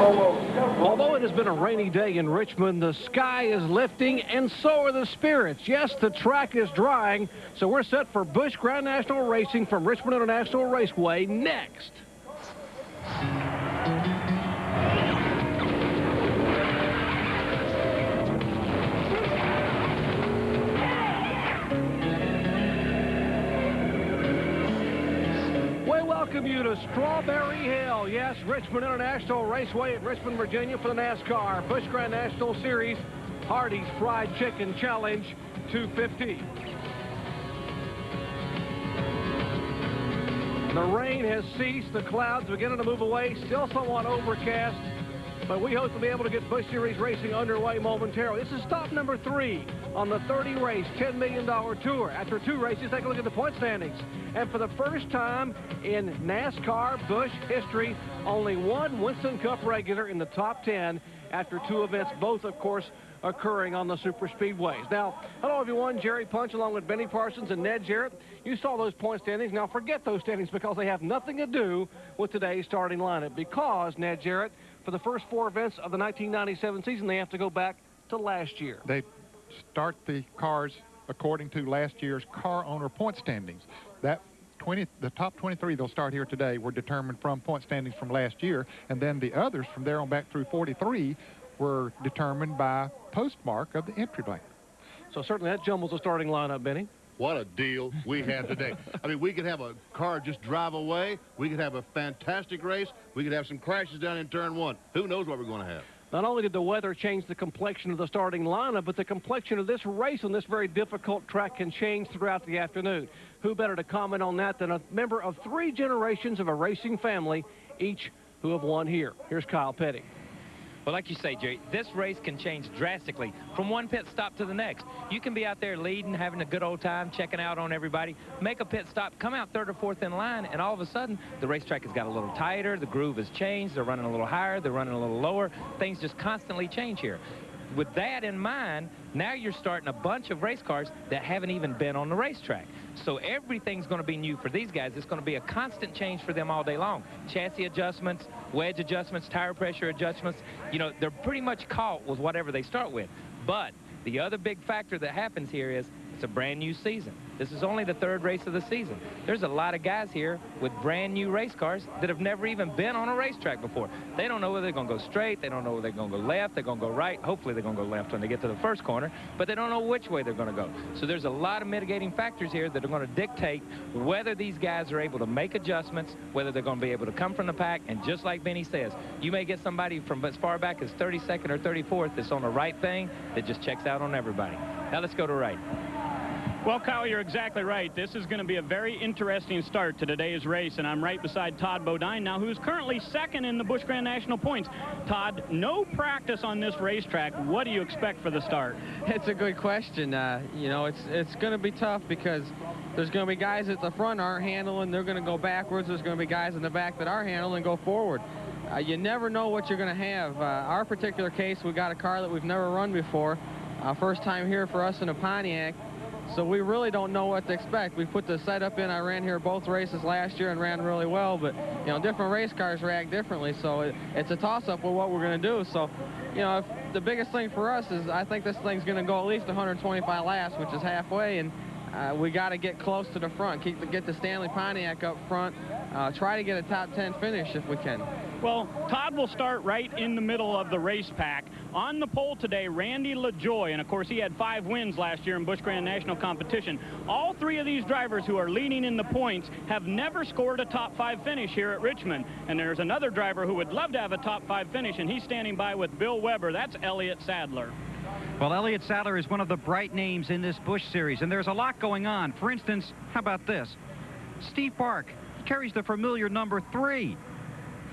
Although it has been a rainy day in Richmond, the sky is lifting and so are the spirits. Yes, the track is drying, so we're set for Busch Grand National Racing from Richmond International Raceway next. Welcome you to Strawberry Hill. Yes, Richmond International Raceway at Richmond, Virginia for the NASCAR Busch Grand National Series Hardee's Fried Chicken Challenge 250. The rain has ceased. The clouds beginning to move away. Still somewhat overcast, but we hope to be able to get Busch Series racing underway momentarily. This is stop number 3 on the 30-race, $10 million tour. After 2 races, take a look at the point standings. And for the first time in NASCAR Busch history, only one Winston Cup regular in the top 10 after 2 events, both, of course, occurring on the super speedways. Now, hello, everyone. Jerry Punch along with Benny Parsons and Ned Jarrett. You saw those point standings. Now, forget those standings because they have nothing to do with today's starting lineup because, Ned Jarrett, for the first 4 events of the 1997 season, they have to go back to last year. They start the cars according to last year's car owner point standings. The top 23 they'll start here today were determined from point standings from last year, and then the others from there on back through 43 were determined by postmark of the entry blank. So certainly that jumbles the starting lineup, Benny. What a deal we have today. I mean, we could have a car just drive away. We could have a fantastic race. We could have some crashes down in turn 1. Who knows what we're going to have? Not only did the weather change the complexion of the starting lineup, but the complexion of this race on this very difficult track can change throughout the afternoon. Who better to comment on that than a member of 3 generations of a racing family, each who have won here. Here's Kyle Petty. Well, like you say, Jerry, this race can change drastically from one pit stop to the next. You can be out there leading, having a good old time, checking out on everybody, make a pit stop, come out 3rd or 4th in line, and all of a sudden, the racetrack has got a little tighter, the groove has changed, they're running a little higher, they're running a little lower. Things just constantly change here. With that in mind, now you're starting a bunch of race cars that haven't even been on the racetrack. So everything's going to be new for these guys. It's going to be a constant change for them all day long. Chassis adjustments, wedge adjustments, tire pressure adjustments. You know, they're pretty much caught with whatever they start with. But the other big factor that happens here is it's a brand new season. This is only the 3rd race of the season. There's a lot of guys here with brand new race cars that have never even been on a racetrack before. They don't know whether they're going to go straight. They don't know whether they're going to go left. They're going to go right. Hopefully they're going to go left when they get to the first corner, but they don't know which way they're going to go. So there's a lot of mitigating factors here that are going to dictate whether these guys are able to make adjustments, whether they're going to be able to come from the pack. And just like Benny says, you may get somebody from as far back as 32nd or 34th that's on the right thing that just checks out on everybody. Now let's go to right. Well, Kyle, you're exactly right. This is going to be a very interesting start to today's race, and I'm right beside Todd Bodine now, who's currently 2nd in the Busch Grand National points. Todd, no practice on this racetrack. What do you expect for the start? It's a good question. You know, it's going to be tough because there's going to be guys at the front aren't handling. They're going to go backwards. There's going to be guys in the back that are handling and go forward. You never know what you're going to have. Our particular case, we got a car that we've never run before. First time here for us in a Pontiac. So we really don't know what to expect. We put the setup in. I ran here both races last year and ran really well, but, you know, different race cars react differently, so it's a toss-up with what we're going to do. So, you know, the biggest thing for us is I think this thing's going to go at least 125 laps, which is halfway, and we got to get close to the front, get the Stanley Pontiac up front, try to get a top 10 finish if we can. Well, Todd will start right in the middle of the race pack. On the pole today, Randy LaJoy, and of course he had 5 wins last year in Busch Grand National competition. All 3 of these drivers who are leading in the points have never scored a top 5 finish here at Richmond. And there's another driver who would love to have a top 5 finish, and he's standing by with Bill Weber. That's Elliott Sadler. Well, Elliott Sadler is one of the bright names in this Busch series, and there's a lot going on. For instance, how about this? Steve Park carries the familiar number 3.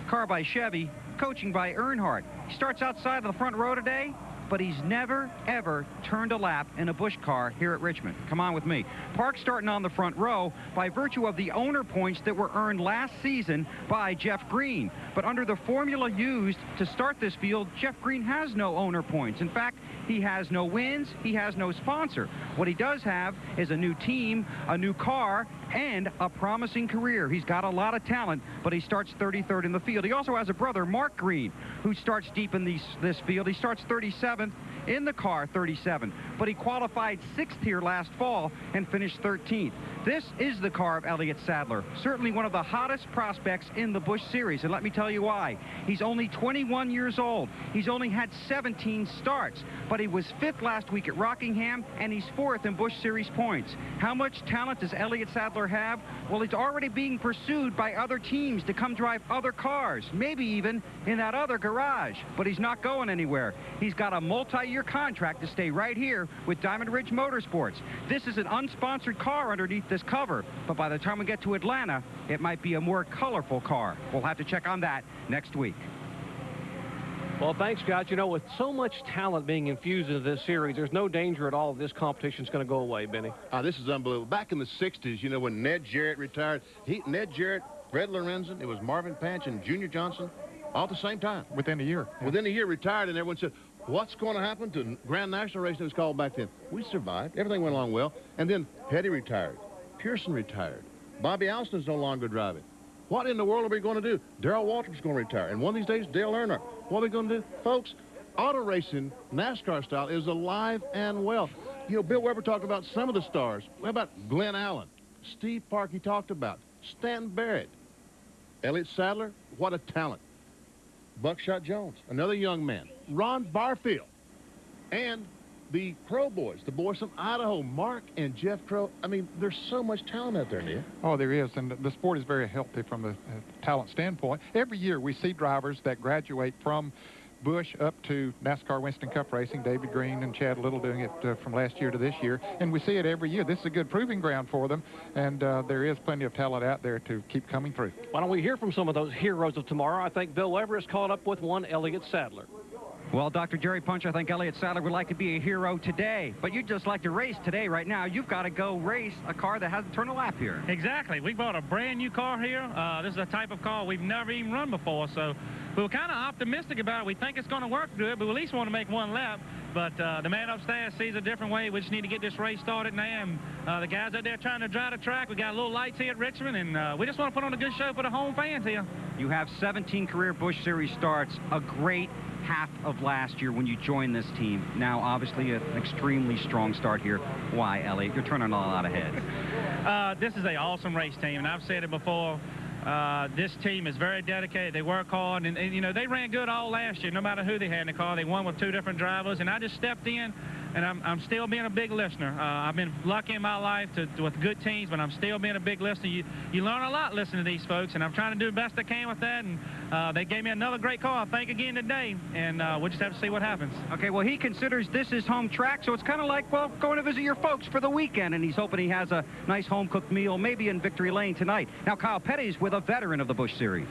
Car by Chevy, coaching by Earnhardt. He starts outside of the front row today, but he's never, ever turned a lap in a Busch car here at Richmond. Come on with me. Park starting on the front row by virtue of the owner points that were earned last season by Jeff Green. But under the formula used to start this field, Jeff Green has no owner points. In fact, he has no wins, he has no sponsor. What he does have is a new team, a new car, and a promising career. He's got a lot of talent, but he starts 33rd in the field. He also has a brother, Mark Green, who starts deep in this field. He starts 37th in the car, 37, but he qualified 6th here last fall and finished 13th. This is the car of Elliott Sadler, certainly one of the hottest prospects in the Busch Series, and let me tell you why. He's only 21 years old. He's only had 17 starts, but he was 5th last week at Rockingham, and he's 4th in Busch Series points. How much talent does Elliott Sadler have? Well, he's already being pursued by other teams to come drive other cars, maybe even in that other garage, but he's not going anywhere. He's got a multi-year contract to stay right here with Diamond Ridge Motorsports. This is an unsponsored car underneath this cover, but by the time we get to Atlanta, it might be a more colorful car. We'll have to check on that next week. Well, thanks, Scott. You know, with so much talent being infused into this series, there's no danger at all this competition's going to go away, Benny. This is unbelievable. Back in the 60s, you know, when Ned Jarrett retired, Ned Jarrett, Fred Lorenzen, it was Marvin Panch and Junior Johnson, all at the same time. Within a year. Within a year retired, and everyone said, what's going to happen to Grand National Racing? It was called back then. We survived. Everything went along well. And then Petty retired. Pearson retired. Bobby Alston's no longer driving. What in the world are we going to do? Darrell Waltrip's going to retire. And one of these days, Dale Earnhardt. What are we going to do? Folks, auto racing, NASCAR style, is alive and well. You know, Bill Weber talked about some of the stars. What about Glenn Allen? Steve Park, he talked about. Stan Barrett. Elliott Sadler, what a talent. Buckshot Jones, another young man. Ron Barfield. And the Crow boys, the boys from Idaho, Mark and Jeff Crow. I mean, there's so much talent out there, Neil. Oh, there is, and the sport is very healthy from the talent standpoint. Every year we see drivers that graduate from Busch up to NASCAR Winston Cup racing, David Green and Chad Little doing it from last year to this year, and we see it every year. This is a good proving ground for them, and there is plenty of talent out there to keep coming through. Why don't we hear from some of those heroes of tomorrow? I think Bill Weber is caught up with one, Elliott Sadler. Well, Dr. Jerry Punch, I think Elliott Sadler would like to be a hero today, but you'd just like to race today. Right now, you've got to go race a car that hasn't turned a lap here. Exactly. We bought a brand new car here. This is a type of car we've never even run before, so we were kind of optimistic about it. We think it's going to work good, but we at least want to make one lap. But the man upstairs sees a different way. We just need to get this race started now. And the guys out there trying to drive the track. We got little lights here at Richmond, and we just want to put on a good show for the home fans here. You have 17 career Busch Series starts, a great half of last year when you joined this team. Now, obviously, an extremely strong start here. Why, Elliott? You're turning a lot of heads. This is an awesome race team, and I've said it before. This team is very dedicated. They work hard, and you know, they ran good all last year. No matter who they had in the car, they won with 2 different drivers, and I just stepped in, and I'm still being a big listener. I've been lucky in my life with good teams, but I'm still being a big listener. You learn a lot listening to these folks, and I'm trying to do the best I can with that, and they gave me another great car, I think, again today, and we'll just have to see what happens. Okay, well, he considers this his home track, so it's kind of like, well, going to visit your folks for the weekend, and he's hoping he has a nice home-cooked meal, maybe in Victory Lane tonight. Now, Kyle Petty's with a veteran of the Busch Series.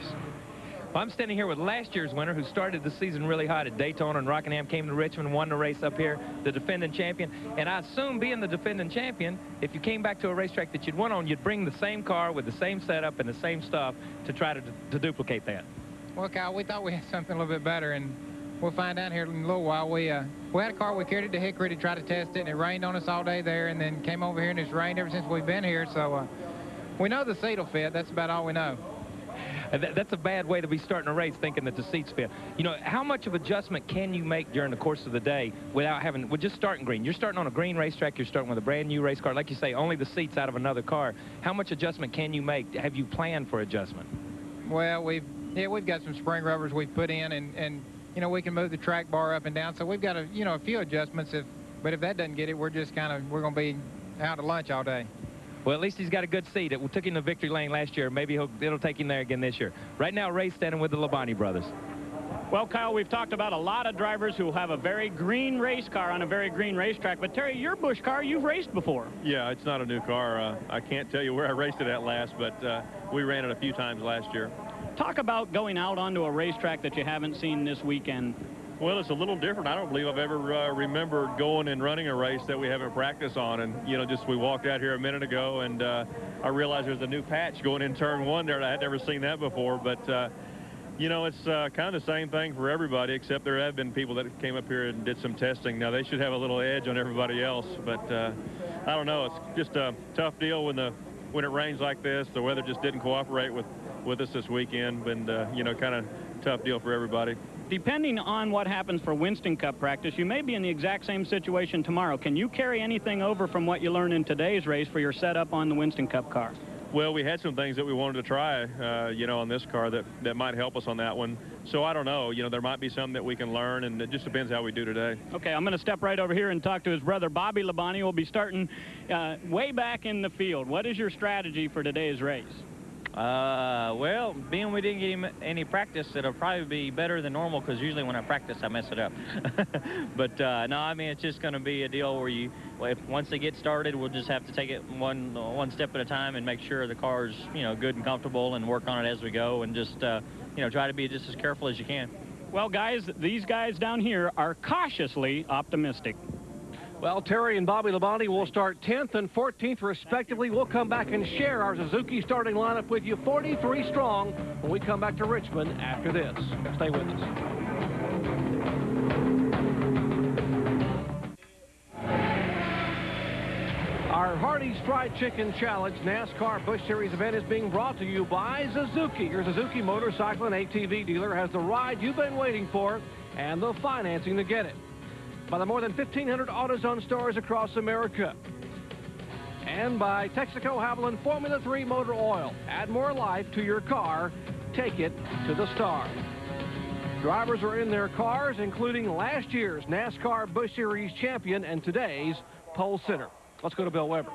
Well, I'm standing here with last year's winner who started the season really hot at Daytona and Rockingham, came to Richmond, won the race up here, the defending champion. And I assume, being the defending champion, if you came back to a racetrack that you'd won on, you'd bring the same car with the same setup and the same stuff to try to duplicate that. Well, Kyle, we thought we had something a little bit better, and we'll find out here in a little while. We had a car, we carried it to Hickory to try to test it, and it rained on us all day there, and then came over here, and it's rained ever since we've been here. So we know the seat will fit. That's about all we know. That's a bad way to be starting a race, thinking that the seats fit. You know, how much of adjustment can you make during the course of the day without having, with just starting green? You're starting on a green racetrack. You're starting with a brand new race car. Like you say, only the seats out of another car. How much adjustment can you make? Have you planned for adjustment? Well, we've got some spring rubbers we've put in, and you know, we can move the track bar up and down. So we've got a few adjustments. But if that doesn't get it, we're going to be out to lunch all day. Well, at least he's got a good seat. It took him to Victory Lane last year. Maybe it'll take him there again this year. Right now, Ray's standing with the Labonte brothers. Well, Kyle, we've talked about a lot of drivers who have a very green race car on a very green racetrack. But, Terry, your Busch car, you've raced before. Yeah, it's not a new car. I can't tell you where I raced it at last, but we ran it a few times last year. Talk about going out onto a racetrack that you haven't seen this weekend. Well, it's a little different. I don't believe I've ever remembered going and running a race that we haven't practiced on. And, you know, we walked out here a minute ago, and I realized there's a new patch going in turn 1 there. I had never seen that before. But, you know, it's kind of the same thing for everybody, except there have been people that came up here and did some testing. Now, they should have a little edge on everybody else. But I don't know. It's just a tough deal when the when it rains like this. The weather just didn't cooperate with us this weekend, and you know, kind of tough deal for everybody. Depending on what happens for Winston Cup practice, you may be in the exact same situation tomorrow. Can you carry anything over from what you learned in today's race for your setup on the Winston Cup car? Well, we had some things that we wanted to try, you know, on this car that might help us on that one. So I don't know. You know, there might be some that we can learn, and it just depends how we do today. Okay, I'm going to step right over here and talk to his brother, Bobby Labonte. We'll be starting way back in the field. What is your strategy for today's race? Well, being we didn't get him any practice, it'll probably be better than normal, because usually when I practice, I mess it up. But no, I mean, it's just going to be a deal where once they get started, we'll just have to take it one step at a time and make sure the car's, you know, good and comfortable, and work on it as we go, and just, you know, try to be just as careful as you can. Well, guys, these guys down here are cautiously optimistic. Well, Terry and Bobby Labonte will start 10th and 14th, respectively. We'll come back and share our Suzuki starting lineup with you, 43 strong, when we come back to Richmond after this. Stay with us. Our Hardee's Fried Chicken Challenge NASCAR Busch Series event is being brought to you by Suzuki. Your Suzuki motorcycle and ATV dealer has the ride you've been waiting for and the financing to get it. By the more than 1,500 AutoZone stores across America. And by Texaco Havoline Formula 3 Motor Oil. Add more life to your car. Take it to the stars. Drivers are in their cars, including last year's NASCAR Busch Series champion and today's pole sitter. Let's go to Bill Weber.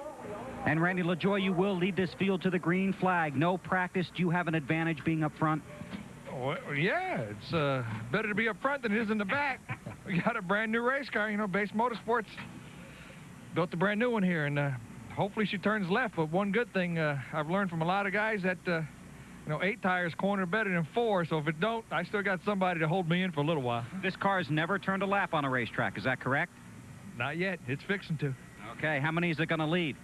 And Randy LaJoie, you will lead this field to the green flag. No practice. Do you have an advantage being up front? Well, yeah, it's better to be up front than it is in the back. We got a brand new race car, you know, Base Motorsports built a brand new one here, and hopefully she turns left. But one good thing I've learned from a lot of guys that, you know, 8 tires corner better than 4, so if it don't, I still got somebody to hold me in for a little while. This car's never turned a lap on a racetrack, is that correct? Not yet. It's fixing to. Okay, how many is it going to lead?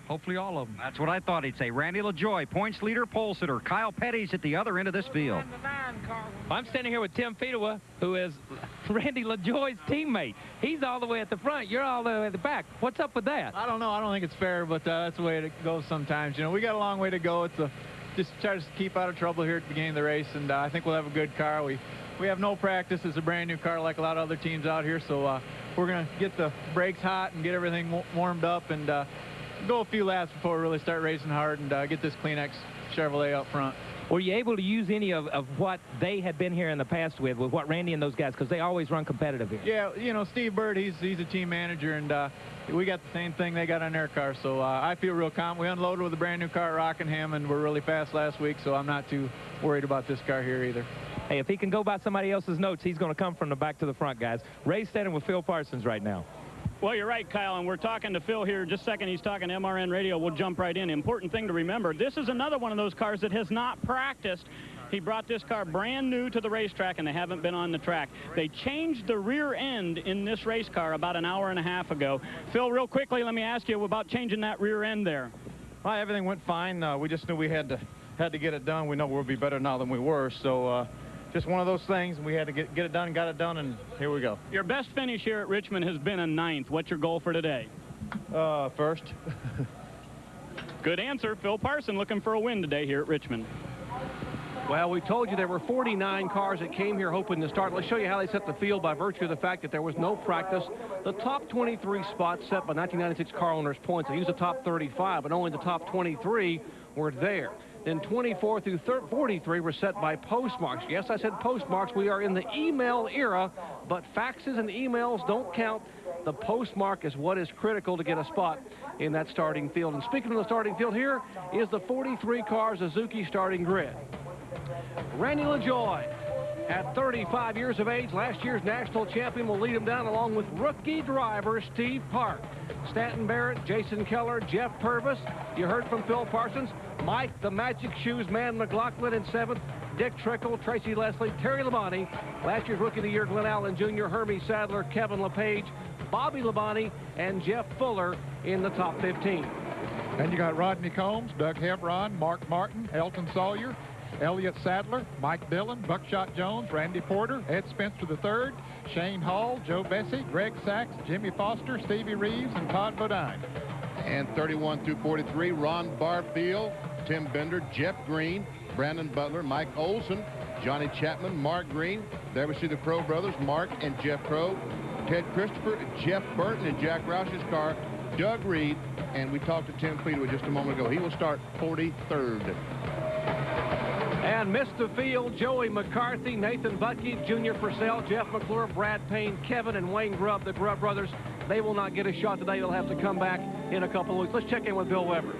Hopefully all of them. That's what I thought he'd say. Randy LaJoie, points leader, pole sitter. Kyle Petty's at the other end of this field. I'm standing here with Tim Fedewa, who is Randy LaJoie's teammate. He's all the way at the front. You're all the way at the back. What's up with that? I don't know. I don't think it's fair, but that's the way it goes sometimes. You know, we got a long way to go. It's just try to keep out of trouble here at the beginning of the race, and I think we'll have a good car. We have no practice. It's a brand new car like a lot of other teams out here, so we're going to get the brakes hot and get everything warmed up and go a few laps before we really start racing hard and get this Kleenex Chevrolet up front. Were you able to use any of what they had been here in the past with what Randy and those guys, because they always run competitive here? Yeah, you know, Steve Bird, he's a team manager, and we got the same thing they got on their car, so I feel real confident. We unloaded with a brand new car at Rockingham, and we're really fast last week, so I'm not too worried about this car here either. Hey, if he can go by somebody else's notes, he's going to come from the back to the front, guys. Ray's standing with Phil Parsons right now. Well, you're right, Kyle, and we're talking to Phil here. Just a second, he's talking to MRN Radio. We'll jump right in. Important thing to remember, this is another one of those cars that has not practiced. He brought this car brand new to the racetrack, and they haven't been on the track. They changed the rear end in this race car about an hour and a half ago. Phil, real quickly, let me ask you about changing that rear end there. Well, everything went fine. We just knew we had to get it done. We know we'll be better now than we were, so just one of those things. We had to get it done, got it done, and here we go. Your best finish here at Richmond has been a 9th. What's your goal for today? First. Good answer. Phil Parson looking for a win today here at Richmond. Well, we told you there were 49 cars that came here hoping to start. Let's show you how they set the field by virtue of the fact that there was no practice. The top 23 spots set by 1996 car owners' points. They used the top 35, but only the top 23 were there. Then 24 through 43 were set by postmarks. Yes, I said postmarks. We are in the email era, but faxes and emails don't count. The postmark is what is critical to get a spot in that starting field. And speaking of the starting field, here is the 43-car Suzuki starting grid. Randy LaJoie, at 35 years of age, last year's national champion, will lead him down along with rookie driver Steve Park. Stanton Barrett, Jason Keller, Jeff Purvis. You heard from Phil Parsons. Mike, the Magic Shoes man, McLaughlin in 7th. Dick Trickle, Tracy Leslie, Terry Labonte. Last year's Rookie of the Year, Glenn Allen Jr., Hermie Sadler, Kevin LePage, Bobby Labonte, and Jeff Fuller in the top 15. And you got Rodney Combs, Doug Hebron, Mark Martin, Elton Sawyer, Elliott Sadler, Mike Dillon, Buckshot Jones, Randy Porter, Ed Spencer III, Shane Hall, Joe Bessie, Greg Sachs, Jimmy Foster, Stevie Reeves, and Todd Bodine. And 31 through 43, Ron Barfield, Tim Bender, Jeff Green, Brandon Butler, Mike Olson, Johnny Chapman, Mark Green. There we see the Crow brothers, Mark and Jeff Crow, Ted Christopher, Jeff Burton in Jack Roush's car, Doug Reed, and we talked to Tim Fleetwood just a moment ago. He will start 43rd. And missed the field, Joey McCarthy, Nathan Butke, Junior Purcell, Jeff McClure, Brad Payne, Kevin, and Wayne Grubb, the Grubb brothers. They will not get a shot today. They'll have to come back in a couple of weeks. Let's check in with Bill Weber.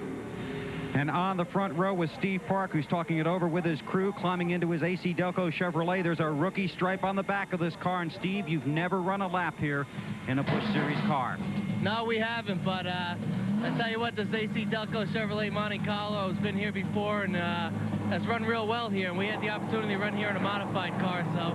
And on the front row was Steve Park, who's talking it over with his crew, climbing into his AC Delco Chevrolet. There's a rookie stripe on the back of this car. And, Steve, you've never run a lap here in a Busch Series car. No, we haven't, but I tell you what, this AC Delco Chevrolet Monte Carlo has been here before and has run real well here. And we had the opportunity to run here in a modified car, so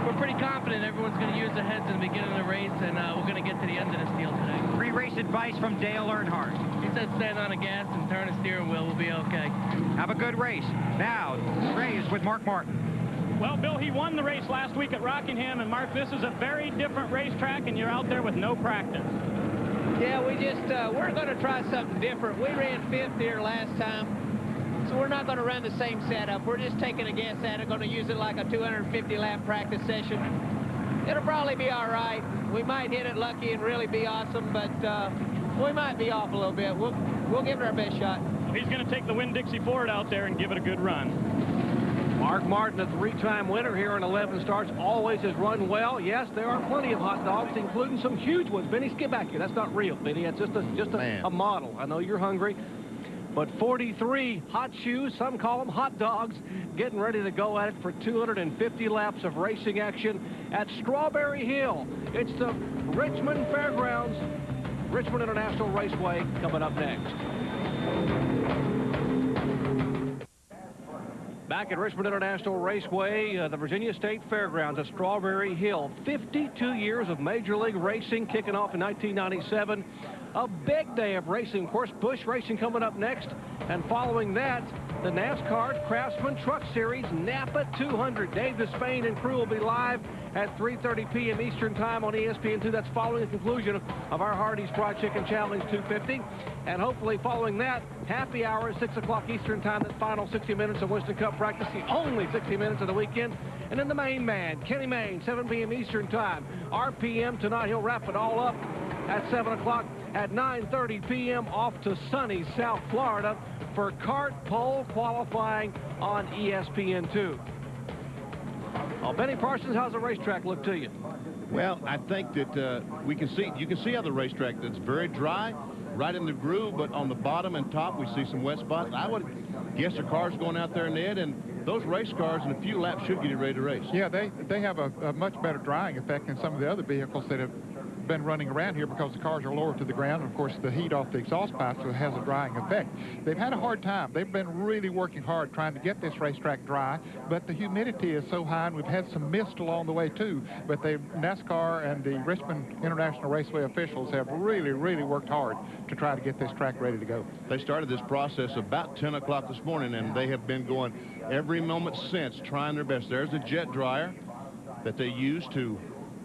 we're pretty confident everyone's going to use their heads in the beginning of the race, and we're going to get to the end of this deal today. Pre-race advice from Dale Earnhardt. He said stand on the gas and turn the steering wheel. We'll be okay. Have a good race. Now, Ray is with Mark Martin. Well, Bill, he won the race last week at Rockingham, and Mark, this is a very different racetrack, and you're out there with no practice. Yeah, we just, we're going to try something different. We ran 5th here last time, so we're not going to run the same setup. We're just taking a guess at it, going to use it like a 250-lap practice session. It'll probably be all right. We might hit it lucky and really be awesome, but we might be off a little bit. We'll give it our best shot. He's going to take the Winn-Dixie Ford out there and give it a good run. Mark Martin, a 3-time winner here in 11 starts, always has run well. Yes, there are plenty of hot dogs, including some huge ones. Benny, skip back here. That's not real, Benny. It's just a model. I know you're hungry. But 43 hot shoes, some call them hot dogs, getting ready to go at it for 250 laps of racing action at Strawberry Hill. It's the Richmond Fairgrounds, Richmond International Raceway, coming up next. Back at Richmond International Raceway, the Virginia State Fairgrounds at Strawberry Hill. 52 years of Major League Racing kicking off in 1997. A big day of racing. Of course, Busch Racing coming up next. And following that, the NASCAR Craftsman Truck Series Napa 200. Dave Despain and crew will be live at 3:30 p.m. Eastern Time on ESPN2. That's following the conclusion of our Hardee's Fried Chicken Challenge 250. And hopefully following that, happy hour at 6 o'clock Eastern Time, that final 60 minutes of Winston Cup practice, the only 60 minutes of the weekend. And then the main man, Kenny Mayne, 7 p.m. Eastern Time. RPM tonight, he'll wrap it all up at 7 o'clock. At 9:30 p.m. off to sunny South Florida for kart pole qualifying on ESPN2. Well, Benny Parsons, how's the racetrack look to you? Well, I think that you can see how the racetrack that's very dry, right in the groove, but on the bottom and top we see some wet spots. I would guess the cars going out there, Ned, and those race cars in a few laps should get you ready to race. Yeah, they have a much better drying effect than some of the other vehicles that have been running around here because the cars are lower to the ground, and of course the heat off the exhaust pipes has a drying effect. They've had a hard time. They've been really working hard trying to get this racetrack dry, but the humidity is so high, and we've had some mist along the way too. But NASCAR and the Richmond International Raceway officials have really worked hard to try to get this track ready to go. They started this process about 10 o'clock this morning, and they have been going every moment since, trying their best. There's a jet dryer that they use to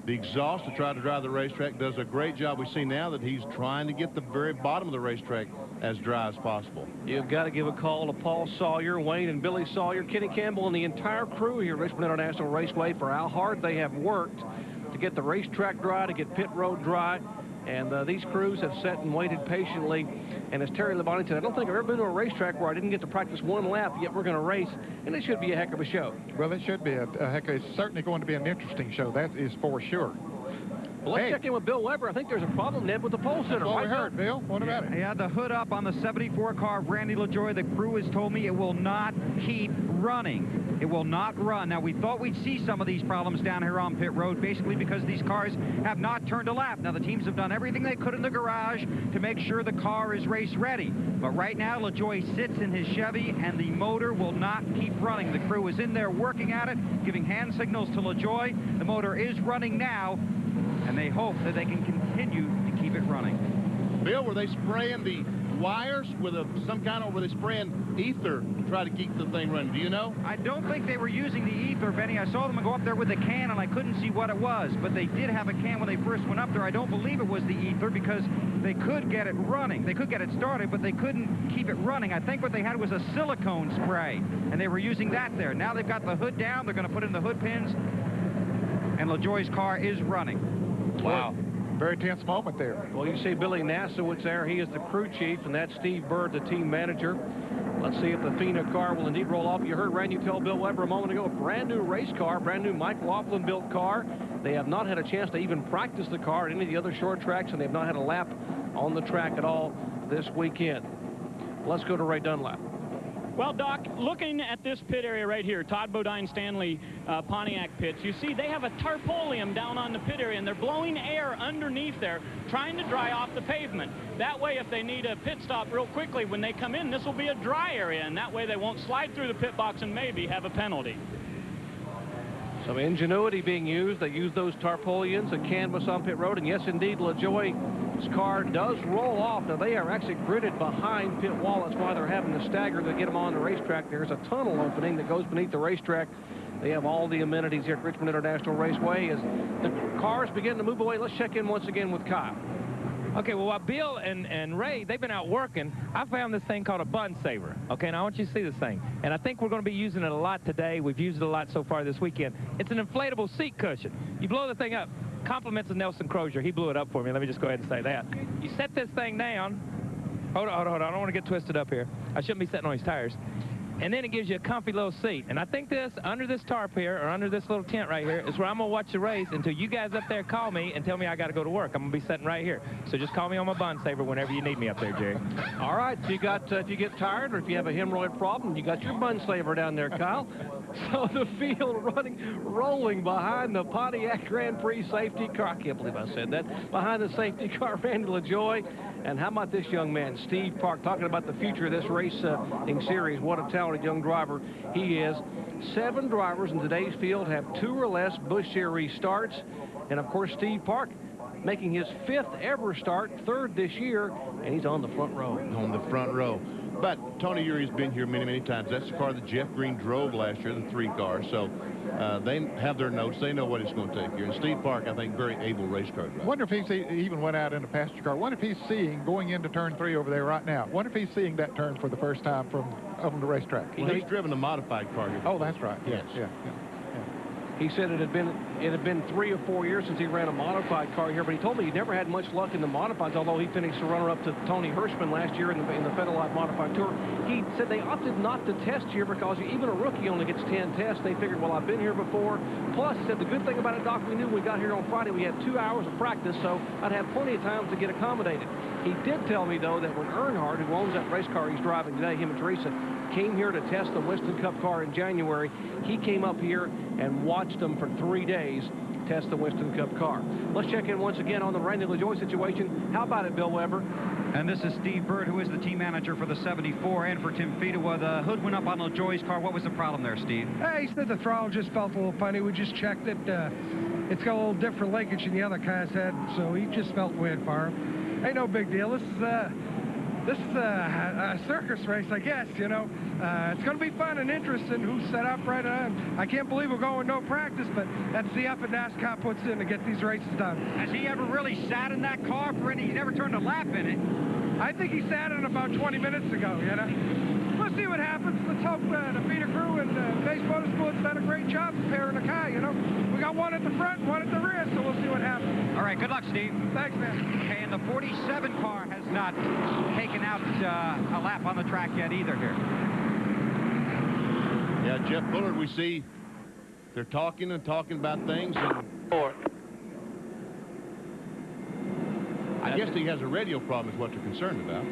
the exhaust to try to dry the racetrack. Does a great job. We see now that he's trying to get the very bottom of the racetrack as dry as possible. You've got to give a call to Paul Sawyer, Wayne and Billy Sawyer, Kenny Campbell, and the entire crew here at Richmond International Raceway for how hard they have worked to get the racetrack dry, to get pit road dry. And these crews have sat and waited patiently. And as Terry Labonte said, I don't think I've ever been to a racetrack where I didn't get to practice one lap, yet we're going to race. And it should be a heck of a show. Well, it should be a heck of, it's certainly going to be an interesting show. That is for sure. Well, let's check in with Bill Weber. I think there's a problem, Ned, with the pole center. That's what we heard, Bill. What about it? He had the hood up on the 74 car of Randy LaJoie. The crew has told me it will not keep running. It will not run. Now, we thought we'd see some of these problems down here on pit road, basically because these cars have not turned a lap. Now, the teams have done everything they could in the garage to make sure the car is race ready. But right now, LaJoie sits in his Chevy, and the motor will not keep running. The crew is in there working at it, giving hand signals to LaJoie. The motor is running now, and they hope that they can continue to keep it running. Bill, were they spraying the wires with were they spraying ether to try to keep the thing running. Do you know? I don't think they were using the ether, Benny. I saw them go up there with a can, and I couldn't see what it was. But they did have a can when they first went up there. I don't believe it was the ether because they could get it running. They could get it started, but they couldn't keep it running. I think what they had was a silicone spray, and they were using that there. Now they've got the hood down. They're going to put in the hood pins, and LaJoie's car is running. Wow. Very tense moment there. Well, you see Billy Nasowitz there. He is the crew chief, and that's Steve Bird, the team manager. Let's see if the FINA car will indeed roll off. You heard Randy tell Bill Weber a moment ago, a brand new race car, brand new Mike Laughlin built car. They have not had a chance to even practice the car at any of the other short tracks, and they've not had a lap on the track at all this weekend. Let's go to Ray Dunlap. Well, Doc, looking at this pit area right here, Todd Bodine Stanley Pontiac pits, you see they have a tarpaulin down on the pit area, and they're blowing air underneath there, trying to dry off the pavement. That way, if they need a pit stop real quickly, when they come in, this will be a dry area, and that way they won't slide through the pit box and maybe have a penalty. Some ingenuity being used. They use those tarpaulins, a canvas on pit road, and yes, indeed, LaJoie's car does roll off. Now, they are actually gridded behind pit wall. That's why they're having to stagger to get them on the racetrack. There's a tunnel opening that goes beneath the racetrack. They have all the amenities here at Richmond International Raceway. As the cars begin to move away, let's check in once again with Kyle. Okay, well, while Bill and Ray, they've been out working, I found this thing called a bun saver. Okay, now I want you to see this thing. And I think we're going to be using it a lot today. We've used it a lot so far this weekend. It's an inflatable seat cushion. You blow the thing up. Compliments of Nelson Crozier. He blew it up for me. Let me just go ahead and say that. You set this thing down. Hold on. I don't want to get twisted up here. I shouldn't be sitting on his tires. And then it gives you a comfy little seat. And I think this, under this tarp here, or under this little tent right here, is where I'm going to watch the race until you guys up there call me and tell me I got to go to work. I'm going to be sitting right here. So just call me on my bun saver whenever you need me up there, Jerry. All right. So you got, if you get tired or if you have a hemorrhoid problem, you got your bun saver down there, Kyle. So the field rolling behind the Pontiac Grand Prix safety car. I can't believe I said that. Behind the safety car, Randy LaJoie. And how about this young man, Steve Park, talking about the future of this racing series. What a talented young driver he is. 7 drivers in today's field have 2 or less Busch Series starts. And, of course, Steve Park making his 5th ever start, 3rd this year, and he's on the front row. On the front row. But Tony Urey's been here many, many times. That's the car that Jeff Green drove last year, the 3 car. So they have their notes. They know what it's going to take here. And Steve Park, I think, very able race car driver. Wonder if he even went out in a passenger car. Wonder if he's seeing, going into turn 3 over there right now, wonder if he's seeing that turn for the first time from on the racetrack. Well, he's driven a modified car here. Oh, that's right. Yes. Yeah. He said it had been 3 or 4 years since he ran a modified car here, but he told me he never had much luck in the modifieds, although he finished the runner-up to Tony Hirschman last year in the Federal Modified Tour. He said they opted not to test here because even a rookie only gets 10 tests. They figured, well, I've been here before. Plus, he said the good thing about it, Doc, we knew when we got here on Friday we had 2 hours of practice, so I'd have plenty of time to get accommodated. He did tell me, though, that when Earnhardt, who owns that race car he's driving today, him and Teresa, came here to test the Winston Cup car in January, he came up here and watched them for 3 days test the Winston Cup car. Let's check in once again on the Randy LaJoie situation. How about it, Bill Weber? And this is Steve Bird, who is the team manager for the 74 and for Tim Fedewa. The hood went up on LaJoie's car. What was the problem there, Steve? He said the throttle just felt a little funny. We just checked it. It's got a little different linkage than the other cars had, so he just felt weird for him. Ain't no big deal. This is a circus race, I guess, you know. It's going to be fun and interesting who's set up right on. I can't believe we're going with no practice, but that's the effort NASCAR puts in to get these races done. Has he ever really sat in that car for any? He never turned a lap in it. I think he sat in it about 20 minutes ago, you know. We'll see what happens. Let's hope the feeder crew and Base Motorsports done a great job preparing the car, you know. We got one at the front, one at the rear, so we'll see what happens. All right, good luck, Steve. Thanks, man. Okay, and the 47 car has not taken out a lap on the track yet either here. Yeah, Jeff Bullard, we see they're talking about things. And I guess he has a radio problem is what they're concerned about.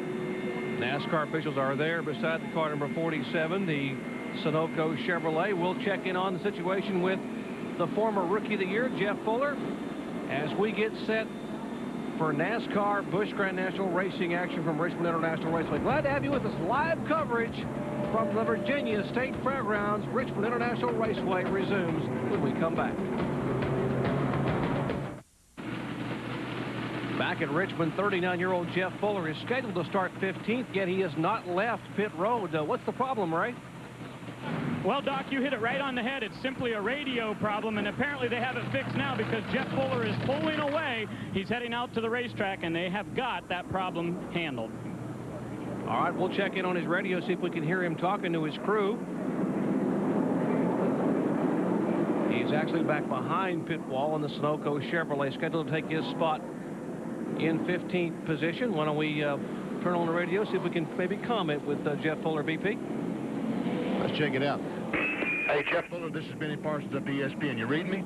NASCAR officials are there beside the car number 47, the Sunoco Chevrolet. We'll check in on the situation with the former Rookie of the Year, Jeff Fuller, as we get set for NASCAR Busch Grand National Racing action from Richmond International Raceway. Glad to have you with us. Live coverage from the Virginia State Fairgrounds. Richmond International Raceway resumes when we come back. Back track at Richmond. 39-year-old Jeff Fuller is scheduled to start 15th, yet he has not left pit road. What's the problem, Ray? Well, Doc, you hit it right on the head. It's simply a radio problem, and apparently they have it fixed now because Jeff Fuller is pulling away. He's heading out to the racetrack, and they have got that problem handled. All right, we'll check in on his radio, see if we can hear him talking to his crew. He's actually back behind pit wall in the Sunoco Chevrolet, scheduled to take his spot in 15th position. Why don't we turn on the radio, see if we can maybe comment with Jeff Fuller, VP. Let's check it out. Hey, Jeff Fuller, this is Benny Parsons up at ESPN. You read me?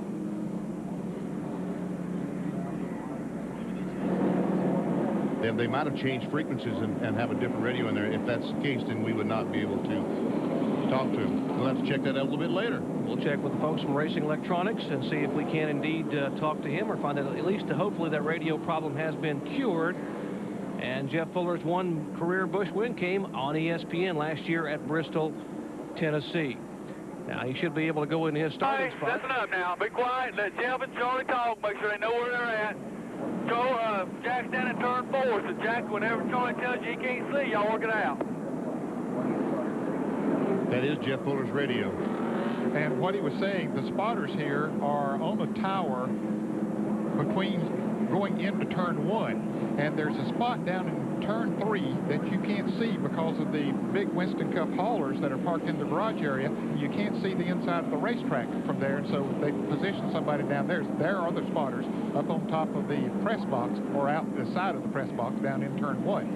They might have changed frequencies and have a different radio in there. If that's the case, then we would not be able to talk to him. We'll have to check that out a little bit later. We'll check with the folks from Racing Electronics and see if we can indeed talk to him or find out at least hopefully that radio problem has been cured. And Jeff Fuller's one career Busch win came on ESPN last year at Bristol, Tennessee. Now he should be able to go into his starting spot. Listen up now. Be quiet. Let Jeff and Charlie talk. Make sure they know where they're at. Go, Jack's down in turn 4. So Jack, whenever Charlie tells you he can't see, y'all work it out. That is Jeff Fuller's radio. And what he was saying, the spotters here are on the tower between going into turn 1. And there's a spot down in turn 3 that you can't see because of the big Winston Cup haulers that are parked in the garage area. You can't see the inside of the racetrack from there, and so they position somebody down there. There are the spotters up on top of the press box or out the side of the press box down in turn 1.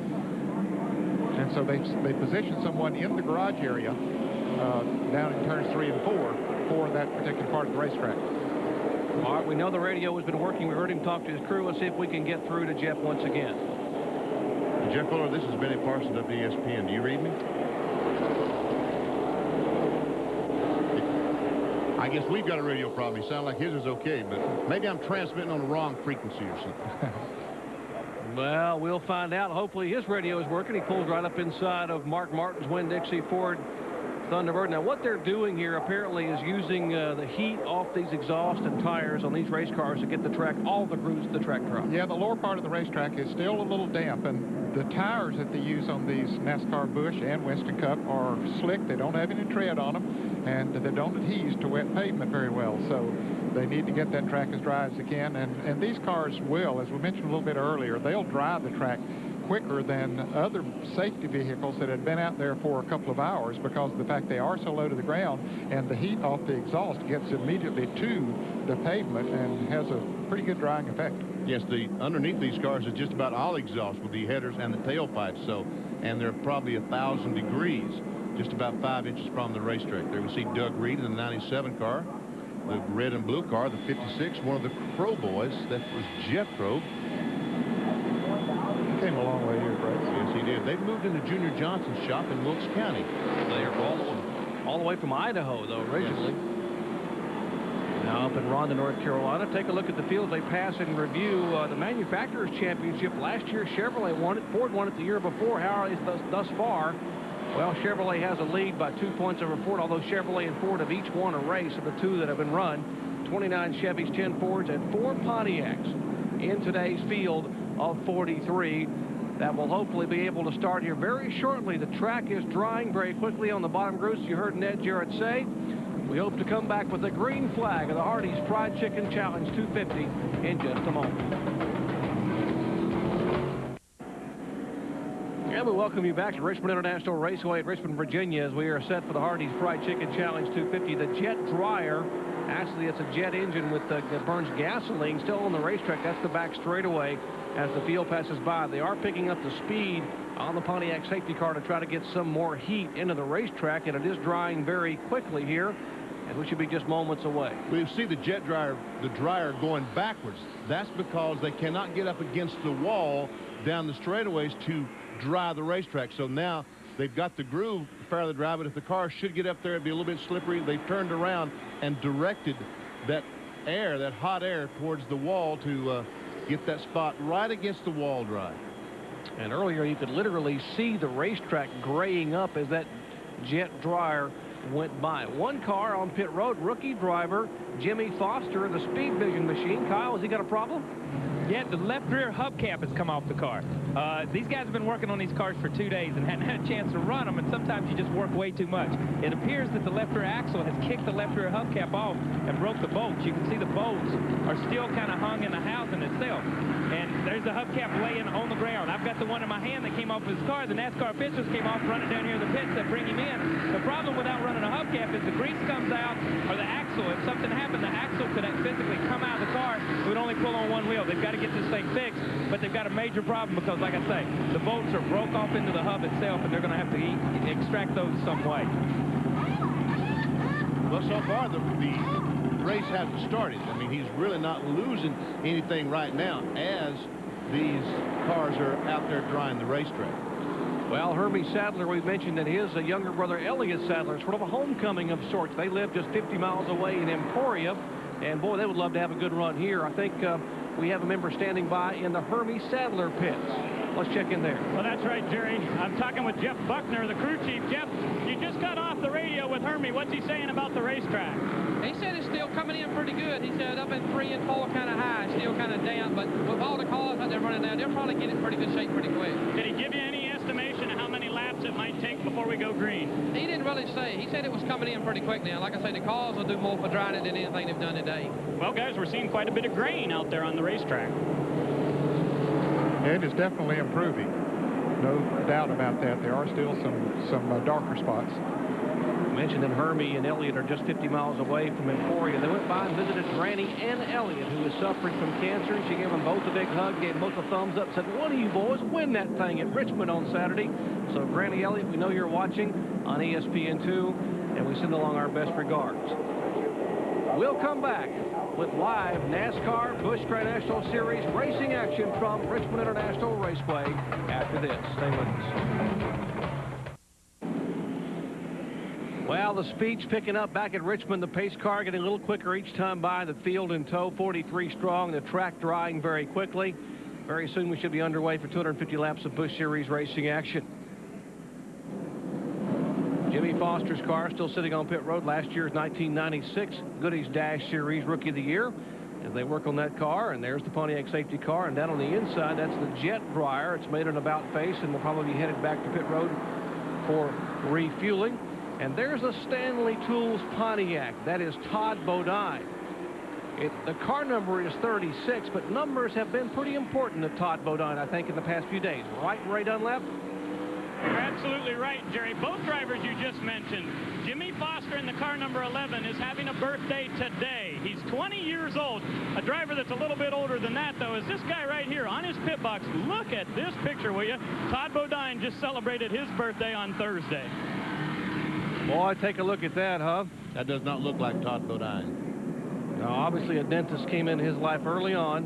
And so they position someone in the garage area down in turns 3 and 4 for that particular part of the racetrack. All right, we know the radio has been working. We heard him talk to his crew. Let's see if we can get through to Jeff once again. Jeff Fuller, this is Benny Parsons up at ESPN. Do you read me? I guess we've got a radio problem. He sounds like his is okay, but maybe I'm transmitting on the wrong frequency or something. Well, we'll find out. Hopefully his radio is working. He pulls right up inside of Mark Martin's Winn-Dixie Ford Thunderbird. Now, what they're doing here apparently is using the heat off these exhaust and tires on these race cars to get the track, all the grooves to the track dry. Yeah, the lower part of the racetrack is still a little damp, and the tires that they use on these NASCAR Busch and Winston Cup are slick. They don't have any tread on them, and they don't adhere to wet pavement very well. So they need to get that track as dry as they can, and these cars will, as we mentioned a little bit earlier, they'll dry the track quicker than other safety vehicles that had been out there for a couple of hours because of the fact they are so low to the ground, and the heat off the exhaust gets immediately to the pavement and has a pretty good drying effect. Yes, underneath these cars is just about all exhaust with the headers and the tailpipes. So, and they're probably 1,000 degrees, just about 5 inches from the racetrack. There we see Doug Reed in the 97 car, the red and blue car, the 56, one of the Crow boys. That was Jeff Crow. Came a long way here, Brett. Yes, he did. They've moved into Junior Johnson's shop in Wilkes County. They're all the way from Idaho, though, originally. Yes. Now up in Rhonda, North Carolina. Take a look at the fields they pass in review. The Manufacturers Championship last year, Chevrolet won it. Ford won it the year before. How is thus far? Well, Chevrolet has a lead by 2 points over Ford, although Chevrolet and Ford have each won a race of the two that have been run. 29 Chevys, 10 Fords, and 4 Pontiacs in today's field of 43 that will hopefully be able to start here very shortly. The track is drying very quickly on the bottom grooves. You heard Ned Jarrett say. We hope to come back with the green flag of the Hardee's Fried Chicken Challenge 250 in just a moment. And we welcome you back to Richmond International Raceway at Richmond, Virginia, as we are set for the Hardee's Fried Chicken Challenge 250. The jet dryer, actually it's a jet engine that burns gasoline, still on the racetrack. That's the back straightaway as the field passes by. They are picking up the speed on the Pontiac safety car to try to get some more heat into the racetrack, and it is drying very quickly here, and we should be just moments away. We see the jet dryer, the dryer going backwards. That's because they cannot get up against the wall down the straightaways to dry the racetrack. So now they've got the groove fairly dry, but if the car should get up there, it'd be a little bit slippery. They've turned around and directed that air, that hot air, towards the wall to get that spot right against the wall dry. And earlier you could literally see the racetrack graying up as that jet dryer went by. One car on pit road, rookie driver Jimmy Foster, the Speed Vision machine. Kyle, has he got a problem? Yeah, the left rear hubcap has come off the car. These guys have been working on these cars for 2 days and hadn't had a chance to run them, and sometimes you just work way too much. It appears that the left rear axle has kicked the left rear hubcap off and broke the bolts. You can see the bolts are still kind of hung in the housing itself. And there's the hubcap laying on the ground. I've got the one in my hand that came off his car. The NASCAR officials came off, running down here in the pits that bring him in. The problem without running a hubcap is the grease comes out, or the axle. If something happened, the axle could physically come out of the car. It would only pull on one wheel. They've got to get this thing fixed, but they've got a major problem because, like I say, the bolts are broke off into the hub itself, and they're going to have to extract those some way. Well, so far, the race hasn't started. I mean, he's really not losing anything right now as these cars are out there drying the racetrack. Well, Hermie Sadler, we mentioned that his younger brother, Elliott Sadler, is sort of a homecoming of sorts. They live just 50 miles away in Emporia, and boy, they would love to have a good run here. I think we have a member standing by in the Hermie Sadler pits. Let's check in there. Well, that's right, Jerry. I'm talking with Jeff Buckner, the crew chief. Jeff, you just got off the radio with Hermie. What's he saying about the racetrack? He said it's still coming in pretty good. He said up in 3 and 4 kind of high, still kind of damp, but with all the cars that they're running now, they'll probably get it in pretty good shape pretty quick. Did he give you any estimation of how many laps it might take before we go green? He didn't really say. He said it was coming in pretty quick now. Like I say, the cars will do more for drying it than anything they've done today. Well, guys, we're seeing quite a bit of grain out there on the racetrack. It is definitely improving. No doubt about that. There are still some darker spots. I mentioned that Hermie and Elliott are just 50 miles away from Emporia. They went by and visited Granny and Elliott, who is suffering from cancer. She gave them both a big hug, gave both a thumbs up, said, one of you boys win that thing at Richmond on Saturday. So, Granny Elliott, we know you're watching on ESPN2, and we send along our best regards. We'll come back with live NASCAR Busch Grand National Series racing action from Richmond International Raceway after this. Stay with us. Well, the speed's picking up back at Richmond. The pace car getting a little quicker each time by. The field in tow, 43 strong. The track drying very quickly. Very soon we should be underway for 250 laps of Busch Series racing action. Jimmy Foster's car still sitting on pit road. Last year's 1996 Goodies Dash Series Rookie of the Year. As they work on that car, and there's the Pontiac safety car. And down on the inside, that's the jet dryer. It's made an about face, and will probably be headed back to pit road for refueling. And there's a Stanley Tools Pontiac. That is Todd Bodine. The car number is 36, but numbers have been pretty important to Todd Bodine, I think, in the past few days. Right, Ray Dunlap? You're absolutely right, Jerry. Both drivers you just mentioned. Jimmy Foster in the car number 11 is having a birthday today. He's 20 years old. A driver that's a little bit older than that, though, is this guy right here on his pit box. Look at this picture, will you? Todd Bodine just celebrated his birthday on Thursday. Boy, take a look at that, huh? That does not look like Todd Bodine. Now, obviously, a dentist came into his life early on,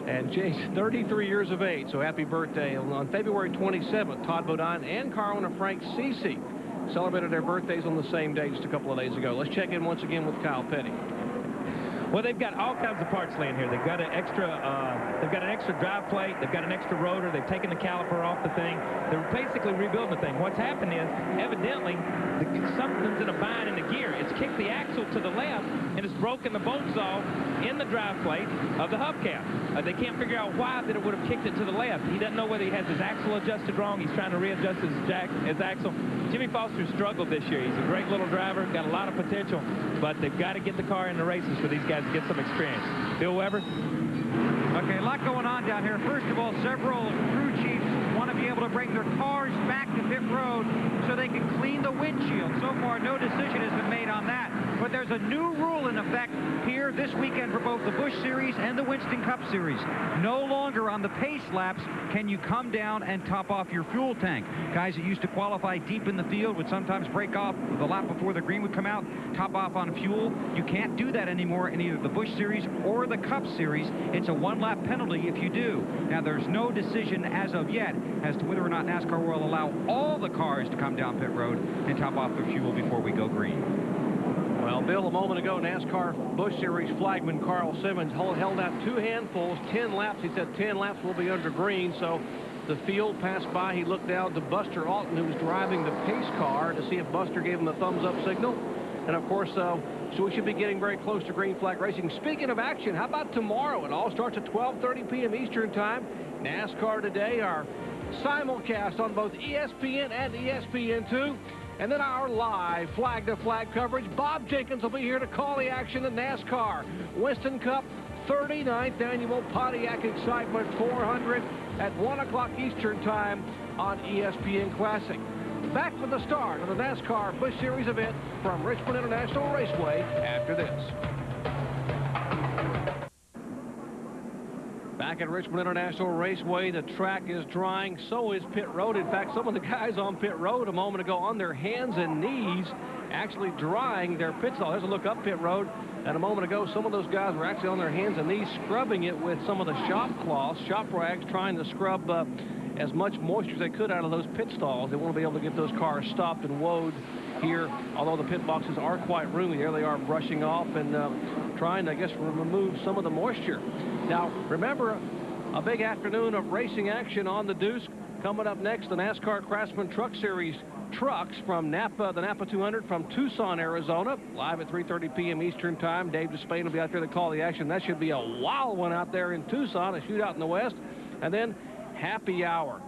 and Jay's 33 years of age, so happy birthday. On February 27th, Todd Bodine and car owner Frank Cece celebrated their birthdays on the same day just a couple of days ago. Let's check in once again with Kyle Petty. Well, they've got all kinds of parts laying here. They've got an extra drive plate. They've got an extra rotor. They've taken the caliper off the thing. They're basically rebuilding the thing. What's happened is, evidently, something's in a bind in the gear. It's kicked the axle to the left, and it's broken the bolts off in the drive plate of the hubcap. They can't figure out why that it would have kicked it to the left. He doesn't know whether he has his axle adjusted wrong. He's trying to readjust his axle. Jimmy Foster struggled this year. He's a great little driver, got a lot of potential, but they've got to get the car in the races for these guys to get some experience. Bill Weber? Okay, a lot going on down here. First of all, several crew chiefs want to be able to bring their cars back to pit road so they can clean the windshield. So far, no decision has been made on that. But there's a new rule in effect here this weekend for both the Busch Series and the Winston Cup Series. No longer on the pace laps can you come down and top off your fuel tank. Guys that used to qualify deep in the field would sometimes break off the lap before the green would come out, top off on fuel. You can't do that anymore in either the Busch Series or the Cup Series. It's a one-lap penalty if you do. Now, there's no decision as of yet as to whether or not NASCAR will allow all the cars to come down pit road and top off their fuel before we go green. Well, Bill, a moment ago, NASCAR Busch Series flagman Carl Simmons held out 2 handfuls, 10 laps. He said 10 laps will be under green. So the field passed by. He looked down to Buster Alton, who was driving the pace car, to see if Buster gave him the thumbs-up signal. And, of course, so we should be getting very close to green flag racing. Speaking of action, how about tomorrow? It all starts at 12:30 p.m. Eastern Time. NASCAR Today, our simulcast on both ESPN and ESPN2. And then our live flag-to-flag coverage. Bob Jenkins will be here to call the action in NASCAR. Winston Cup 39th Annual Pontiac Excitement 400 at 1 o'clock Eastern Time on ESPN Classic. Back for the start of the NASCAR Busch Series event from Richmond International Raceway after this. Back at Richmond International Raceway, the track is drying, so is pit road. In fact, some of the guys on pit road a moment ago on their hands and knees actually drying their pit stall. There's a look up pit road. And a moment ago, some of those guys were actually on their hands and knees scrubbing it with some of the shop cloths, shop rags, trying to scrub as much moisture as they could out of those pit stalls. They want to be able to get those cars stopped and woed here, although the pit boxes are quite roomy. There they are brushing off and trying to, I guess, remove some of the moisture. Now, remember, a big afternoon of racing action on the Deuce. Coming up next, the NASCAR Craftsman Truck Series trucks from Napa, the Napa 200 from Tucson, Arizona, live at 3:30 p.m. Eastern Time. Dave Despain will be out there to call the action. That should be a wild one out there in Tucson, a shootout in the West. And then happy hour.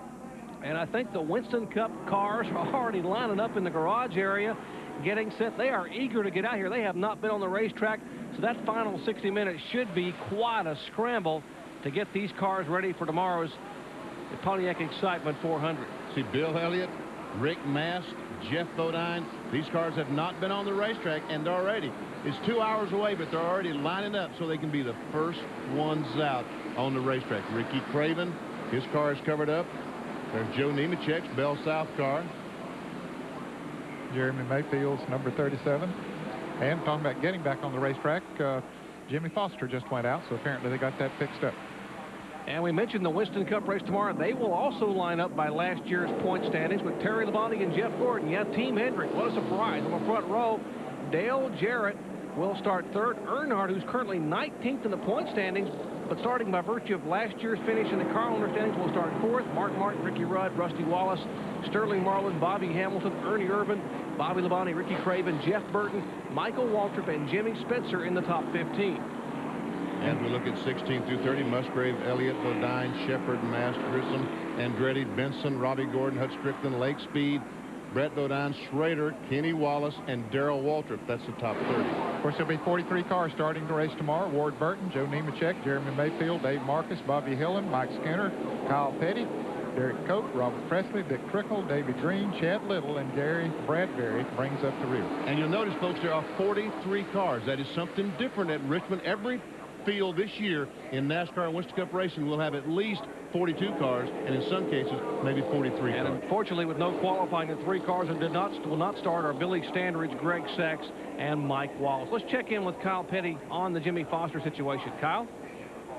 And I think the Winston Cup cars are already lining up in the garage area, getting set. They are eager to get out here. They have not been on the racetrack, so that final 60 minutes should be quite a scramble to get these cars ready for tomorrow's Pontiac Excitement 400. See Bill Elliott, Rick Mast, Jeff Bodine. These cars have not been on the racetrack, and already it's 2 hours away, but they're already lining up so they can be the first ones out on the racetrack. Ricky Craven, his car is covered up. There's Joe Nemechek's Bell South car. Jeremy Mayfield's number 37. And talking about getting back on the racetrack, Jimmy Foster just went out, so apparently they got that fixed up. And we mentioned the Winston Cup race tomorrow. They will also line up by last year's point standings with Terry Labonte and Jeff Gordon. Yeah, Team Hendrick. What a surprise. On the front row, Dale Jarrett will start third. Earnhardt, who's currently 19th in the point standings, but starting by virtue of last year's finish in the car owner standings, will start fourth. Mark Martin, Ricky Rudd, Rusty Wallace, Sterling Marlin, Bobby Hamilton, Ernie Irvin, Bobby Labonte, Ricky Craven, Jeff Burton, Michael Waltrip, and Jimmy Spencer in the top 15. As we look at 16 through 30, Musgrave, Elliott, Bodine, Shepard, Mast, Grissom, Andretti, Benson, Robbie Gordon, Hut Strickland, Lake Speed, Brett Bodine, Schrader, Kenny Wallace, and Darrell Waltrip. That's the top 30. Of course, there'll be 43 cars starting the race tomorrow. Ward Burton, Joe Nemechek, Jeremy Mayfield, Dave Marcus, Bobby Hillen, Mike Skinner, Kyle Petty, Derek Cope, Robert Presley, Dick Trickle, Davey Green, Chad Little, and Gary Bradbury brings up the rear. And you'll notice, folks, there are 43 cars. That is something different at Richmond. Every field this year in NASCAR and Winston Cup racing will have at least 42 cars, and in some cases, maybe 43 and cars. Unfortunately, with no qualifying, the three cars that will not start are Billy Standridge, Greg Sachs, and Mike Wallace. Let's check in with Kyle Petty on the Jimmy Foster situation. Kyle?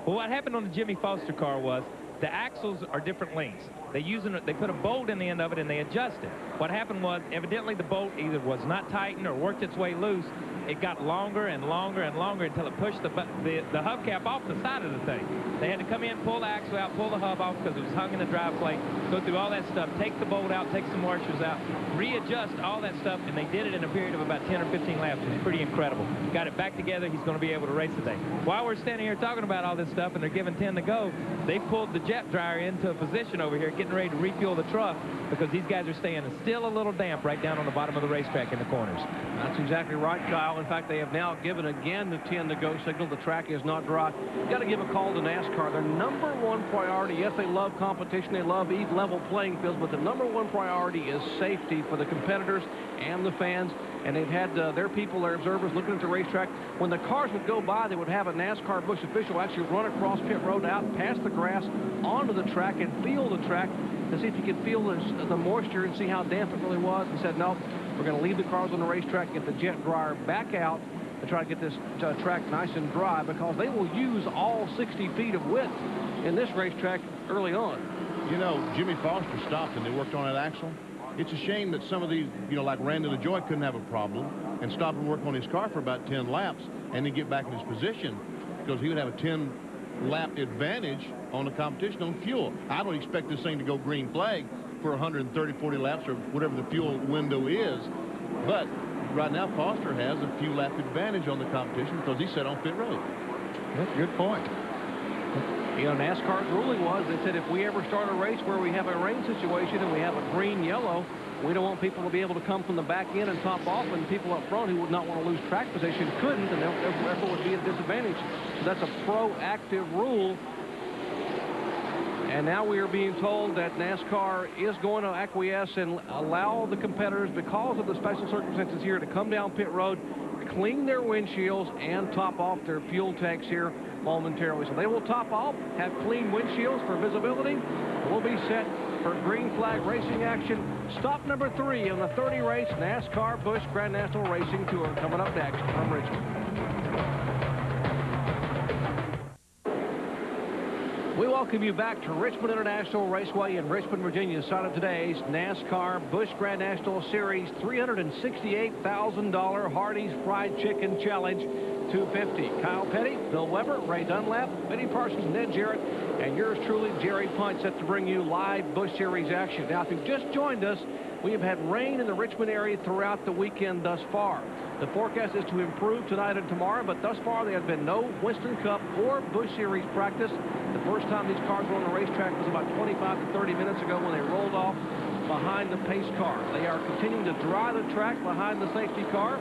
Well, what happened on the Jimmy Foster car was the axles are different lengths. They put a bolt in the end of it and they adjusted. What happened was evidently the bolt either was not tightened or worked its way loose. It got longer and longer and longer until it pushed the hubcap off the side of the thing. They had to come in, pull the axle out, pull the hub off because it was hung in the drive plate, go through all that stuff, take the bolt out, take some washers out, readjust all that stuff, and they did it in a period of about 10 or 15 laps. It was pretty incredible. Got it back together. He's going to be able to race today. While we're standing here talking about all this stuff and they're giving 10 to go, they pulled the jet dryer into a position over here getting ready to refuel the truck because these guys are staying still a little damp right down on the bottom of the racetrack in the corners. That's exactly right, Kyle. In fact, they have now given again the 10 to go signal. The track is not dry. You got to give a call to NASCAR. Their number one priority, yes, they love competition, they love level playing fields, but the number one priority is safety for the competitors and the fans. And they've had their people, their observers, looking at the racetrack. When the cars would go by, they would have a NASCAR Busch official actually run across pit road out past the grass onto the track and feel the track to see if you could feel the moisture and see how damp it really was. And said, no, we're going to leave the cars on the racetrack, get the jet dryer back out to try to get this track nice and dry because they will use all 60 feet of width in this racetrack early on. You know, Jimmy Foster stopped and they worked on that axle. It's a shame that some of these, like Randy LaJoie couldn't have a problem and stop and work on his car for about 10 laps and then get back in his position because he would have a 10-lap advantage on the competition on fuel. I don't expect this thing to go green flag for 130, 40 laps or whatever the fuel window is, but right now Foster has a few lap advantage on the competition because he's set on pit road. That's a good point. You know, NASCAR's ruling was, they said if we ever start a race where we have a rain situation and we have a green-yellow, we don't want people to be able to come from the back end and top off, and people up front who would not want to lose track position couldn't, and therefore would be at a disadvantage. So that's a proactive rule. And now we are being told that NASCAR is going to acquiesce and allow the competitors, because of the special circumstances here, to come down pit road, clean their windshields, and top off their fuel tanks here momentarily. So they will top off, have clean windshields for visibility. We'll be set for green flag racing action. Stop number 3 on the 30 race NASCAR Busch Grand National Racing Tour coming up next from Richmond. We welcome you back to Richmond International Raceway in Richmond, Virginia. Start of today's NASCAR Busch Grand National Series $368,000 Hardee's Fried Chicken Challenge 250. Kyle Petty, Bill Weber, Ray Dunlap, Benny Parsons, Ned Jarrett, and yours truly, Jerry Punt, set to bring you live Busch Series action. Now, if you've just joined us, we have had rain in the Richmond area throughout the weekend thus far. The forecast is to improve tonight and tomorrow, but thus far there has been no Winston Cup or Busch Series practice. The first time these cars were on the racetrack was about 25 to 30 minutes ago when they rolled off behind the pace car. They are continuing to dry the track behind the safety car.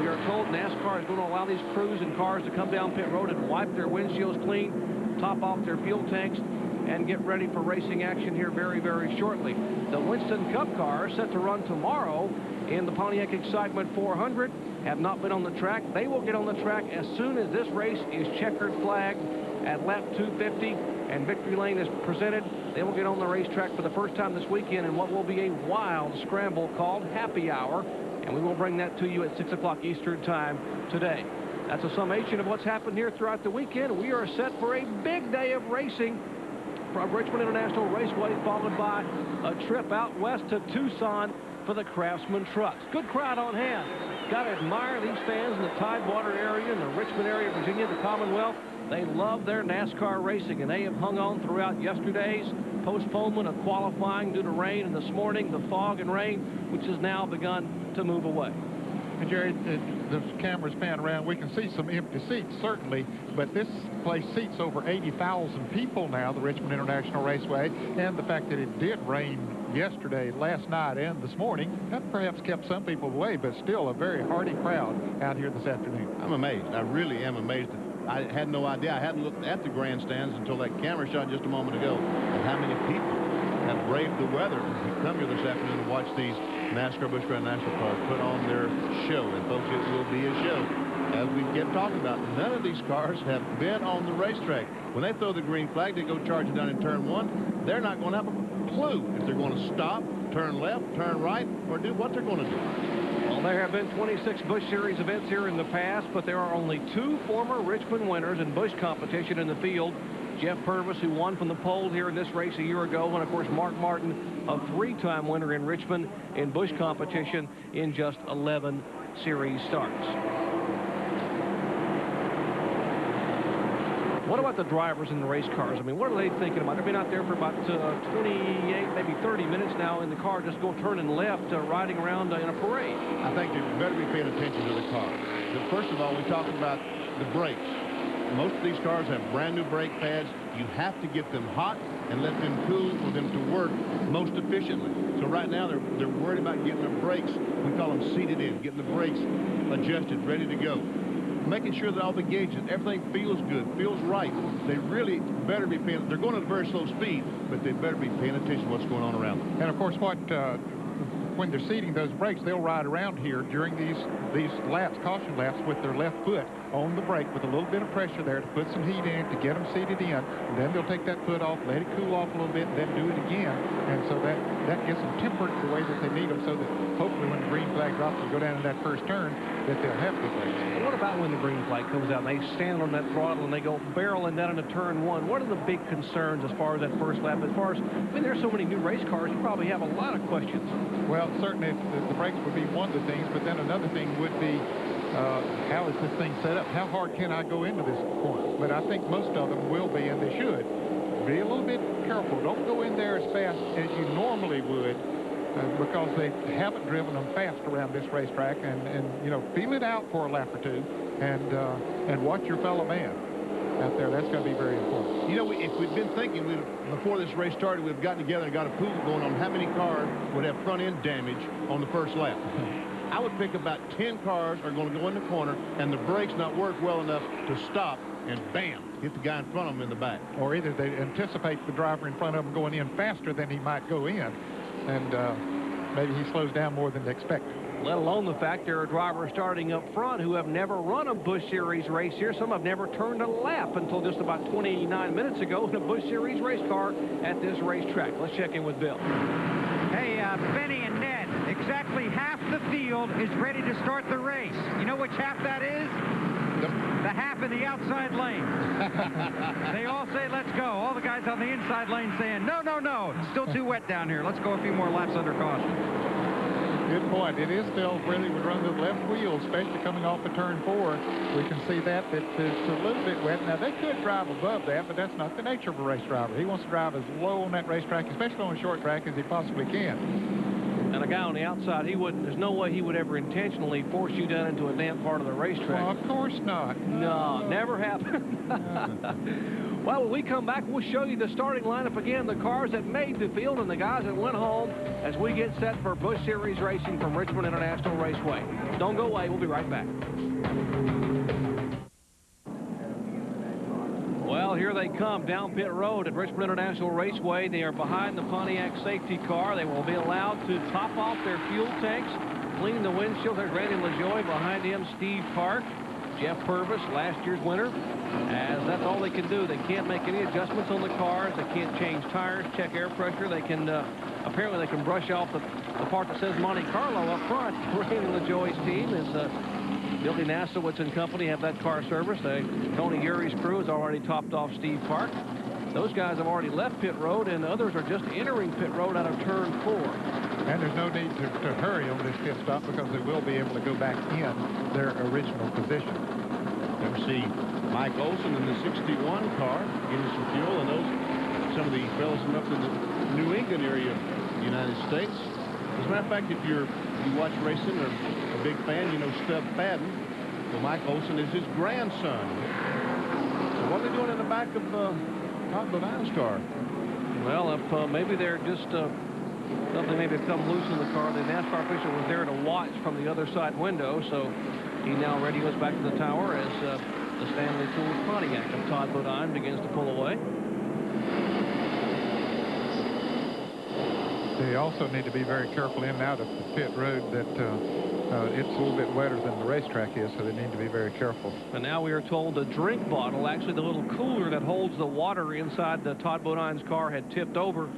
We are told NASCAR is going to allow these crews and cars to come down pit road and wipe their windshields clean, top off their fuel tanks, and get ready for racing action here very, very shortly. The Winston Cup cars set to run tomorrow in the Pontiac Excitement 400 have not been on the track. They will get on the track as soon as this race is checkered flagged at lap 250 and victory lane is presented. They will get on the racetrack for the first time this weekend in what will be a wild scramble called Happy Hour, and we will bring that to you at 6 o'clock Eastern Time today. That's a summation of what's happened here throughout the weekend. We are set for a big day of racing from Richmond International Raceway, followed by a trip out west to Tucson for the Craftsman trucks. Good crowd on hand. Got to admire these fans in the Tidewater area, in the Richmond area of Virginia, the Commonwealth. They love their NASCAR racing, and they have hung on throughout yesterday's postponement of qualifying due to rain, and this morning the fog and rain, which has now begun to move away. And Jerry, the cameras pan around, we can see some empty seats, certainly, but this place seats over 80,000 people now, the Richmond International Raceway, and the fact that it did rain yesterday, last night, and this morning, that perhaps kept some people away, but still a very hearty crowd out here this afternoon. I'm amazed. I really am amazed. I had no idea. I hadn't looked at the grandstands until that camera shot just a moment ago, and how many people have braved the weather to come here this afternoon to watch these NASCAR Busch Grand National cars put on their show. And folks, it will be a show. As we kept talking about, none of these cars have been on the racetrack. When they throw the green flag, they go charging down in turn 1. They're not going to have a clue if they're going to stop, turn left, turn right, or do what they're going to do. Well, there have been 26 Busch Series events here in the past, but there are only 2 former Richmond winners in Busch competition in the field. Jeff Purvis, who won from the pole here in this race a year ago, and of course Mark Martin, a 3-time winner in Richmond in Busch competition in just 11 series starts. What about the drivers in the race cars? I mean, what are they thinking about? They've been out there for about 28, maybe 30 minutes now in the car, just turning left, riding around in a parade. I think you better be paying attention to the car. First of all, we talked about the brakes. Most of these cars have brand new brake pads. You have to get them hot and let them cool for them to work most efficiently. So right now they're worried about getting their brakes, we call them seated in, getting the brakes adjusted, ready to go. Making sure that all the gauges, everything feels good, feels right. They really better be paying, they're going at a very slow speed, but they better be paying attention to what's going on around them. And of course, when they're seating those brakes, they'll ride around here during these laps, caution laps, with their left foot on the brake with a little bit of pressure there to put some heat in to get them seated in. And then they'll take that foot off, let it cool off a little bit, and then do it again. And so that gets them tempered the way that they need them, so that hopefully when the green flag drops and go down in that first turn, that they'll have good brakes. And what about when the green flag comes out and they stand on that throttle and they go barreling down into turn 1? What are the big concerns as far as that first lap? I mean, there's so many new race cars, you probably have a lot of questions. Well, certainly the brakes would be one of the things, but then another thing would be how is this thing set up? How hard can I go into this point? But I think most of them will be, and they should. Be a little bit careful. Don't go in there as fast as you normally would because they haven't driven them fast around this racetrack, and you know, feel it out for a lap or two, and watch your fellow man out there. That's going to be very important. You know, if we'd been thinking, before this race started, we'd have gotten together and got a pool going on how many cars would have front end damage on the first lap. I would pick about 10 cars are going to go in the corner, and the brakes not work well enough to stop, and bam, hit the guy in front of them in the back. Or either they anticipate the driver in front of them going in faster than he might go in, and maybe he slows down more than they expect. Let alone the fact there are drivers starting up front who have never run a Busch Series race here. Some have never turned a lap until just about 29 minutes ago in a Busch Series race car at this racetrack. Let's check in with Bill. Hey, Benny and Ned, exactly half the field is ready to start the race. You know which half that is? The half in the outside lane. They all say, let's go. All the guys on the inside lane saying, no, no, no. It's still too wet down here. Let's go a few more laps under caution. Good point. It is still where they would run the left wheel, especially coming off of turn 4. We can see that it's a little bit wet. Now, they could drive above that, but that's not the nature of a race driver. He wants to drive as low on that racetrack, especially on a short track, as he possibly can. And a guy on the outside, there's no way he would ever intentionally force you down into a damp part of the racetrack. Well, of course not. No, never happened. Well, when we come back, we'll show you the starting lineup again, the cars that made the field and the guys that went home as we get set for Busch Series racing from Richmond International Raceway. Don't go away. We'll be right back. Well, here they come down pit road at Richmond International Raceway. They are behind the Pontiac safety car. They will be allowed to top off their fuel tanks, clean the windshield. There's Randy LaJoie. Behind him, Steve Park, Jeff Purvis, last year's winner, as that's all they can do. They can't make any adjustments on the cars. They can't change tires, check air pressure. They can, apparently they can brush off the part that says Monte Carlo up front. Randy LaJoie's team is Billy Nasowitz and company have that car serviced. Tony Urey's crew has already topped off Steve Park. Those guys have already left pit road, and others are just entering pit road out of turn 4. And there's no need to hurry on this pit stop because they will be able to go back in their original position. There we see Mike Olson in the 61 car getting some fuel, and some of the fellows from up in the New England area of the United States. As a matter of fact, if you watch racing or a big fan, you know Stub Fadden. Well, Mike Olson is his grandson. So what are they doing in the back of Todd Bodine's car? Well, if maybe they're just something maybe come loose in the car. The NASCAR official was there to watch from the other side window, so he now radios back to the tower as the Stanley Tools Pontiac of Todd Bodine begins to pull away. They also need to be very careful in and out of the pit road that it's a little bit wetter than the racetrack is, so they need to be very careful. And now we are told the drink bottle, actually the little cooler that holds the water inside the Todd Bodine's car, had tipped over.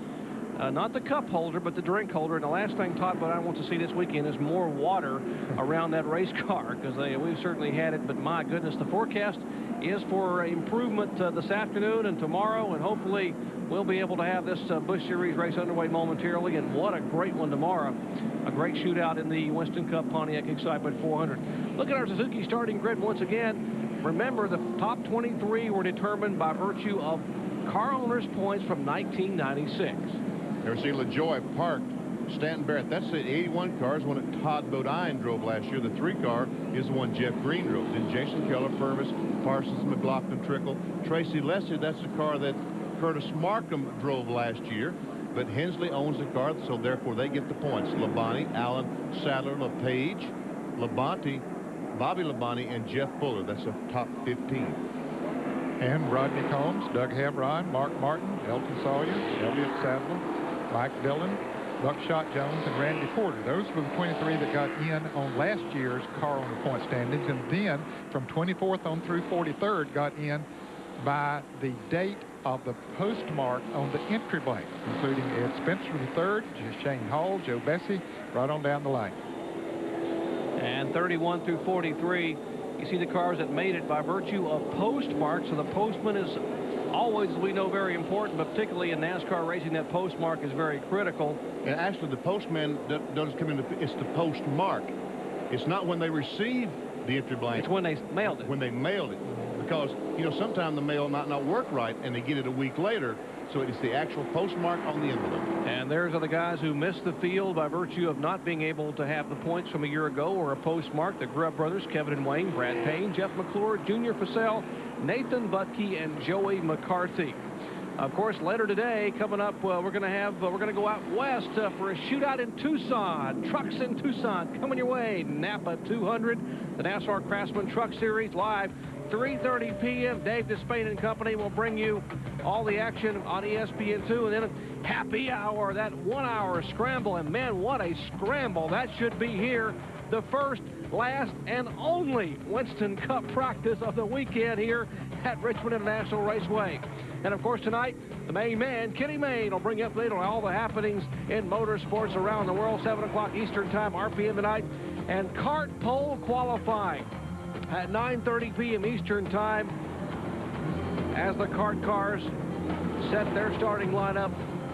Not the cup holder, but the drink holder. And the last thing Todd Bodine wants to see this weekend is more water around that race car, because we've certainly had it. But my goodness, the forecast is for improvement this afternoon and tomorrow, and hopefully we'll be able to have this Busch Series race underway momentarily. And what a great one tomorrow. A great shootout in the Winston Cup Pontiac Excitement 400. Look at our Suzuki starting grid once again. Remember, the top 23 were determined by virtue of car owners' points from 1996. There we see LaJoie, Park, Stanton Barrett. That's the 81 car is one that Todd Bodine drove last year. The 3 car is the one Jeff Green drove. Then Jason Keller, Purvis, Parsons, McLaughlin, Trickle. Tracy Leslie, that's the car that Curtis Markham drove last year. But Hensley owns the car, so therefore they get the points. Labonte, Allen, Sadler, LePage, Labonte, Bobby Labonte, and Jeff Fuller. That's a top 15. And Rodney Combs, Doug Hebron, Mark Martin, Elton Sawyer, Elliott Sadler, Mike Dillon, Buckshot Jones, and Randy Porter. Those were the 23 that got in on last year's car owner point standings, and then from 24th on through 43rd got in by the date of the postmark on the entry blank, including Ed Spencer III, Shane Hall, Joe Bessie, right on down the line. And 31 through 43, you see the cars that made it by virtue of postmark. So the postman is always, we know, very important, but particularly in NASCAR racing, that postmark is very critical. And actually, the postman doesn't come in, it's the postmark. It's not when they receive the entry blank. It's when they mailed it. When they mailed it. Because, you know, sometimes the mail might not work right, and they get it a week later. so it is the actual postmark on the envelope. And there's the guys who missed the field by virtue of not being able to have the points from a year ago or a postmark. The Grubb brothers, Kevin and Wayne, Brad Payne, Jeff McClure, Junior Fussell, Nathan Butke, and Joey McCarthy. Of course, later today, coming up, we're going to go out west for a shootout in Tucson. Trucks in Tucson coming your way. Napa 200, the NASCAR Craftsman Truck Series live, 3:30 p.m. Dave Despain and company will bring you all the action on ESPN2, and then a happy hour, that 1 hour scramble. And man, what a scramble that should be here. The first, last, and only Winston Cup practice of the weekend here at Richmond International Raceway. And of course tonight, the main man, Kenny Mayne, will bring you up to date on all the happenings in motorsports around the world. 7 o'clock Eastern time, RPM tonight. And kart pole qualifying at 9:30 p.m. Eastern time as the kart cars set their starting lineup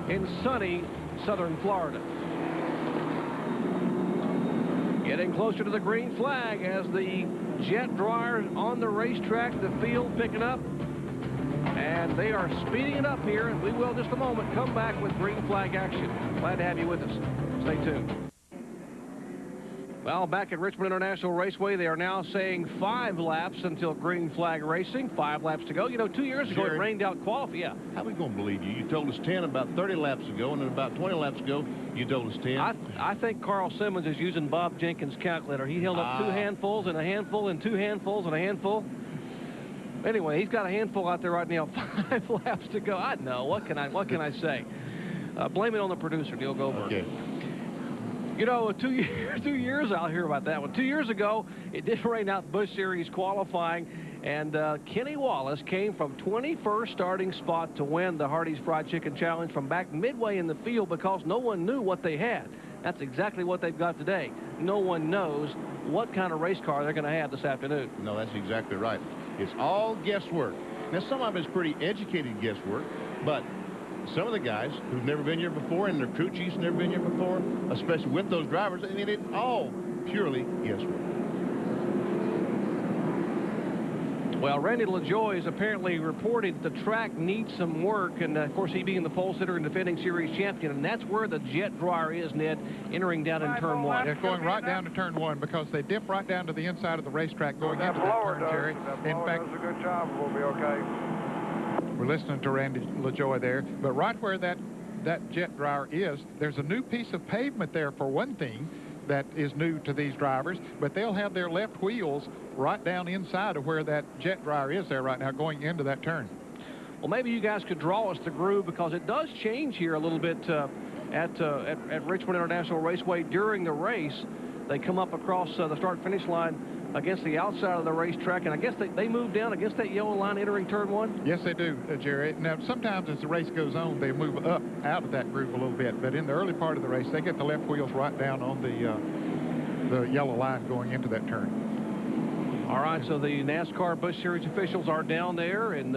in sunny southern Florida. Getting closer to the green flag as the jet dryer on the racetrack, the field picking up. And they are speeding it up here, and we will in just a moment come back with green flag action. Glad to have you with us. Stay tuned. Well, back at Richmond International Raceway, they are now saying 5 laps until green flag racing. 5 laps to go. You know, 2 years ago, it rained out qualifying. Yeah. How are we going to believe you? You told us 10 about 30 laps ago, and then about 20 laps ago, you told us 10. I think Carl Simmons is using Bob Jenkins' calculator. He held up 2 handfuls and a handful and 2 handfuls and a handful. Anyway, he's got a handful out there right now. 5 laps to go. I know. What can I say? Blame it on the producer, Neil Goldberg. Okay. You know, 2 years, I'll hear about that one. 2 years ago, it did rain out Busch Series qualifying, and Kenny Wallace came from 21st starting spot to win the Hardee's Fried Chicken Challenge from back midway in the field because no one knew what they had. That's exactly what they've got today. No one knows what kind of race car they're going to have this afternoon. No, that's exactly right. It's all guesswork. Now, some of it's pretty educated guesswork, but some of the guys who've never been here before and their crew chiefs never been here before, especially with those drivers, I mean, it's all purely guesswork. Well, Randy LaJoie has apparently reported the track needs some work, and of course he being the pole sitter and defending series champion, and that's where the jet dryer is, Ned, entering down in turn 1. They're going right down to turn 1 because they dip right down to the inside of the racetrack going into that turn, Jerry. In fact, does a good job. We'll be okay. We're listening to Randy LaJoie there, but right where that jet dryer is, there's a new piece of pavement there for one thing that is new to these drivers, but they'll have their left wheels right down inside of where that jet dryer is there right now going into that turn. Well, maybe you guys could draw us the groove because it does change here a little bit at Richmond International Raceway during the race. They come up across the start-finish line against the outside of the racetrack, and I guess they move down against that yellow line entering turn 1? Yes, they do, Jerry. Now, sometimes as the race goes on, they move up out of that groove a little bit, but in the early part of the race, they get the left wheels right down on the yellow line going into that turn. All right, so the NASCAR Busch Series officials are down there, and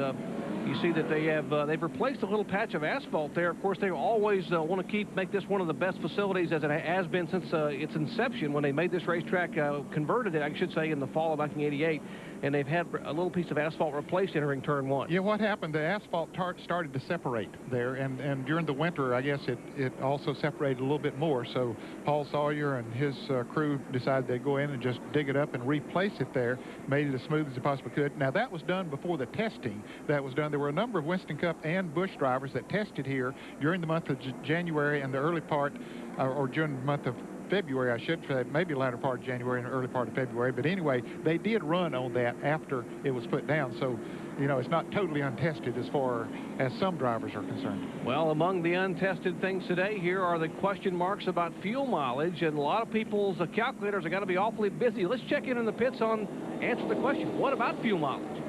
you see that they've replaced a little patch of asphalt there. Of course, they always want to make this one of the best facilities as it has been since its inception when they made this racetrack, converted it, I should say, in the fall of 1988. And they've had a little piece of asphalt replaced entering turn 1. Yeah, what happened, the asphalt started to separate there, and during the winter, I guess it also separated a little bit more. So Paul Sawyer and his crew decided they'd go in and just dig it up and replace it there, made it as smooth as they possibly could. Now, that was done before the testing that was done. There were a number of Winston Cup and Busch drivers that tested here during the month of January and the early part, or during the month of February, I should say, maybe the latter part of January and the early part of February. But anyway, they did run on that after it was put down. So, you know, it's not totally untested as far as some drivers are concerned. Well, among the untested things today here are the question marks about fuel mileage, and a lot of people's calculators are going to be awfully busy. Let's check in the pits on answer the question. What about fuel mileage?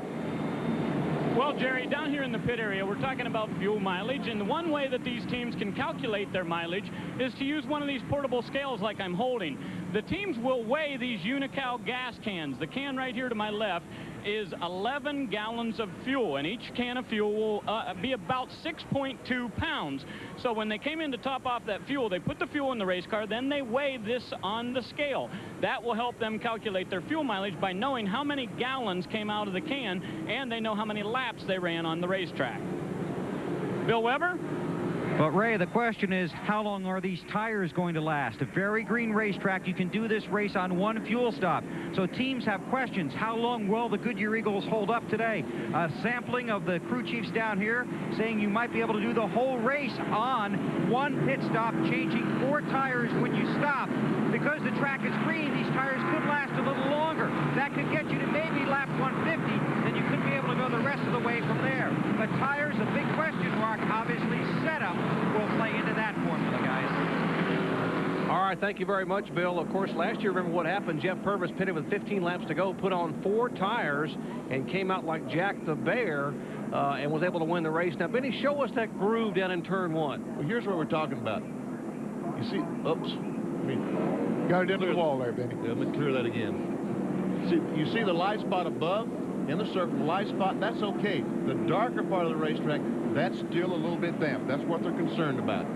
Well, Jerry, down here in the pit area, we're talking about fuel mileage, and one way that these teams can calculate their mileage is to use one of these portable scales like I'm holding. The teams will weigh these Unocal gas cans. The can right here to my left is 11 gallons of fuel, and each can of fuel will be about 6.2 pounds. So when they came in to top off that fuel, they put the fuel in the race car, then they weigh this on the scale. That will help them calculate their fuel mileage by knowing how many gallons came out of the can, and they know how many laps they ran on the racetrack. Bill Weber? But, Ray, the question is, how long are these tires going to last? A very green racetrack, you can do this race on one fuel stop. So teams have questions. How long will the Goodyear Eagles hold up today? A sampling of the crew chiefs down here saying you might be able to do the whole race on one pit stop, changing 4 tires when you stop. Because the track is green, these tires could last a little longer. That could get you to maybe lap 150, then you could be able to go the rest of the way from there. But tires, a big question mark. Obviously, setup will play into that formula, guys. All right, thank you very much, Bill. Of course, last year, remember what happened? Jeff Purvis pitted with 15 laps to go, put on 4 tires, and came out like Jack the Bear, and was able to win the race. Now, Benny, show us that groove down in turn 1. Well, here's what we're talking about. You see, oops. Got it into the wall there, Benny. Let me clear that again. See, you see the light spot above in the circle, the light spot, that's okay. The darker part of the racetrack, that's still a little bit damp. That's what they're concerned about.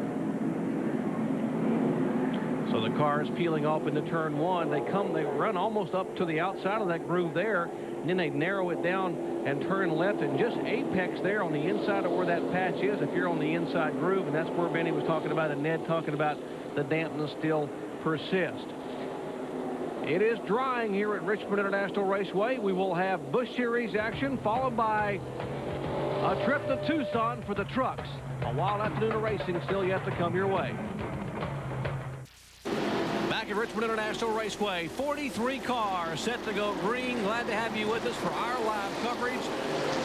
So the car is peeling off into turn 1. They run almost up to the outside of that groove there, and then they narrow it down and turn left and just apex there on the inside of where that patch is if you're on the inside groove, and that's where Benny was talking about and Ned talking about the dampness still persist. It is drying here at Richmond International Raceway. We will have Busch Series action followed by a trip to Tucson for the trucks. A wild afternoon of racing still yet to come your way. Back at Richmond International Raceway, 43 cars set to go green. Glad to have you with us for our live coverage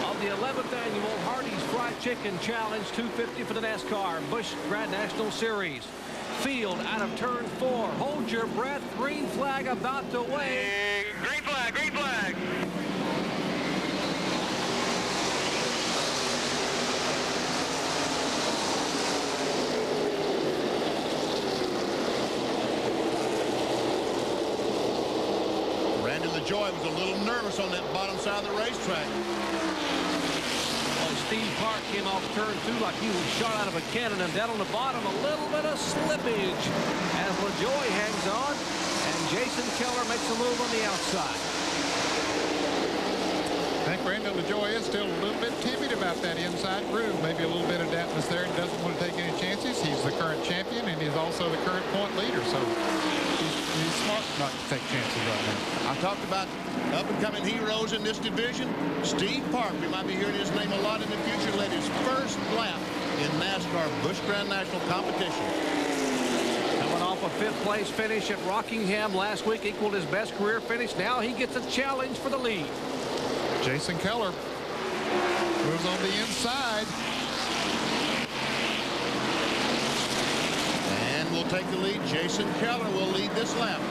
of the 11th annual Hardee's Fried Chicken Challenge 250 for the NASCAR Busch Grand National Series. Field out of turn 4. Hold your breath. Green flag about to wave. Green flag, green flag. Randy LaJoy was a little nervous on that bottom side of the racetrack. Steve Park came off turn 2 like he was shot out of a cannon, and down on the bottom a little bit of slippage as LaJoy hangs on, and Jason Keller makes a move on the outside. I think Randy LaJoy is still a little bit timid about that inside groove. Maybe a little bit of dampness there and doesn't want to take any chances. He's the current champion, and he's also the current point leader, so he's smart not to take chances right now. I talked about up-and-coming heroes in this division. Steve Park, we might be hearing his name a lot in the future, led his first lap in NASCAR Busch Grand National competition. Coming off a 5th place finish at Rockingham last week, equaled his best career finish. Now he gets a challenge for the lead. Jason Keller moves on the inside. And will take the lead. Jason Keller will lead this lap.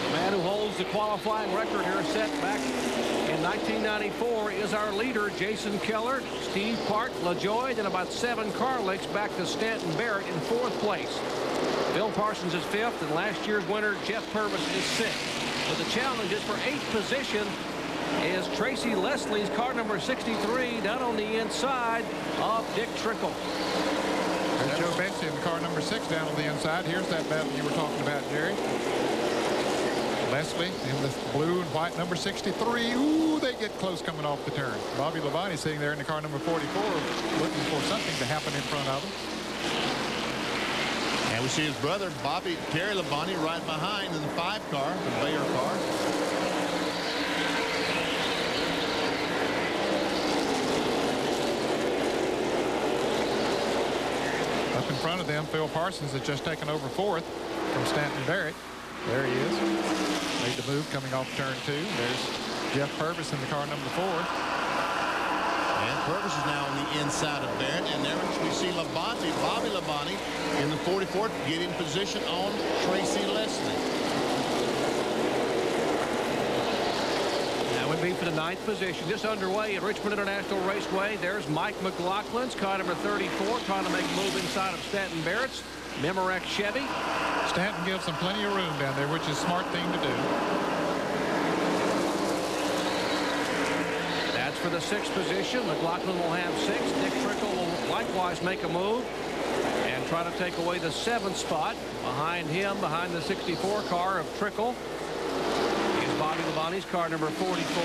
The man who holds the qualifying record here set back in 1994 is our leader, Jason Keller. Steve Park, LaJoy, then about 7 car lengths back to Stanton Barrett in 4th place. Bill Parsons is 5th, and last year's winner, Jeff Purvis, is 6th. But the challenge is for 8th position is Tracy Leslie's car number 63 down on the inside of Dick Trickle. There's Joe Benson in car number 6 down on the inside. Here's that battle you were talking about, Jerry. Leslie in the blue and white number 63. Ooh, they get close coming off the turn. Bobby Labonte sitting there in the car number 44 looking for something to happen in front of him. And we see his brother, Terry Labonte, right behind in the 5 car, the Bayer car. Up in front of them, Phil Parsons has just taken over 4th from Stanton Barrett. There he is. Made the move coming off turn 2. There's Jeff Purvis in the car number 4. And Purvis is now on the inside of Barrett. And there we see Labonte, Bobby Labonte, in the 44th, getting position on Tracy Leslie. That would be for the 9th position. Just underway at Richmond International Raceway. There's Mike McLaughlin's car number 34, trying to make a move inside of Stanton Barrett's Memorex Chevy. Stanton gives them plenty of room down there, which is a smart thing to do. That's for the 6th position. McLaughlin will have 6. Dick Trickle will likewise make a move and try to take away the 7th spot. Behind him, behind the 64 car of Trickle, is Bobby Labonte's car number 44.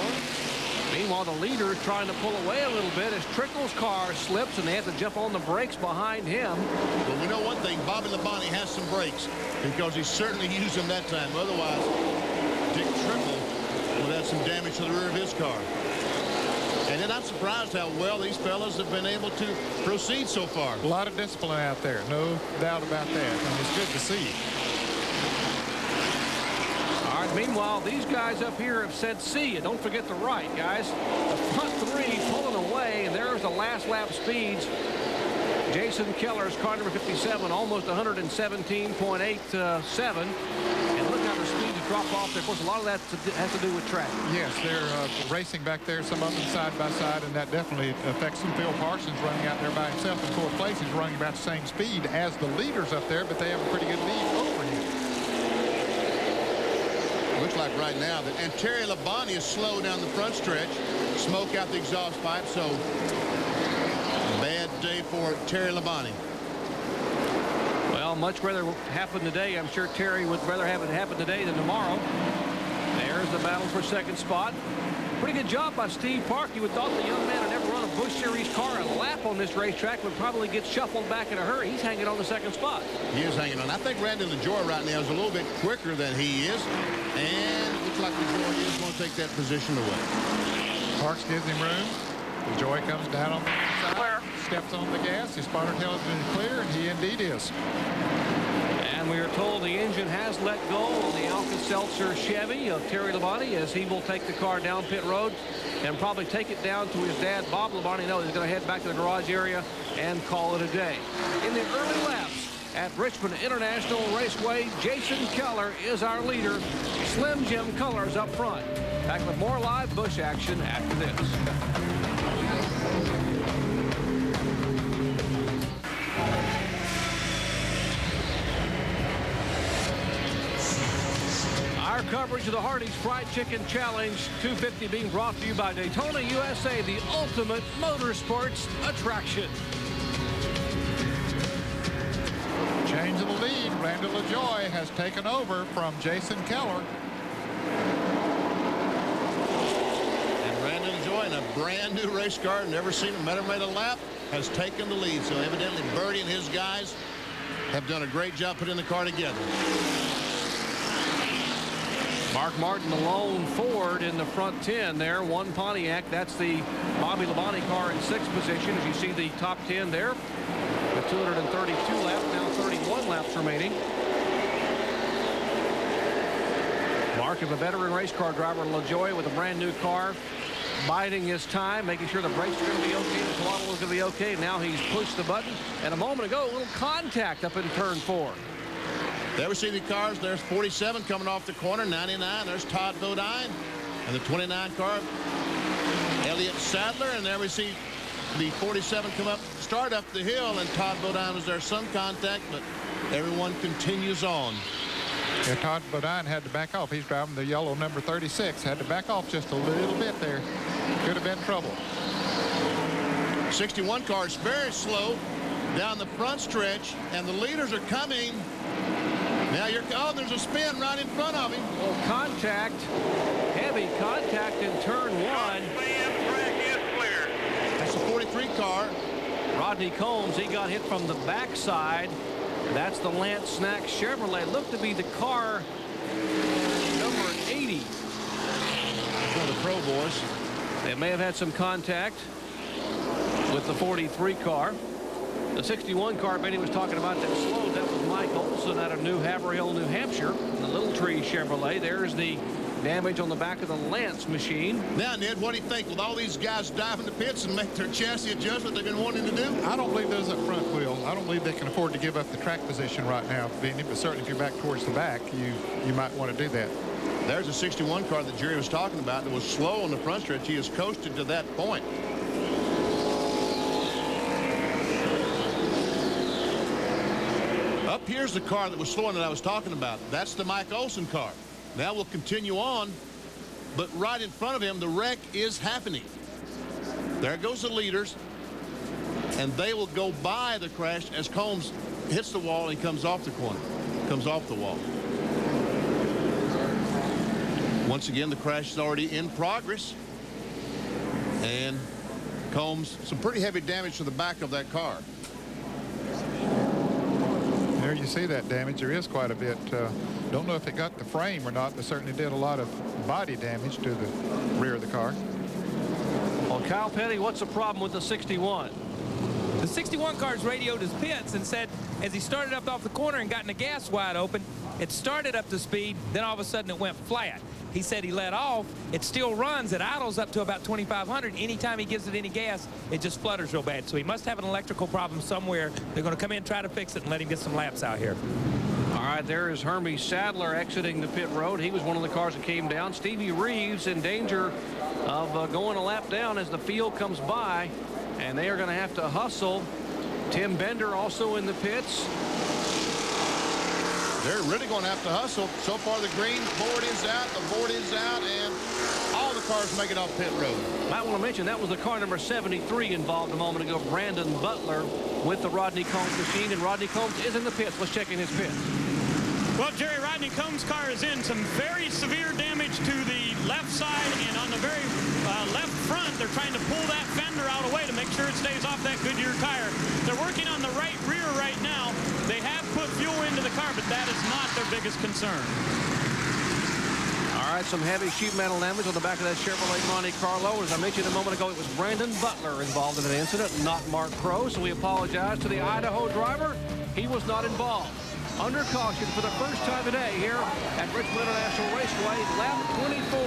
Meanwhile, the leader trying to pull away a little bit as Trickle's car slips, and they have to jump on the brakes behind him. But we know one thing, Bobby Labonte has some brakes because he certainly used them that time. Otherwise, Dick Trickle would have some damage to the rear of his car. And then I'm surprised how well these fellas have been able to proceed so far. A lot of discipline out there, no doubt about that, and it's good to see. All right, meanwhile, these guys up here have said see, and don't forget the right, guys. The front three pulling away, and there's the last lap speeds. Jason Keller's car number 57, almost 117.87. And look how the speeds drop off there. Of course, a lot of that has to do with track. Yes, they're racing back there, some of them side by side, and that definitely affects them. Phil Parsons running out there by himself in fourth place. He's running about the same speed as the leaders up there, but they have a pretty good lead over him. Looks like right now that, and Terry Labonte is slow down the front stretch. Smoke out the exhaust pipe, so bad day for Terry Labonte. Well, much rather happen today. I'm sure Terry would rather have it happen today than tomorrow. There's the battle for second spot. Pretty good job by Steve Park. You would thought the young man had never run a Busch Series car a lap on this racetrack would probably get shuffled back in a hurry. He's hanging on the second spot. He is hanging on. I think Randy LaJoy right now is a little bit quicker than he is. And it looks like LaJoy is going to take that position away. Parks gives him room. LaJoy comes down on the side, steps on the gas. His spotter tells him to clear, and he indeed is. And we are told the engine has let go on the Alka-Seltzer Chevy of Terry Labonte as he will take the car down pit road and probably take it down to his dad, Bob Labonte. No, he's going to head back to the garage area and call it a day. In the early laps at Richmond International Raceway, Jason Keller is our leader. Slim Jim Colors up front. Back with more live Busch action after this. Our coverage of the Hardee's Fried Chicken Challenge 250 being brought to you by Daytona USA, the ultimate motorsports attraction. Change of the lead. Randy LaJoy has taken over from Jason Keller. And Randy LaJoy in a brand new race car, never seen him, never made a lap, has taken the lead. So evidently Birdie and his guys have done a great job putting the car together. Mark Martin, the lone Ford in the front 10 there. One Pontiac. That's the Bobby Labonte car in sixth position. As you see the top 10 there with 232 laps, now 31 laps remaining. Mark is a veteran race car driver. LaJoy with a brand new car, biding his time, making sure the brakes are going to be okay, the throttle is going to be okay. Now he's pushed the button, and a moment ago, a little contact up in turn 4. There we see the cars. There's 47 coming off the corner. 99. There's Todd Bodine. And the 29 car, Elliott Sadler. And there we see the 47 come up, start up the hill. And Todd Bodine was there. Some contact, but everyone continues on. Yeah, Todd Bodine had to back off. He's driving the yellow number 36. Had to back off just a little bit there. Could have been trouble. 61 car is very slow down the front stretch. And the leaders are coming. Now there's a spin right in front of him. Well, contact, heavy contact in turn 1. That's a 43 car. Rodney Combs, he got hit from the backside. That's the Lance Snack Chevrolet. Looked to be the car number 80. One of the Pro boys. They may have had some contact with the 43 car. The 61 car Benny was talking about that slowed, that was Mike Olson out of New Haverhill, New Hampshire. The Little Tree Chevrolet. There's the damage on the back of the Lance machine. Now, Ned, what do you think? Will all these guys dive in the pits and make their chassis adjustment they've been wanting to do? I don't believe those up front will. I don't believe they can afford to give up the track position right now, Benny, but certainly if you're back towards the back, you might want to do that. There's a 61 car that Jerry was talking about that was slow on the front stretch. He has coasted to that point. Up here's the car that was slowing that I was talking about. That's the Mike Olson car. Now we'll continue on, but right in front of him, the wreck is happening. There goes the leaders, and they will go by the crash as Combs hits the wall and comes off the corner, comes off the wall. Once again, the crash is already in progress. Combs, some pretty heavy damage to the back of that car. There you see that damage. There is quite a bit. Don't know if it got the frame or not, but certainly did a lot of body damage to the rear of the car. Well, Kyle Petty, what's the problem with the 61? The 61 car's radioed his pits and said as he started up off the corner and gotten the gas wide open, it started up to speed, then all of a sudden it went flat. He said he let off. It still runs. It idles up to about 2,500. Anytime he gives it any gas, it just flutters real bad. So he must have an electrical problem somewhere. They're going to come in, try to fix it, and let him get some laps out here. All right, there is Hermie Sadler exiting the pit road. He was one of the cars that came down. Stevie Reeves in danger of going a lap down as the field comes by, and they are going to have to hustle. Tim Bender also in the pits. They're really going to have to hustle. So far, the green board is out, the board is out, and all the cars make it off pit road. Might want to mention that was the car number 73 involved a moment ago, Brandon Butler, with the Rodney Combs machine, and Rodney Combs is in the pits. Let's check in his pits. Well, Jerry, Rodney Combs' car is in some very severe damage to the left side, and on the very left front, they're trying to pull that fender out away to make sure it stays off that Goodyear tire. They're working on the right rear right now. They have put fuel into the car, but that is not their biggest concern. All right, some heavy sheet metal damage on the back of that Chevrolet Monte Carlo. As I mentioned a moment ago, it was Brandon Butler involved in an incident, not Mark Crow, so we apologize to the Idaho driver. He was not involved. Under caution for the first time today here at Richmond International Raceway, lap 24.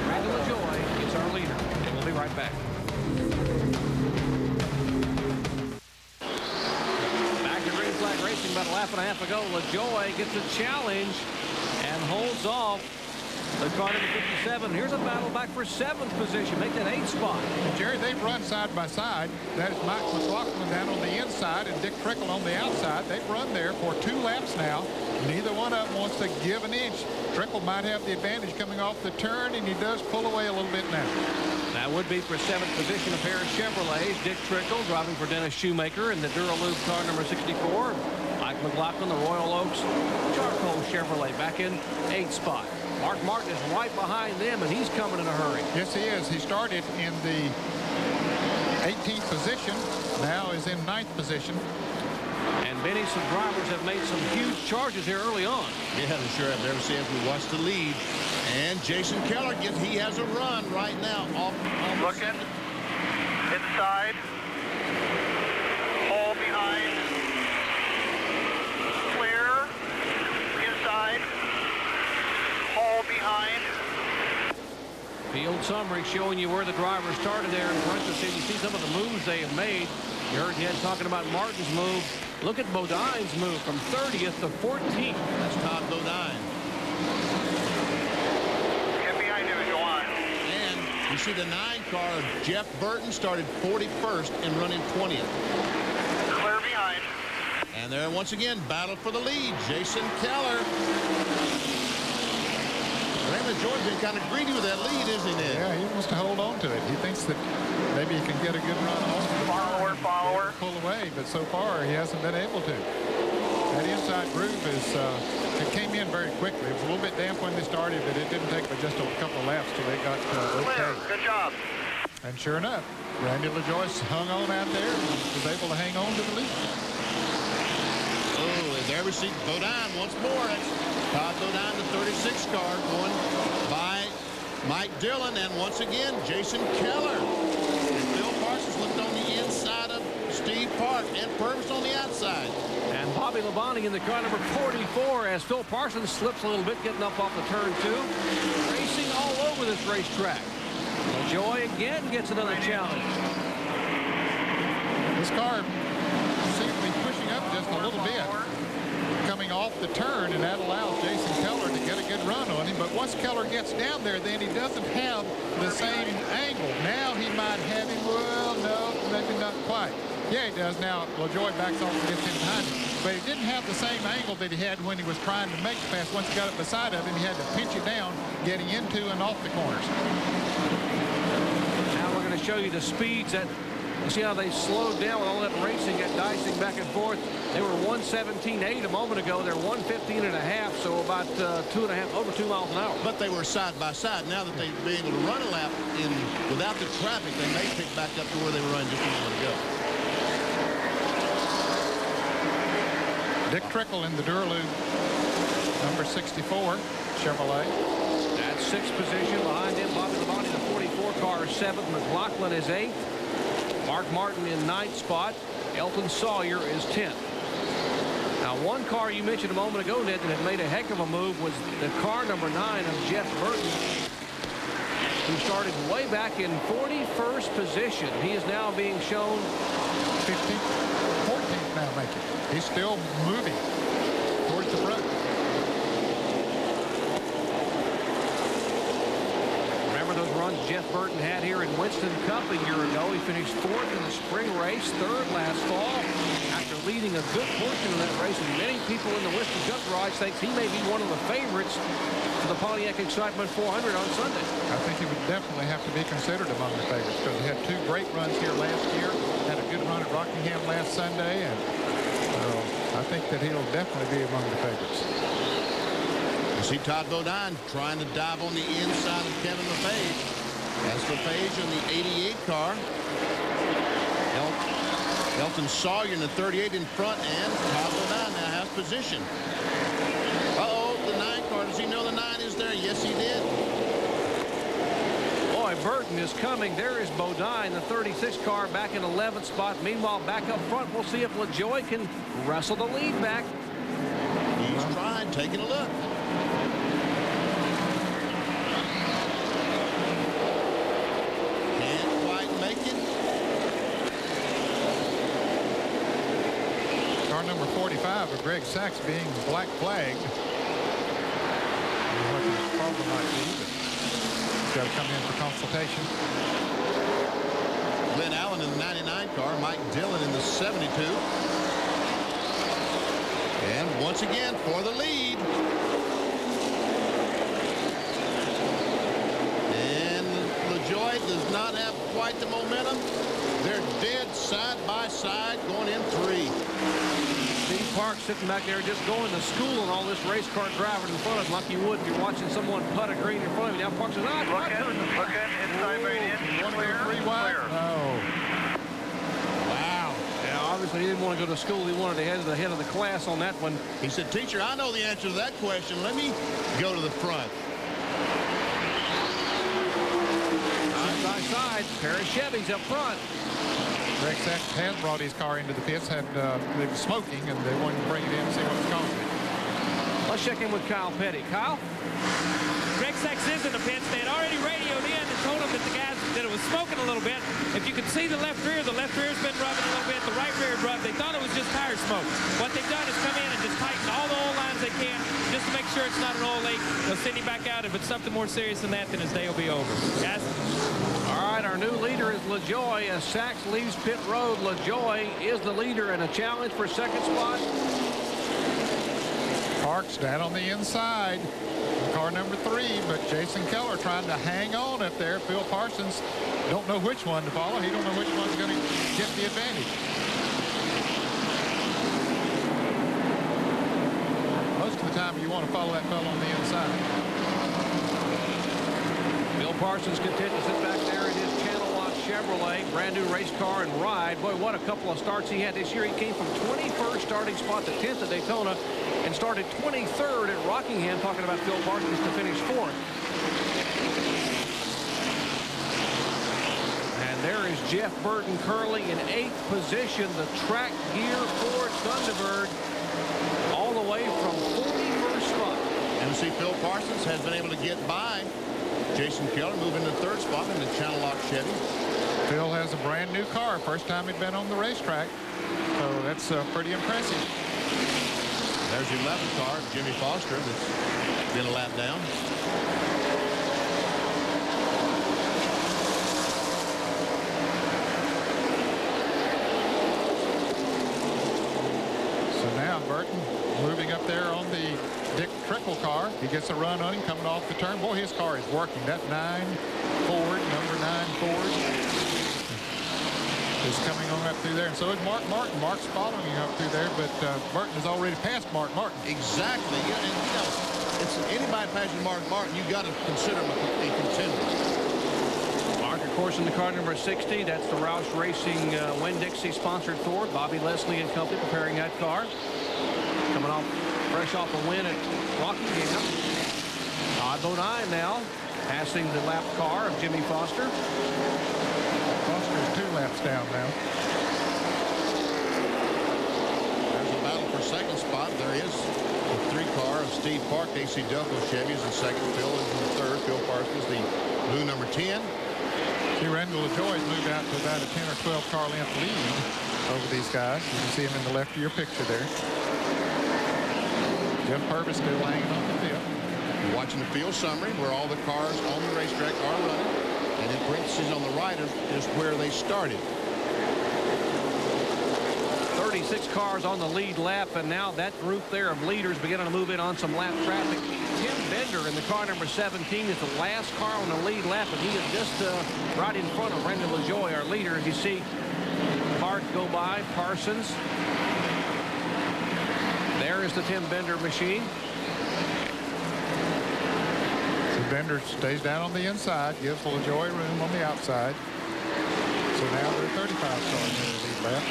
Brandon LaJoie is our leader, and we'll be right back. Back to Green Flag Racing about a lap and a half ago. LaJoie gets a challenge and holds off the car number 57. Here's a battle back for 7th position. Make that 8th spot. Jerry, they've run side by side. That is Mike McLaughlin down on the inside and Dick Trickle on the outside. They've run there for 2 laps now. Neither one of them wants to give an inch. Trickle might have the advantage coming off the turn, and he does pull away a little bit now. That would be for 7th position, a pair of Chevrolets. Dick Trickle driving for Dennis Shoemaker in the Duralube car number 64. Mike McLaughlin, the Royal Oaks Charcoal Chevrolet, back in 8th spot. Mark Martin is right behind them, and he's coming in a hurry. Yes, he is. He started in the 18th position, now is in 9th position. And Benny, some drivers have made some huge charges here early on. Yeah, they sure have. Never seen if we watch the lead. And Jason Keller, he has a run right now. Looking. Inside. Hole behind. Clear. Inside. Hole behind. Field summary showing you where the driver started there in parentheses. You see some of the moves they have made. You heard Ed talking about Martin's move. Look at Bodine's move from 30th to 14th. That's Todd Bodine. Get behind him if you want. And you see the 9 car, Jeff Burton, started 41st and running 20th. Clear behind. And there once again, battle for the lead. Jason Keller. Raymond George been kind of greedy with that lead, isn't he, Ned? Yeah, he wants to hold on to it. He thinks that maybe he can get a good run off. Follower. Pull away, but so far he hasn't been able to. That inside groove it came in very quickly. It was a little bit damp when they started, but it didn't take but just a couple of laps till they got okay. Good job. And sure enough, Randy LaJoie hung on out there and was able to hang on to the lead. Oh, and there we see Bodine once more. That's Todd Bodine, the 36 car, going by Mike Dillon, and once again, Jason Keller. And Phil Parsons looked on the inside of Steve Park, and Purvis on the outside. And Bobby Labonte in the car number 44 as Phil Parsons slips a little bit, getting up off the turn 2. Racing all over this racetrack. LaJoie again gets another challenge. This car seems to be pushing up just a little bit, coming off the turn, and that allows Jason Keller to get a good run on him. But once Keller gets down there, then he doesn't have the same angle. Now he might have him, well, no, maybe not quite. Yeah, he does now. LaJoie backs off and gets in behind him. But he didn't have the same angle that he had when he was trying to make the pass. Once he got up beside of him, he had to pinch it down, getting into and off the corners. Now we're going to show you the speeds that You see how they slowed down with all that racing, that dicing back and forth. They were 117.8 a moment ago. They're 115.5, so about 2.5, over 2 miles an hour. But they were side by side. Now that they've been able to run a lap without the traffic, they may pick back up to where they were running just a moment ago. Dick Trickle in the Duraloo, number 64, Chevrolet. That's 6th position. Behind him, Bobby Labonte, the 44 car, 7th. McLaughlin is 8th. Mark Martin in 9th spot. Elton Sawyer is 10th. Now, one car you mentioned a moment ago, Ned, that had made a heck of a move was the car number 9 of Jeff Burton, who started way back in 41st position. He is now being shown 15th, 14th now, make it. He's still moving towards the front. Remember those runs Jeff Burton had here in Winston Cup a year ago. He finished 4th in the spring race, 3rd last fall, after leading a good portion of that race. And many people in the Winston Cup garage think he may be one of the favorites for the Pontiac Excitement 400 on Sunday. I think he would definitely have to be considered among the favorites because he had 2 great runs here last year, had a good run at Rockingham last Sunday, and I think that he'll definitely be among the favorites. You see Todd Bodine trying to dive on the inside of Kevin LePage. That's LePage in the 88 car. Elton Sawyer in the 38 in front, and Todd Bodine now has position. Uh-oh, the 9 car. Does he know the 9 is there? Yes, he did. Boy, Burton is coming. There is Bodine, the 36 car, back in 11th spot. Meanwhile, back up front, we'll see if LaJoie can wrestle the lead back. He's trying, taking a look. Can't quite make it. Car number 45 of Greg Sachs being black flagged. What his problem might be, but he's got to come in for consultation. Glenn Allen in the 99 car, Mike Dillon in the 72. And once again for the lead. And LaJoie does not have quite the momentum. They're dead side by side going in 3. Steve Park sitting back there just going to school on all this race car driving in front of him like you would if you're watching someone putt a green in front of you. Now Park says, ah, Look at inside median. Clear. Oh. Wow. Now, obviously, he didn't want to go to school. He wanted to head to the head of the class on that one. He said, teacher, I know the answer to that question. Let me go to the front. Side by side, pair of Chevys up front. Greg Sachs has brought his car into the pits. They were smoking, and they wanted to bring it in and see what was causing it. Let's check in with Kyle Petty. Kyle? Greg Sachs is in the pits. They had already radioed in and told him that the guys that it was smoking a little bit. If you could see the left rear's been rubbing a little bit. The right rear rubbed. They thought it was just tire smoke. What they've done is come in and just tighten all the oil lines they can just to make sure it's not an oil leak. They'll send him back out. If it's something more serious than that, then his day will be over. Guys? All right, our new leader is LaJoie. As Sachs leaves pit road, LaJoie is the leader in a challenge for second spot. Parks down on the inside. Car number 3, but Jason Keller trying to hang on up there. Phil Parsons don't know which one to follow. He don't know which one's going to get the advantage. Most of the time you want to follow that fellow on the inside. Phil Parsons content to sit back there in his Channel Lock Chevrolet, brand new race car and ride. Boy, what a couple of starts he had this year. He came from 21st starting spot to 10th at Daytona and started 23rd at Rockingham, talking about Phil Parsons, to finish 4th. And there is Jeff Burton curling in 8th position, the track gear Ford Thunderbird, all the way from 41st spot. And see, Phil Parsons has been able to get by Jason Keller, moving to 3rd spot in the Channel Lock Chevy. Phil has a brand new car, first time he'd been on the racetrack, so that's pretty impressive. There's the 11th car, Jimmy Foster, that's been a lap down. So now Burton moving up there on the Dick Trickle car. He gets a run on him coming off the turn. Boy, his car is working. That 9 Ford, number 9 Ford. is coming on up through there, and so is Mark Martin. Mark's following him up through there, but Burton has already passed Mark Martin. Exactly. Yeah, and, you know, it's anybody passing Mark Martin, you've got to consider him a contender. Mark, of course, in the car number 60. That's the Roush Racing Winn-Dixie sponsored Ford. Bobby Leslie and company preparing that car. Coming off, fresh off a win at Rockingham. Todd Bodine now passing the lap car of Jimmy Foster. Foster is 2 laps down now. There's a battle for second spot. There is the 3 car of Steve Park. AC Delco Chevy is in second. Phil is in third. Phil Parsons, the blue number 10. See, Randall LaJoy has moved out to about a 10 or 12 car length lead over these guys. You can see him in the left of your picture there. Jeff Purvis still hanging on the field. You're watching the field summary where all the cars on the racetrack are running. And in parentheses on the right is where they started. 36 cars on the lead lap, and now that group there of leaders beginning to move in on some lap traffic. Tim Bender in the car number 17 is the last car on the lead lap, and he is just right in front of Brendan LaJoy, our leader. As you see Park go by, Parsons. There is the Tim Bender machine. So Bender stays down on the inside, gives LaJoy room on the outside. So now there are 35 cars in the lead lap.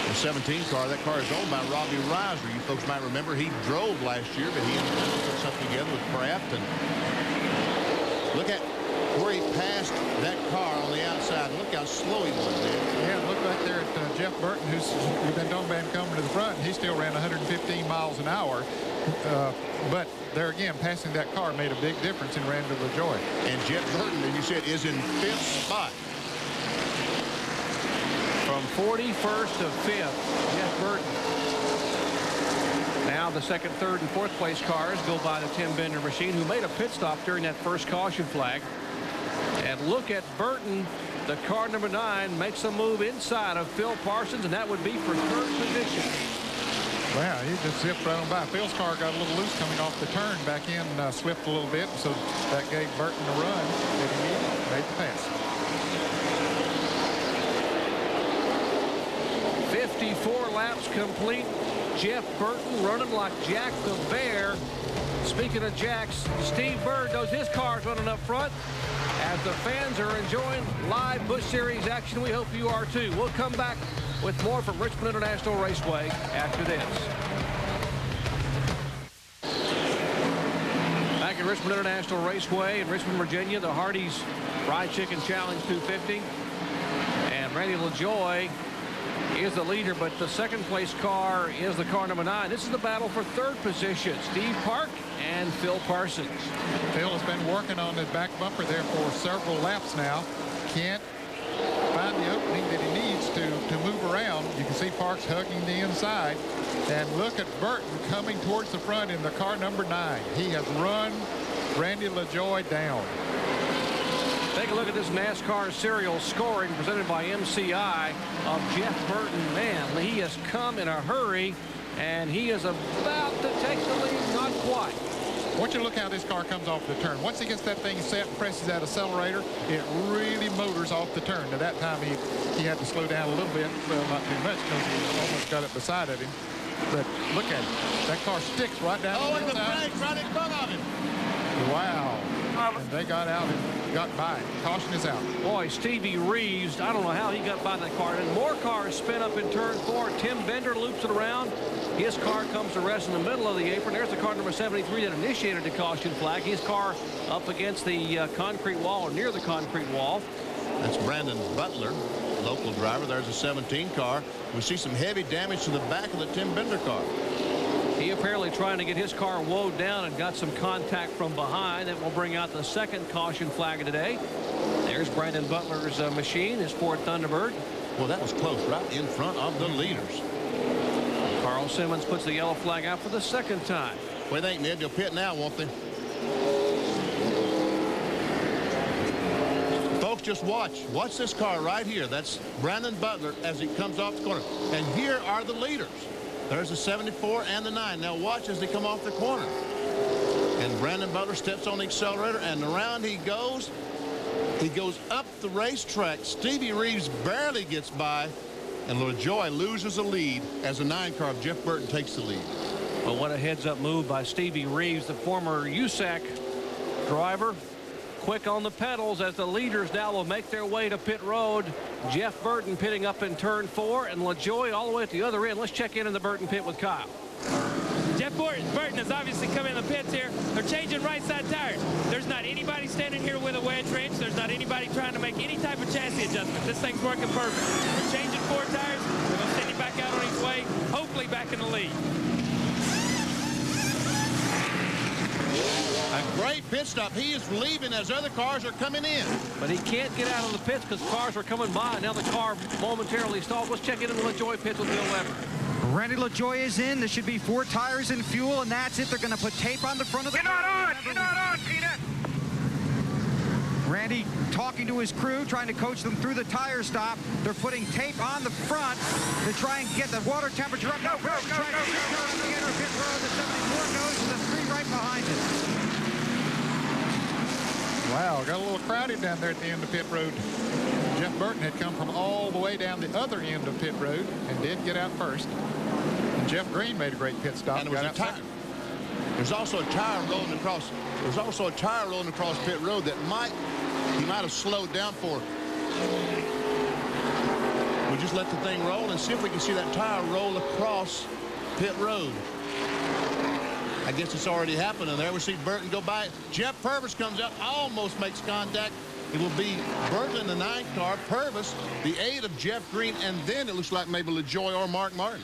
The 17 car, that car is owned by Robbie Reiser. You folks might remember he drove last year, but he put something together with Kraft. And look at where he passed that car on the outside. Look how slow he was there. Yeah, look right there at Jeff Burton, who's we've been talking about him coming to the front. He still ran 115 miles an hour. But there again, passing that car made a big difference in Randall LaJoy. And Jeff Burton, as you said, is in 5th spot. From 41st to 5th, Jeff Burton. Now the second, third, and fourth place cars go by the Tim Bender machine, who made a pit stop during that first caution flag. And look at Burton. The car number 9 makes a move inside of Phil Parsons, and that would be for third position. Wow, he just zipped right on by. Phil's car got a little loose coming off the turn. Back in, slipped a little bit, so that gave Burton the run that he needed. Made the pass. 54 laps complete. Jeff Burton running like Jack the Bear. Speaking of Jacks, Steve Bird knows his car's running up front. As the fans are enjoying live Busch Series action, we hope you are too. We'll come back with more from Richmond International Raceway after this. Back at Richmond International Raceway in Richmond, Virginia, the Hardee's Fried Chicken Challenge 250. And Randy LaJoy is the leader, but the second place car is the car number 9. This is the battle for third position. Steve Park and Phil Parsons. Phil has been working on the back bumper there for several laps now. Can't find the opening that he needs to move around. You can see Parks hugging the inside. And look at Burton coming towards the front in the car number 9. He has run Randy LaJoy down. Take a look at this NASCAR serial scoring presented by MCI of Jeff Burton. Man, he has come in a hurry, and he is about to take the lead. Not quite. I want you to look how this car comes off the turn. Once he gets that thing set and presses that accelerator, it really motors off the turn. Now, that time he had to slow down a little bit. Well, not too much, because he almost got it beside of him. But look at it. That car sticks right down Oh, the and the inside. brakes right in front of him. Wow. And they got out and got by. Caution is out. Boy, Stevie Reeves, I don't know how he got by that car. And more cars spin up in turn 4. Tim Bender loops it around. His car comes to rest in the middle of the apron. There's the car number 73 that initiated the caution flag. His car up against the concrete wall, or near the concrete wall. That's Brandon Butler, local driver. There's a 17 car. We see some heavy damage to the back of the Tim Bender car. He apparently trying to get his car woed down and got some contact from behind. That will bring out the second caution flag of today. There's Brandon Butler's machine, his Ford Thunderbird. Well, that was close, right in front of the leaders. Carl Simmons puts the yellow flag out for the second time. What do you think, Ned? They'll pit now, won't they? Folks, just watch. Watch this car right here. That's Brandon Butler as he comes off the corner. And here are the leaders. There's the 74 and the 9. Now watch as they come off the corner. And Brandon Butler steps on the accelerator, and around he goes. He goes up the racetrack. Stevie Reeves barely gets by, and LaJoie loses a lead as the 9 car of Jeff Burton takes the lead. Well, what a heads-up move by Stevie Reeves, the former USAC driver. Quick on the pedals as the leaders now will make their way to pit road. Jeff Burton pitting up in turn 4, and LaJoie all the way at the other end. Let's check in the Burton pit with Kyle. Jeff Burton has obviously come in the pits here. They're changing right side tires. There's not anybody standing here with a wedge wrench. There's not anybody trying to make any type of chassis adjustment. This thing's working perfect. We're changing 4 tires. We're going to send him back out on his way, hopefully back in the lead. A great pit stop. He is leaving as other cars are coming in. But he can't get out of the pits because cars are coming by. Now the car momentarily stalled. Let's check in the LaJoie pits with Bill Weber. Randy LaJoie is in. There should be 4 tires and fuel, and that's it. They're going to put tape on the front of the car. You're not on, Peanut. Randy talking to his crew, trying to coach them through the tire stop. They're putting tape on the front to try and get the water temperature up. Go. The pit road, the 74 goes to the 3 right behind it. Wow, got a little crowded down there at the end of pit road. Jeff Burton had come from all the way down the other end of pit road and did get out first. And Jeff Green made a great pit stop. And it was a tire. There's also a tire rolling across. There's also a tire rolling across pit road that he might have slowed down for. We just let the thing roll and see if we can see that tire roll across pit road. I guess it's already happening there. We see Burton go by. Jeff Purvis comes out, almost makes contact. It will be Burton in the 9 car, Purvis, the 8 of Jeff Green, and then it looks like maybe LaJoie or Mark Martin.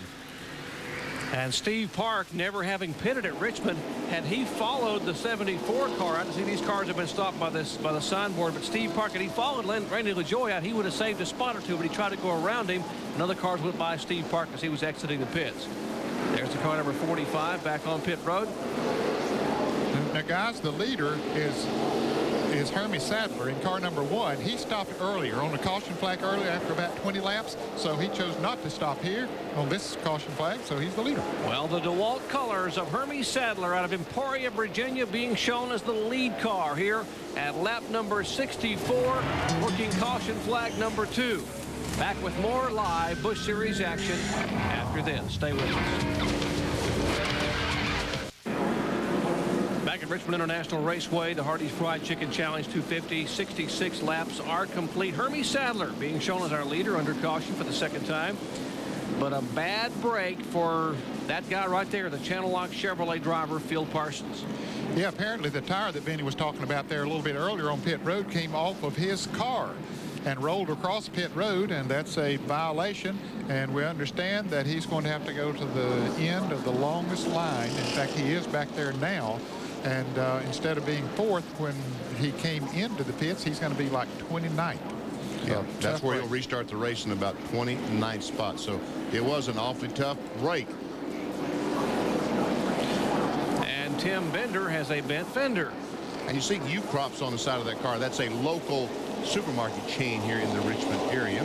And Steve Park, never having pitted at Richmond, had he followed the 74 car, I see these cars have been stopped by the signboard, but Steve Park, had he followed Randy LaJoie out, he would have saved a spot or 2, but he tried to go around him, and other cars went by Steve Park as he was exiting the pits. There's the car number 45 back on pit road. Now, guys, the leader is Hermie Sadler in car number 1. He stopped earlier on the caution flag earlier after about 20 laps, so he chose not to stop here on this caution flag, so he's the leader. Well, the DeWalt colors of Hermie Sadler out of Emporia, Virginia, being shown as the lead car here at lap number 64, working caution flag number 2. Back with more live Busch Series action after this. Stay with us. Back at Richmond International Raceway, the Hardee's Fried Chicken Challenge 250. 66 laps are complete. Hermie Sadler being shown as our leader under caution for the 2nd time. But a bad break for that guy right there, the Channel Lock Chevrolet driver, Phil Parsons. Yeah, apparently the tire that Benny was talking about there a little bit earlier on pit road came off of his car and rolled across pit road, and that's a violation, and we understand that he's going to have to go to the end of the longest line. In fact, he is back there now, and instead of being 4th when he came into the pits, he's going to be like 29th. Yeah, that's where he'll restart the race in about 29th spot, so it was an awfully tough break. And Tim Bender has a bent fender. And you see U-Crops on the side of that car. That's a local supermarket chain here in the Richmond area.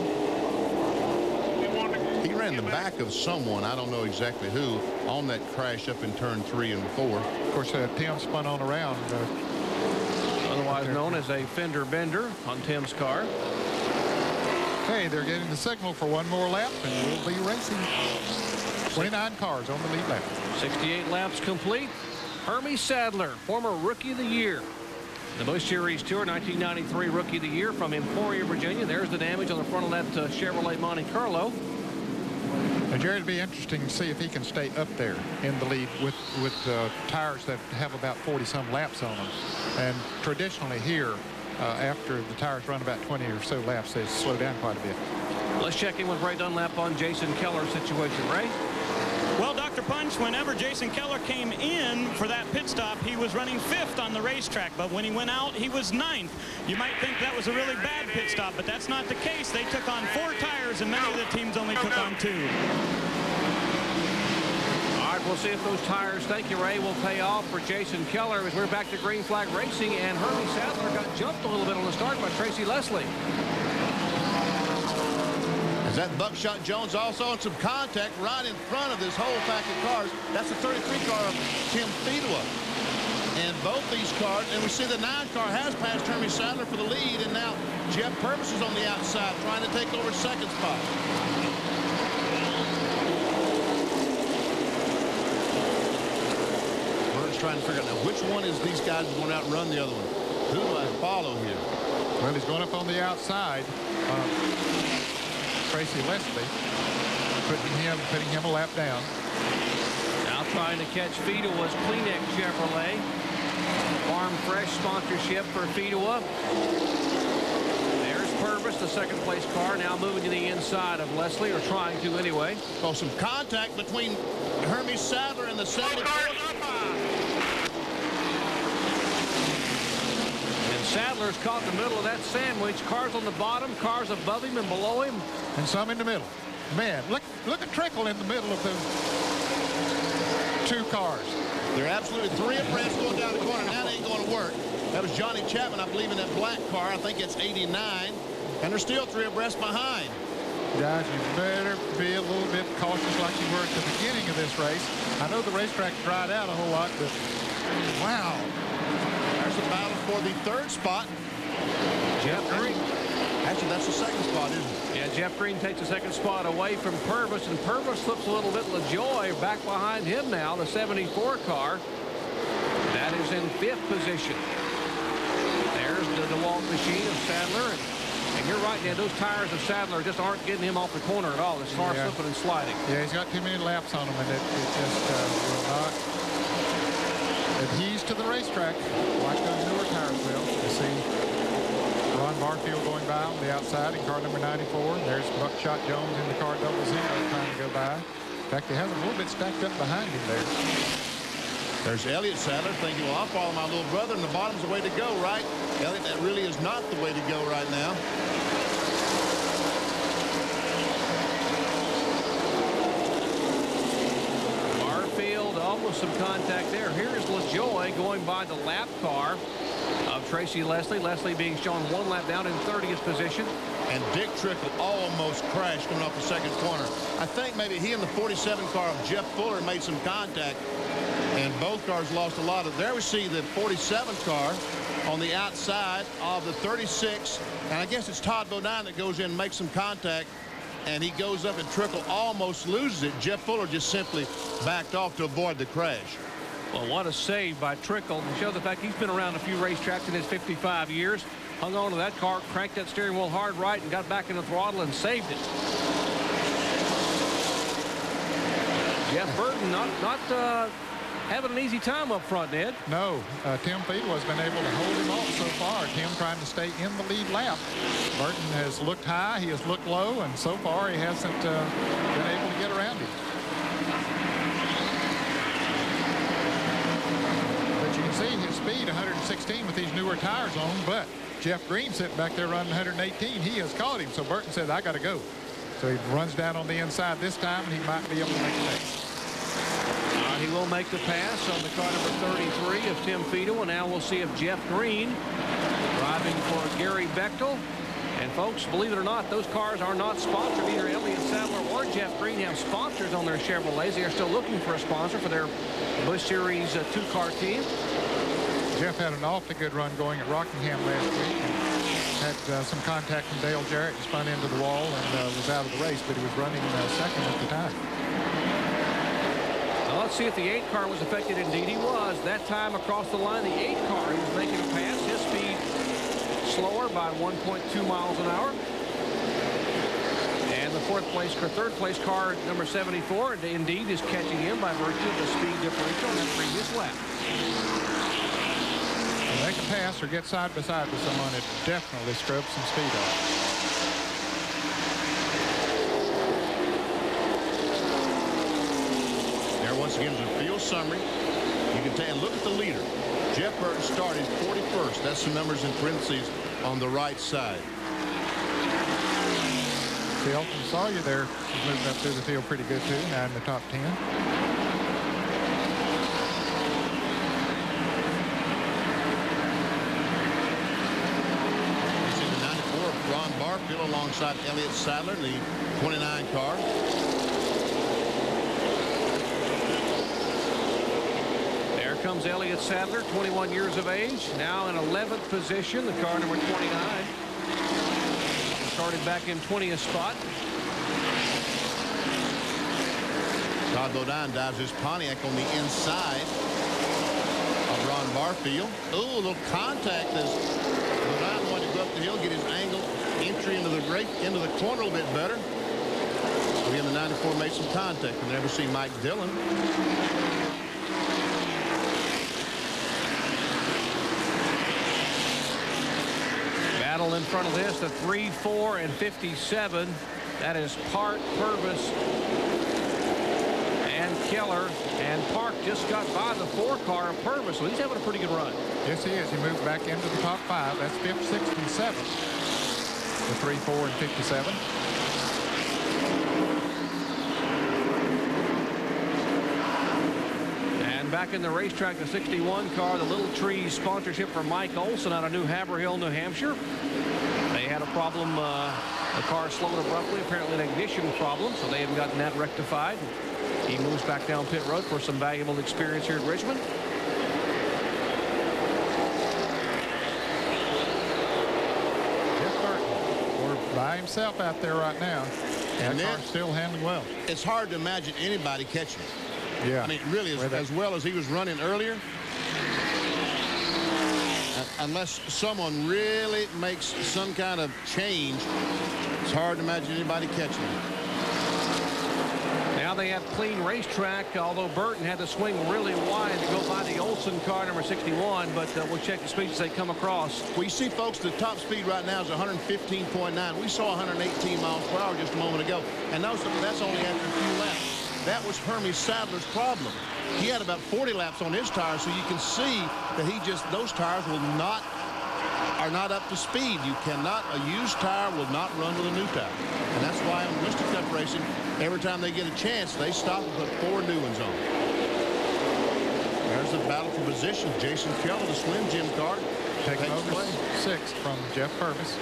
He ran the back of someone, I don't know exactly who, on that crash up in turn 3 and 4. Of course, Tim spun on around. Otherwise known as a fender bender on Tim's car. Hey, they're getting the signal for one more lap, and we'll be racing. 29 cars on the lead lap. 68 laps complete. Hermie Sadler, former Rookie of the Year. The Busch Series Tour 1993 Rookie of the Year from Emporia, Virginia. There's the damage on the front of that Chevrolet Monte Carlo. Now, Jerry, it'll be interesting to see if he can stay up there in the lead with tires that have about 40-some laps on them. And traditionally here, after the tires run about 20 or so laps, they slow down quite a bit. Let's check in with Ray Dunlap on Jason Keller's situation. Ray? Well, Dr. Punch, whenever Jason Keller came in for that pit stop, he was running 5th on the racetrack, but when he went out, he was 9th. You might think that was a really bad pit stop, but that's not the case. They took on 4 tires, and many of the teams only took on 2. All right, we'll see if those tires, thank you, Ray, will pay off for Jason Keller as we're back to green flag racing, and Hermie Sadler got jumped a little bit on the start by Tracy Leslie. Is that Buckshot Jones also in some contact right in front of this whole pack of cars? That's the 33 car of Tim Fedewa. And both these cars, and we see the 9 car has passed Hermie Sadler for the lead, and now Jeff Purvis is on the outside trying to take over second spot. Burton's trying to figure out now which one is these guys going to outrun the other one. Who do I follow here? Well, he's going up on the outside. Tracy Leslie putting him a lap down. Now trying to catch Fedewa's Kleenex Chevrolet. Farm Fresh sponsorship for Fedewa. There's Purvis, the second place car, now moving to the inside of Leslie, or trying to anyway. Oh, some contact between Hermie Sadler and the 74. And Sadler's caught in the middle of that sandwich. Cars on the bottom, cars above him and below him. And some in the middle. Man, look at Trickle in the middle of the 2 cars. They're absolutely 3 abreast going down the corner. Now they ain't going to work. That was Johnny Chapman, I believe, in that black car. I think it's 89. And they're still 3 abreast behind. Guys, you better be a little bit cautious like you were at the beginning of this race. I know the racetrack dried out a whole lot, but wow. There's a battle for the 3rd spot. Jeff Green. Actually, that's the 2nd spot, isn't it? Yeah, Jeff Green takes the 2nd spot away from Purvis, and Purvis slips a little bit. LaJoy back behind him now, the 74 car. That is in 5th position. There's the DeWalt machine of Sadler. And you're right, Dan, those tires of Sadler just aren't getting him off the corner at all. It's far slipping and sliding. Yeah, he's got too many laps on him, and it just will not adhere to the racetrack like those newer tires will. You see Ron Barfield going by on the outside in car number 94. There's Buckshot Jones in the car 00 trying to go by. In fact, he has a little bit stacked up behind him there. There's Elliott Sadler thinking, well, I'll follow my little brother, and the bottom's the way to go, right? Elliott, that really is not the way to go right now. Barfield, almost some contact there. Here is LaJoy going by the lap car of Tracy Leslie. Leslie being shown 1 lap down in 30th position. And Dick Trickle almost crashed coming off the 2nd corner. I think maybe he and the 47 car of Jeff Fuller made some contact, and both cars lost a lot of. There we see the 47 car on the outside of the 36, and I guess it's Todd Bodine that goes in and makes some contact, and he goes up, and Trickle almost loses it. Jeff Fuller just simply backed off to avoid the crash. Well, what a save by Trickle to show the fact he's been around a few racetracks in his 55 years. Hung on to that car, cranked that steering wheel hard right, and got back in the throttle and saved it. Jeff Burton not having an easy time up front, Ned. No, Tim Fedewa has been able to hold him off so far. Tim trying to stay in the lead lap. Burton has looked high, he has looked low, and so far he hasn't been able to get around him. But you can see his speed, 116 with these newer tires on, but Jeff Green sitting back there running 118. He has caught him, so Burton said, I got to go. So he runs down on the inside this time, and he might be able to make a pass. He will make the pass on the car number 33 of Tim Fedewa. Now we'll see if Jeff Green driving for Gary Bechtel. And folks, believe it or not, those cars are not sponsored. Either Elliott Sadler or Jeff Green have sponsors on their Chevrolets. They are still looking for a sponsor for their Busch Series 2-car team. Jeff had an awfully good run going at Rockingham last week. Had some contact from Dale Jarrett, just spun into the wall and was out of the race, but he was running second at the time. Well, let's see if the 8 car was affected. Indeed, he was. That time across the line, the 8 car, he was making a pass. His speed slower by 1.2 miles an hour. And the third place car, number 74, indeed is catching him by virtue of the speed differential in that previous lap. Make a pass or get side by side with someone, it definitely scrubs some speed off. There once again is a field summary. You can take and look at the leader. Jeff Burton started 41st. That's some numbers in parentheses on the right side. See, Elton Sawyer there moving up through the field pretty good too, now in the top 10. Ron Barfield alongside Elliott Sadler, the 29 car. There comes Elliott Sadler, 21 years of age, now in 11th position, the car number 29. Started back in 20th spot. Todd Bodine dives his Pontiac on the inside of Ron Barfield. Ooh, a little contact as Bodine wanted to go up the hill, get his angle, entry into the corner a little bit better. Again, the 94 made some contact. We'll never see Mike Dillon. Battle in front of this, the 3, 4, and 57. That is Park, Purvis, and Keller. And Park just got by the 4 car of Purvis, so he's having a pretty good run. Yes, he is. He moved back into the top 5. That's 5th, 6th, and 7th. The 3, 4, and 57. Back in the racetrack, the 61 car, the Little Trees sponsorship for Mike Olson out of New Haverhill, New Hampshire. They had a problem. The car slowed abruptly, apparently an ignition problem, so they haven't gotten that rectified. He moves back down pit road for some valuable experience here at Richmond. Jeff Burton, we're by himself out there right now. And the car's still handling well. It's hard to imagine anybody catching him. Yeah. I mean, really, as well as he was running earlier, unless someone really makes some kind of change, it's hard to imagine anybody catching him. Now they have clean racetrack, although Burton had to swing really wide to go by the Olson car, number 61, but we'll check the speeds as they come across. Well, you see, folks, the top speed right now is 115.9. We saw 118 miles per hour just a moment ago, and that's only after a few laps. That was Hermie Sadler's problem. He had about 40 laps on his tires, so you can see that those tires are not up to speed. You cannot, a used tire will not run with a new tire. And that's why on Winston Cup racing, every time they get a chance, they stop and put 4 new ones on. There's the battle for position. Jason Keller, the Slim Jim car, taking over 6th from Jeff Purvis.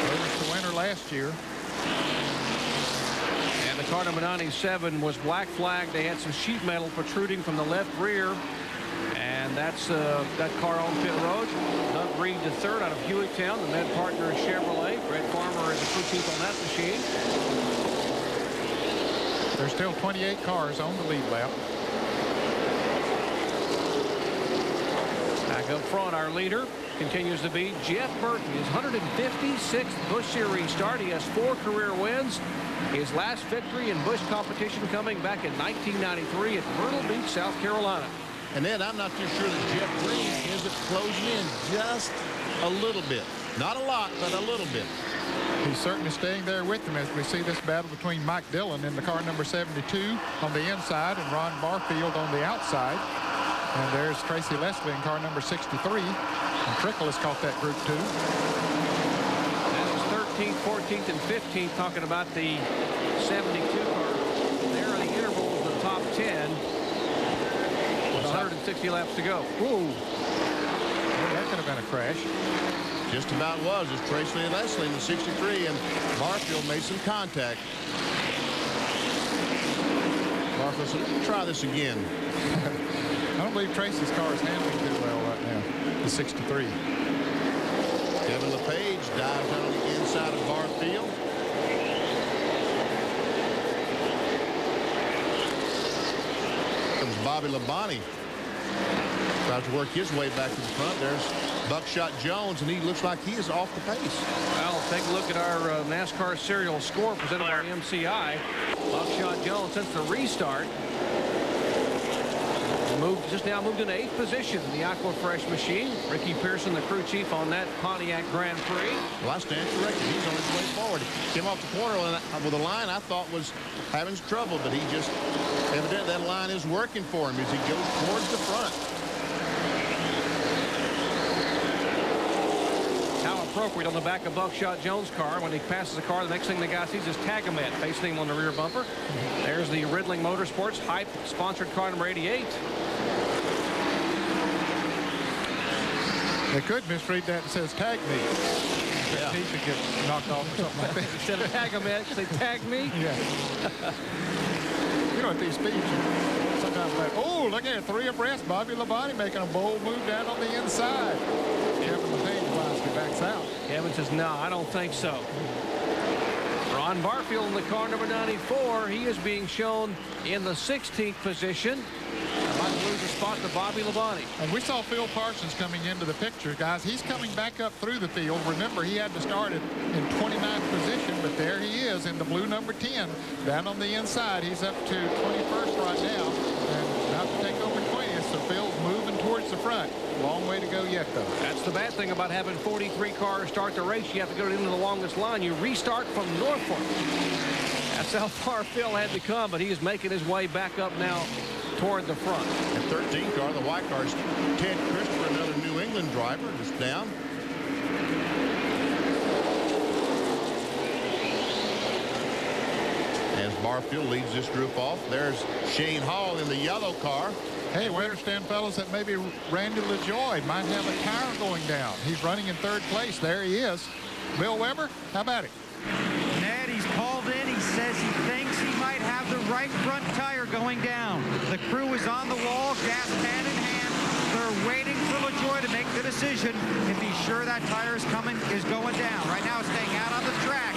Purvis the winner last year. And the car number 97 was black flagged. They had some sheet metal protruding from the left rear. And that's that car on pit road. Doug Reed the third out of Hueytown. The med partner is Chevrolet. Brett Farmer is the crew chief on that machine. There's still 28 cars on the lead lap. Back up front, our leader continues to be Jeff Burton. His 156th Busch Series start. He has 4 career wins. His last victory in Busch competition coming back in 1993 at Myrtle Beach, South Carolina. And Ed, I'm not too sure that Jeff Green isn't closing in just a little bit. Not a lot, but a little bit. He's certainly staying there with him as we see this battle between Mike Dillon in the car number 72 on the inside and Ron Barfield on the outside. And there's Tracy Leslie in car number 63. And Trickle has caught that group too. That is 13th, 14th, and 15th talking about the 72 car. There are the intervals of the top 10. 160 laps to go. Ooh. Well, that could have been a crash. Just about was. It's Tracy Leslie in the 63, and Barfield made some contact. Barfield said, let's try this again. I don't believe Tracy's car is handling too well right now. The 63. Kevin LePage dives down on the inside of Barfield. Comes Bobby Labonte. Tries to work his way back to the front. There's Buckshot Jones, and he looks like he is off the pace. Well, take a look at our NASCAR serial score presented by MCI. Buckshot Jones, since the restart, just now moved into 8th position in the Aquafresh machine. Ricky Pearson, the crew chief on that Pontiac Grand Prix. Well, I stand corrected. He's on his way forward. Came off the corner with a line I thought was having trouble, but he just, evidently that line is working for him as he goes towards the front. How appropriate on the back of Buckshot Jones' car. When he passes the car, the next thing the guy sees is Tagamet facing him on the rear bumper. There's the Ridling Motorsports Hype sponsored car number 88. They could misread that and says tag me. Yeah. He could get knocked off or something like that. Instead of Tagamet, say tag me. Yeah. know, at these speeds, sometimes like, oh, look at it, 3 abreast. Bobby Labonte making a bold move down on the inside. Kevin LePage wisely backs out. Kevin says, no, I don't think so. Ron Barfield in the car number 94. He is being shown in the 16th position. About to lose a spot to Bobby Labonte. And we saw Phil Parsons coming into the picture, guys. He's coming back up through the field. Remember, he had to start it in 29th position, but there he is in the blue number 10. Down on the inside, he's up to 21st right now, and about to take over 20th, so Phil's moving towards the front. Long way to go yet, though. That's the bad thing about having 43 cars start the race. You have to go into the longest line. You restart from Norfolk. That's how far Phil had to come, but he is making his way back up now toward the front. The 13th car, the white car's Ted Christopher, another New England driver, is down. As Barfield leads this group off, there's Shane Hall in the yellow car. Hey, we understand, fellas, that maybe Randy LaJoy might have a tire going down. He's running in 3rd place. There he is. Bill Weber, how about it? Ned, he's called in. He says he thinks he might have the right front tire going down. The crew is on the wall, gas can in hand. They're waiting for LaJoy to make the decision and be sure that tire is going down. Right now it's staying out on the track.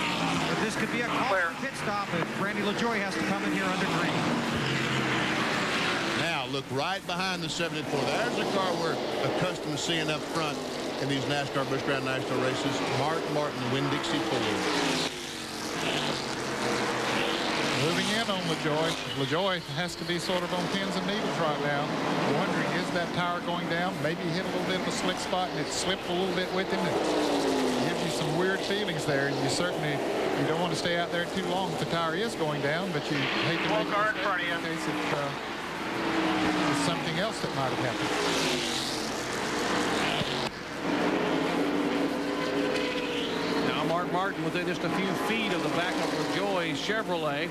But this could be a costly pit stop if Randy LaJoy has to come in here under green. Now look right behind the 74. There's a car we're accustomed to seeing up front in these NASCAR Busch Grand National races. Mark Martin, Winn-Dixie Ford. Moving in on LaJoy. LaJoy has to be sort of on pins and needles right now. Wondering, is that tire going down? Maybe he hit a little bit of a slick spot and it slipped a little bit with him. It gives you some weird feelings there. And you don't want to stay out there too long if the tire is going down, but you hate to make a mistake in case it's something else that might have happened. Mark Martin within just a few feet of the back of LaJoy's Chevrolet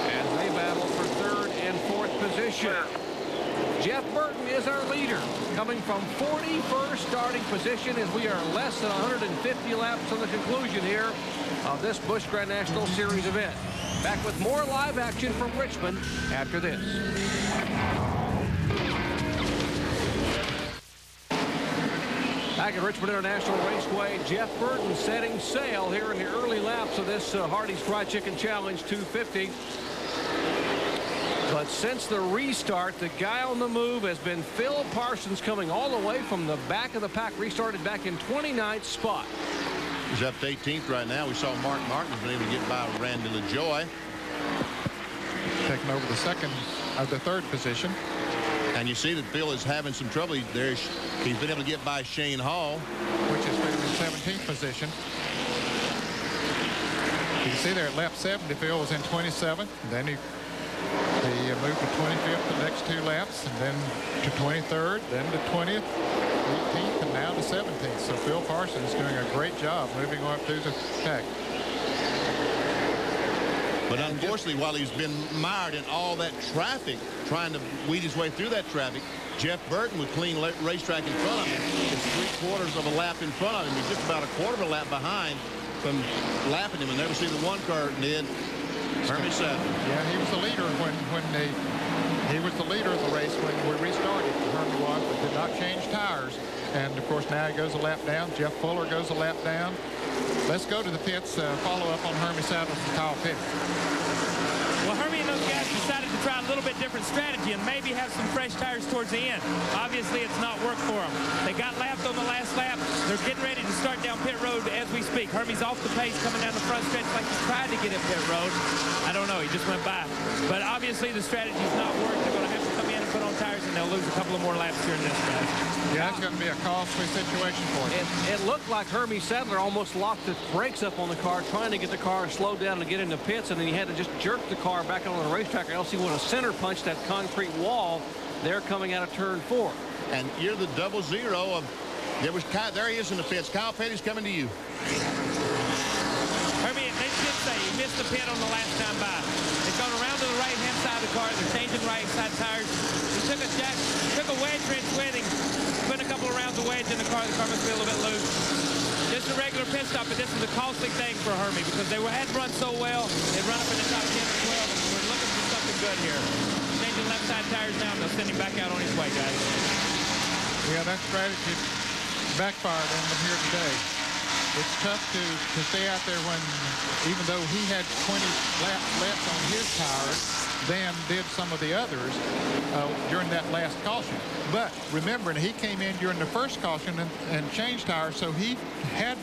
as they battle for 3rd and 4th position. Jeff Burton is our leader, coming from 41st starting position as we are less than 150 laps from the conclusion here of this Busch Grand National Series event. Back with more live action from Richmond after this. Back at Richmond International Raceway, Jeff Burton setting sail here in the early laps of this Hardee's Fried Chicken Challenge 250. But since the restart, the guy on the move has been Phil Parsons, coming all the way from the back of the pack, restarted back in 29th spot. He's up to 18th right now. We saw Mark Martin's been able to get by Randy LaJoy. Taking over the 3rd position. And you see that Phil is having some trouble. He's been able to get by Shane Hall, which is in 17th position. You can see there at lap 70, Phil was in 27th. Then he moved to 25th the next 2 laps, and then to 23rd, then to 20th, 18th, and now to 17th. So Phil Parsons is doing a great job moving on through the pack. But unfortunately, while he's been mired in all that traffic, trying to weed his way through that traffic, Jeff Burton with clean racetrack in front of him is 3/4 of a lap in front of him. He's just about 1/4 of a lap behind from lapping him. And never see the one car, Ned. Hermie Sadler. Yeah, he was the leader he was the leader of the race when we restarted. Hermie was, but did not change tires. And of course now he goes a lap down. Jeff Fuller goes a lap down. Let's go to the pits. Follow up on Hermie Sadler and Kyle Petty. Well, Hermie and those guys decided to try a little bit different strategy and maybe have some fresh tires towards the end. Obviously, it's not worked for them. They got lapped on the last lap. They're getting ready to start down pit road as we speak. Hermie's off the pace coming down the front stretch like he tried to get in pit road. I don't know. He just went by. But obviously, the strategy's not worked. They're going to have to come in and put on tires, and they'll lose a couple of more laps during this race. Yeah, it's going to be a costly situation for him. It looked like Hermie Sadler almost locked the brakes up on the car, trying to get the car slowed down to get into pits, and then he had to just jerk the car back on the racetrack, or else he would have center punched that concrete wall there coming out of turn 4. And you're the 0-0 of there he is in the pits. Kyle Petty's coming to you. Hermie, they did say he missed the pit on the last time by. They've gone around to the right-hand side of the car. They're changing right-side tires. He took a wedge wrench with him, put a couple of rounds of wedge in the car. The car must be a little bit loose. This is a regular pit stop, but this is a costly thing for Hermie because they had run so well. They'd run up in the top 10 or 12, and we're looking for something good here. Changing left side tires now, and they'll send him back out on his way, guys. Yeah, that strategy backfired on them here today. It's tough to stay out there when, even though he had 20 laps left on his tires, than did some of the others during that last caution. But remembering, he came in during the first caution and changed tires, so he had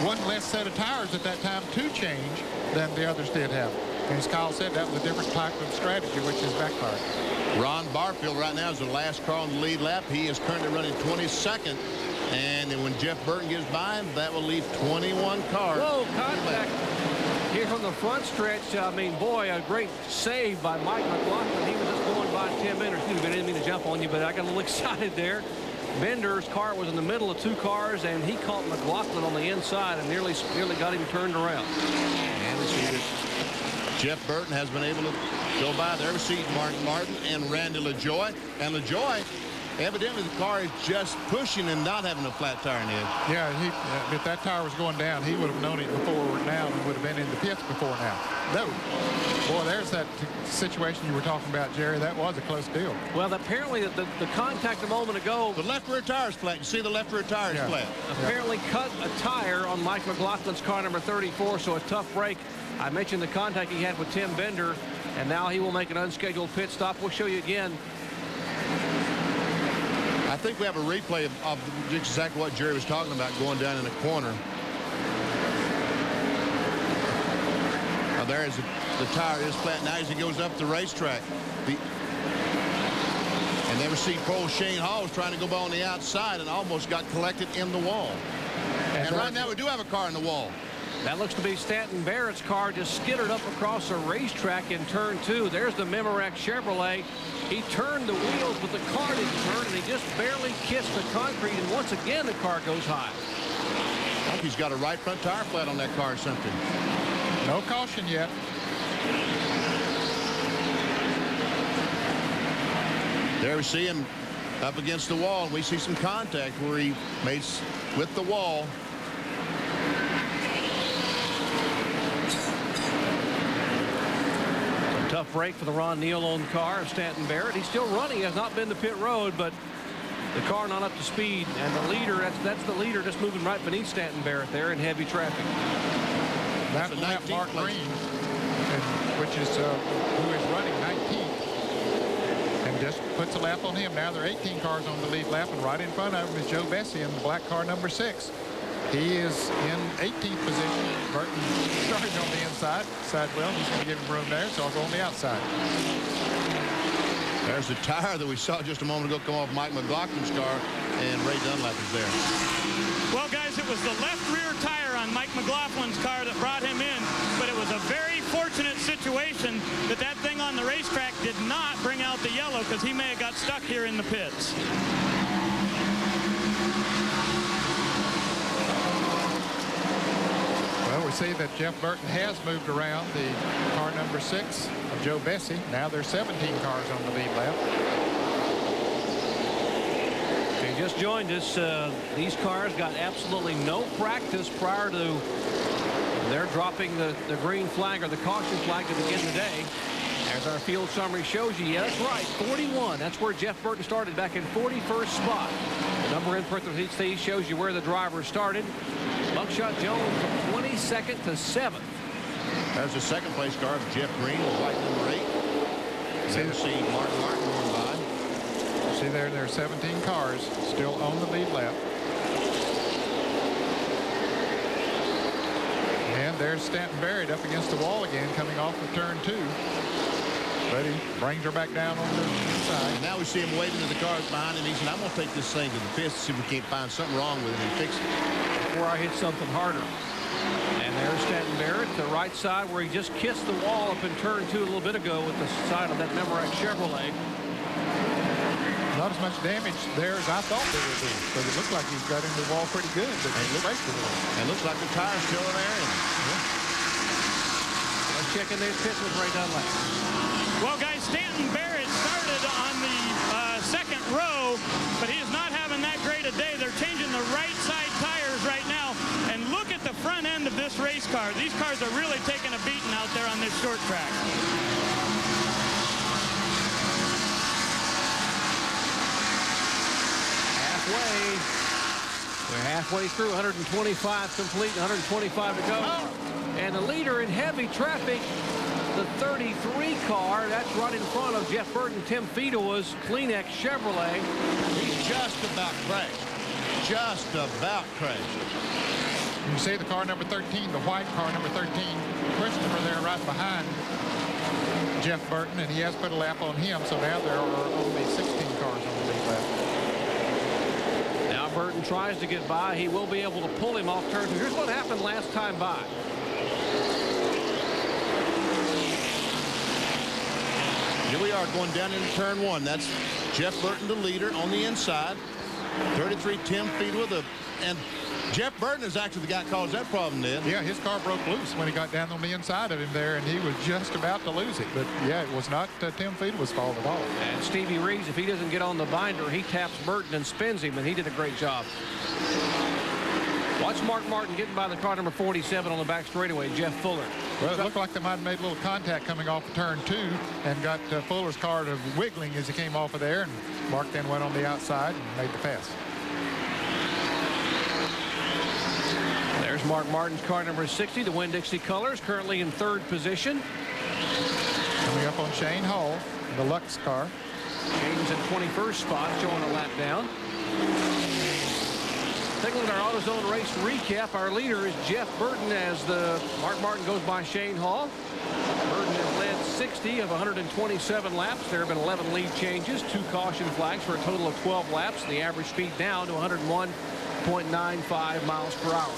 one less set of tires at that time to change than the others did have. And as Kyle said, that was a different type of strategy, which is backfired. Ron Barfield right now is the last car on the lead lap. He is currently running 22nd. And then when Jeff Burton gets by him, that will leave 21 cars. Whoa, contact here from the front stretch. I mean, boy, a great save by Mike McLaughlin. He was just going by 10 Bender. Excuse me, I didn't mean to jump on you, but I got a little excited there. Bender's car was in the middle of two cars, and he caught McLaughlin on the inside and nearly got him turned around. And we see that Jeff Burton has been able to go by there, see Mark Martin and Randy LaJoy. And LaJoy, evidently the car is just pushing and not having a flat tire in the edge. Yeah, if that tire was going down, he would have known it before now and would have been in the pits before now. No. Boy, there's that situation you were talking about, Jerry. That was a close deal. Well, apparently the contact a moment ago. The left rear tire is flat. You see the left rear tire is flat. Apparently cut a tire on Mike McLaughlin's car number 34, so a tough break. I mentioned the contact he had with Tim Bender, and now he will make an unscheduled pit stop. We'll show you again. I think we have a replay of exactly what Jerry was talking about going down in the corner. Now there is the tire is flat now as he goes up the racetrack. And then we see Paul Shane Hall trying to go by on the outside and almost got collected in the wall. And right now we do have a car in the wall. That looks to be Stanton Barrett's car, just skittered up across a racetrack in turn 2. There's the Memorac Chevrolet. He turned the wheels, but the car didn't turn, and he just barely kissed the concrete, and once again the car goes high. I think he's got a right front tire flat on that car or something. No caution yet. There we see him up against the wall, and we see some contact where he made with the wall. Tough break for the Ron Neal-owned car of Stanton Barrett. He's still running. He has not been to pit road, but the car not up to speed. And the leader, that's the leader just moving right beneath Stanton Barrett there in heavy traffic. That lap Mark Green, which is who is running 19th. And just puts a lap on him. Now there are 18 cars on the lead lap, and right in front of him is Joe Bessie in the black car number 6. He is in 18th position. Burton started on the inside. Well, he's going to give him room there, so I'll go on the outside. There's the tire that we saw just a moment ago come off Mike McLaughlin's car, and Ray Dunlap is there. Well, guys, it was the left rear tire on Mike McLaughlin's car that brought him in, but it was a very fortunate situation that that thing on the racetrack did not bring out the yellow, because he may have got stuck here in the pits. Well, we see that Jeff Burton has moved around the car number 6 of Joe Bessie. Now there's 17 cars on the lead lap. If you just joined us, these cars got absolutely no practice prior to their dropping the green flag or the caution flag to begin the day. As our field summary shows you, yeah, that's right, 41. That's where Jeff Burton started, back in 41st spot. The number in parentheses shows you where the driver started. Buckshot Jones from 22nd to 7th. There's the second place car of Jeff Green, white number 8. See Mark Martin going by. See there are 17 cars still on the lead lap. And there's Stanton Barrett up against the wall again, coming off of turn 2. But he brings her back down on the side. And now we see him waving to the cars behind him. He said, I'm going to take this thing to the pits to see if we can't find something wrong with it and fix it. Before I hit something harder. And there's Stanton Barrett, the right side where he just kissed the wall up in turn 2 a little bit ago with the side of that Memorac Chevrolet. Not as much damage there as I thought there would be. But it looked like he's got into the wall pretty good. But and looks like the tire's still in there. Let's check in these pits with Ray Dunlap. Well, guys, Stanton Barrett started on the second row, but he is not having that great a day. They're changing the right side tires right now. racetrack. We're halfway through, 125 complete, 125 to go. And the leader in heavy traffic, the 33 car, that's right in front of Jeff Burton, Tim Fedowa's Kleenex Chevrolet. He's just about crashed. Just about crashed. You see the car number 13, the white car number 13, Christopher there right behind Jeff Burton, and he has put a lap on him, so now there are only 16 cars on the lead lap. Now Burton tries to get by. He will be able to pull him off turn two. Here's what happened last time by. Here we are going down into turn one. That's Jeff Burton, the leader, on the inside. 33 Tim Fedowa, and Jeff Burton is actually the guy that caused that problem, Ned. Yeah, his car broke loose when he got down on the inside of him there, and he was just about to lose it. But, yeah, it was not Tim Fedowa's fault at all. And Stevie Reeves, if he doesn't get on the binder, he taps Burton and spins him, and he did a great job. Watch Mark Martin getting by the car number 47 on the back straightaway, Jeff Fuller. Well, it looked like they might have made a little contact coming off of turn two and got Fuller's car to wiggling as he came off of there, and Mark then went on the outside and made the pass. There's Mark Martin's car number 60, the Winn-Dixie colors, currently in third position. Coming up on Shane Hall, the Lux car. Shane's in 21st spot, showing a lap down. Taking a look at our AutoZone race recap, our leader is Jeff Burton as the Mark Martin goes by Shane Hall. Burton has led 60 of 127 laps. There have been 11 lead changes, 2 caution flags for a total of 12 laps. The average speed down to 101.95 miles per hour.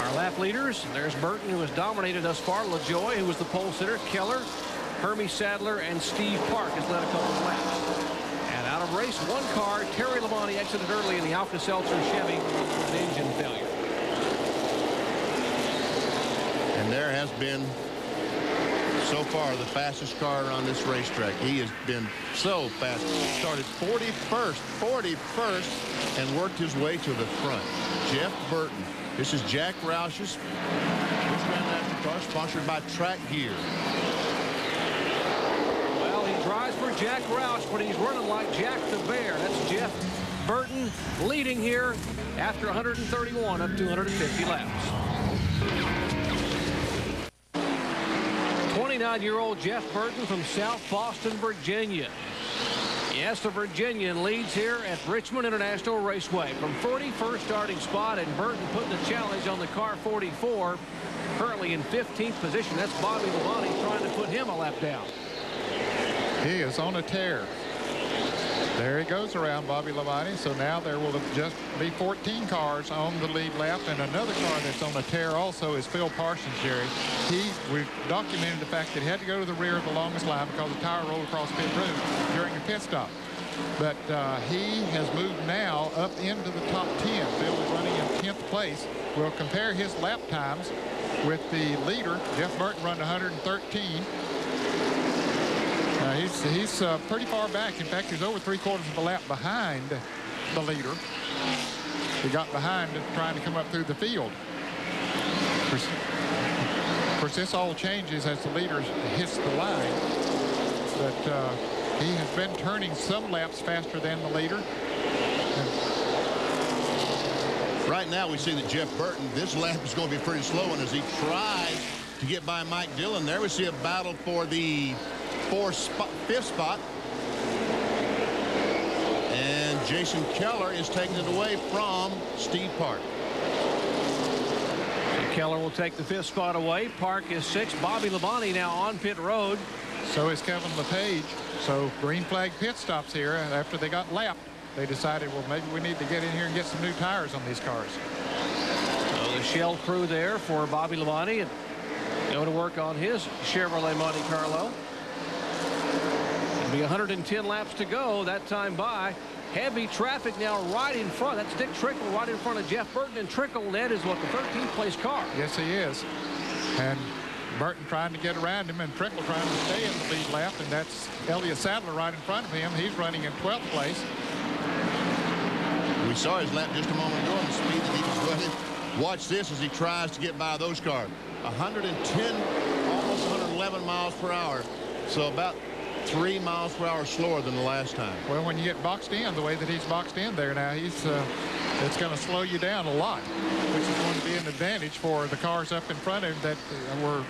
Our lap leaders, there's Burton, who has dominated thus far. LaJoie, who was the pole sitter. Keller, Hermie Sadler, and Steve Park has led a couple of laps. And out of race, one car, Terry Labonte exited early in the Alka-Seltzer Chevy with an engine failure. And there has been, so far, the fastest car on this racetrack. He has been so fast. Started 41st, and worked his way to the front. Jeff Burton. This is Jack Roush's Busch Grand National car, sponsored by Track Gear. Well, he drives for Jack Roush, but he's running like Jack the Bear. That's Jeff Burton leading here after 131 of 250 laps. 29-year-old Jeff Burton from South Boston, Virginia. Yes, the Virginian leads here at Richmond International Raceway from 41st starting spot, and Burton putting a challenge on the car 44, currently in 15th position. That's Bobby Labonte trying to put him a lap down. He is on a tear. There he goes around Bobby Labonte. So now there will just be 14 cars on the lead lap, and another car that's on a tear also is Phil Parsons, Jerry. We documented the fact that he had to go to the rear of the longest line because the tire rolled across pit road during a pit stop. But he has moved now up into the top 10. Phil is running in 10th place. We'll compare his lap times with the leader. Jeff Burton run 113. He's pretty far back. In fact, he's over 3/4 of a lap behind the leader. He got behind trying to come up through the field. Of course, this all changes as the leader hits the line. But he has been turning some laps faster than the leader. Right now, we see that Jeff Burton, this lap is going to be pretty slow, and as he tries to get by Mike Dillon, there we see a battle for the 5th spot. And Jason Keller is taking it away from Steve Park. And Keller will take the 5th spot away. Park is 6th. Bobby Labonte now on pit road. So is Kevin LePage. So green flag pit stops here. After they got lapped, they decided, well, maybe we need to get in here and get some new tires on these cars. So the Shell crew there for Bobby Labonte and going to work on his Chevrolet Monte Carlo. It'll be 110 laps to go that time by. Heavy traffic now right in front. That's Dick Trickle right in front of Jeff Burton. And Trickle, Ned, is what, the 13th place car? Yes, he is. And Burton trying to get around him, and Trickle trying to stay in the lead lap. And that's Elliott Sadler right in front of him. He's running in 12th place. We saw his lap just a moment ago on the speed that he was running. Watch this as he tries to get by those cars. 110, almost 111 27 miles per hour. So about 3 miles per hour slower than the last time. Well, when you get boxed in the way that he's boxed in there now, it's going to slow you down a lot, which is going to be an advantage for the cars up in front of him that were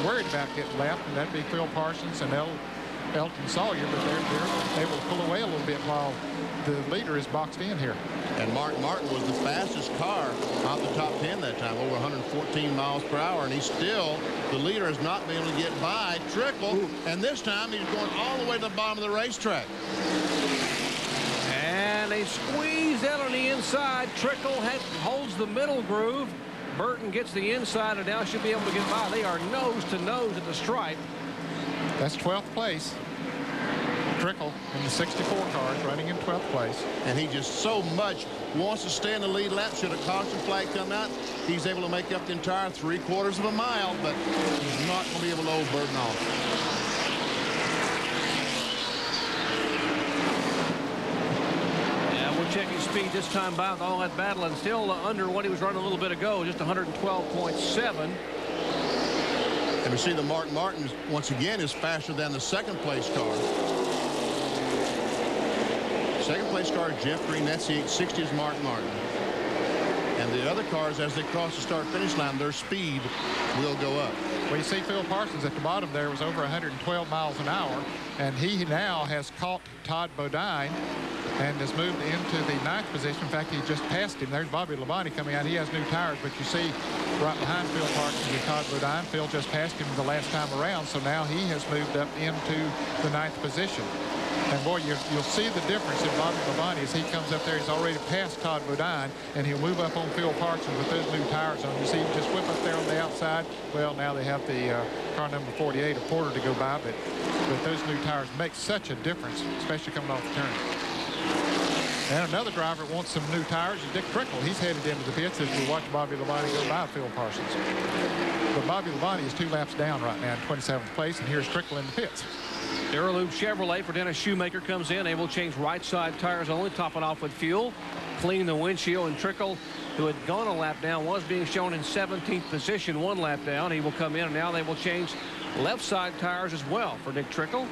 worried about getting lapped, and that'd be Phil Parsons and Elton Sawyer, but they're able to pull away a little bit while the leader is boxed in here. And Mark Martin was the fastest car out the top 10 that time, over 114 miles per hour, and he's still, the leader has not been able to get by Trickle, and this time he's going all the way to the bottom of the racetrack. And they squeeze out on the inside. Trickle holds the middle groove. Burton gets the inside and now should be able to get by. They are nose to nose at the stripe. That's 12th place. Trickle in the 64 cars running in 12th place. And he just so much wants to stay in the lead lap. Should a caution flag come out, he's able to make up the entire 3/4 of a mile, but he's not going to be able to hold Burton off. Checking speed this time by with all that battle and still under what he was running a little bit ago, just 112.7. And we see the Mark Martin once again is faster than the second place car. Second place car, Jeff Green, that's the 860 is Mark Martin. And the other cars, as they cross the start-finish line, their speed will go up. Well, you see Phil Parsons at the bottom there was over 112 miles an hour, and he now has caught Todd Bodine and has moved into the 9th position. In fact, he just passed him. There's Bobby Labonte coming out. He has new tires, but you see right behind Phil Parsons is Todd Bodine. Phil just passed him the last time around, so now he has moved up into the 9th position. And boy, you'll see the difference in Bobby Labonte as he comes up there. He's already passed Todd Bodine, and he'll move up on Phil Parsons with those new tires on. You see him just whip up there on the outside. Well, now they have the car number 48, a Porter, to go by, but those new tires make such a difference, especially coming off the turn. And another driver wants some new tires is Dick Trickle. He's headed into the pits as we watch Bobby Labonte go by Phil Parsons. But Bobby Labonte is 2 laps down right now in 27th place, and here's Trickle in the pits. Duraloop Chevrolet for Dennis Shoemaker comes in, able to change right side tires only, topping off with fuel, clean the windshield, and Trickle, who had gone a lap down, was being shown in 17th position, 1 lap down. He will come in, and now they will change left side tires as well for Dick Trickle.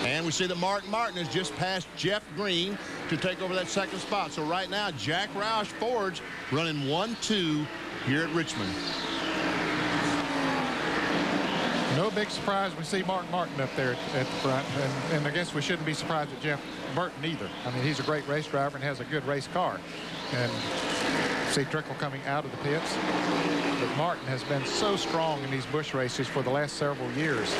And we see that Mark Martin has just passed Jeff Green to take over that second spot. So right now, Jack Roush Ford's running 1-2 here at Richmond. No big surprise we see Mark Martin up there at the front, and I guess we shouldn't be surprised at Jeff Burton either. I mean, he's a great race driver and has a good race car. And see Trickle coming out of the pits. But Martin has been so strong in these Busch races for the last several years.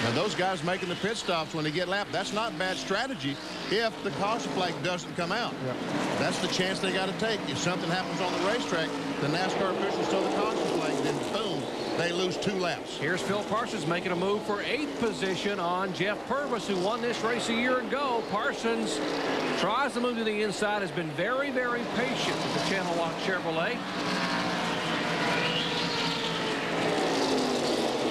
Now those guys making the pit stops when they get lapped, that's not bad strategy if the caution flag doesn't come out. Yeah. That's the chance they got to take. If something happens on the racetrack, the NASCAR officials throw the caution flag, then boom, they lose 2 laps. Here's Phil Parsons making a move for 8th position on Jeff Purvis, who won this race a year ago. Parsons tries to move to the inside, has been very, very patient with the Channel Lock Chevrolet.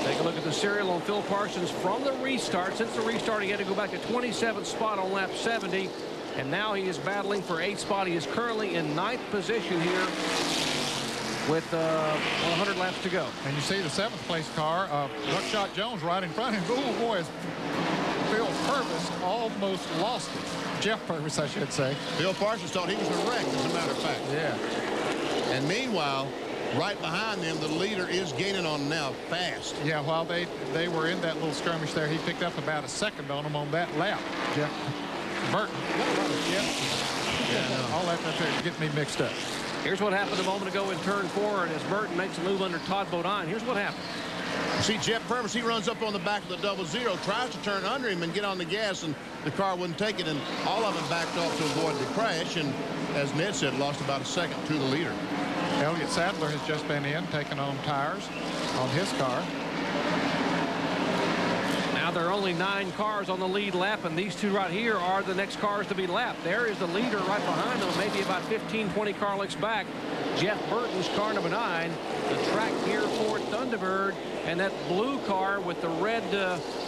Take a look at the serial on Phil Parsons from the restart. Since the restart, he had to go back to 27th spot on lap 70, and now he is battling for 8th spot. He is currently in 9th position here with 100 laps to go. And you see the 7th place car, Buckshot Jones right in front of him. Oh boy, Phil Purvis almost lost it. Jeff Purvis, I should say. Phil Parsons thought he was a wreck, as a matter of fact. Yeah. And meanwhile, right behind them, the leader is gaining on them now fast. Yeah, while they were in that little skirmish there, he picked up about a second on them on that lap. Jeff Burton. Yeah, all that right there to get me mixed up. Here's what happened a moment ago in turn 4, and as Burton makes a move under Todd Bodine, here's what happened. See Jeff Purvis, he runs up on the back of the 00, tries to turn under him and get on the gas, and the car wouldn't take it, and all of them backed off to avoid the crash, and as Ned said, lost about a second to the leader. Elliott Sadler has just been in, taking on tires on his car. Now there are only 9 cars on the lead lap, and these 2 right here are the next cars to be lapped. There is the leader right behind them, maybe about 15, 20 car lengths back. Jeff Burton's car number 9, the track gear Ford Thunderbird, and that blue car with the red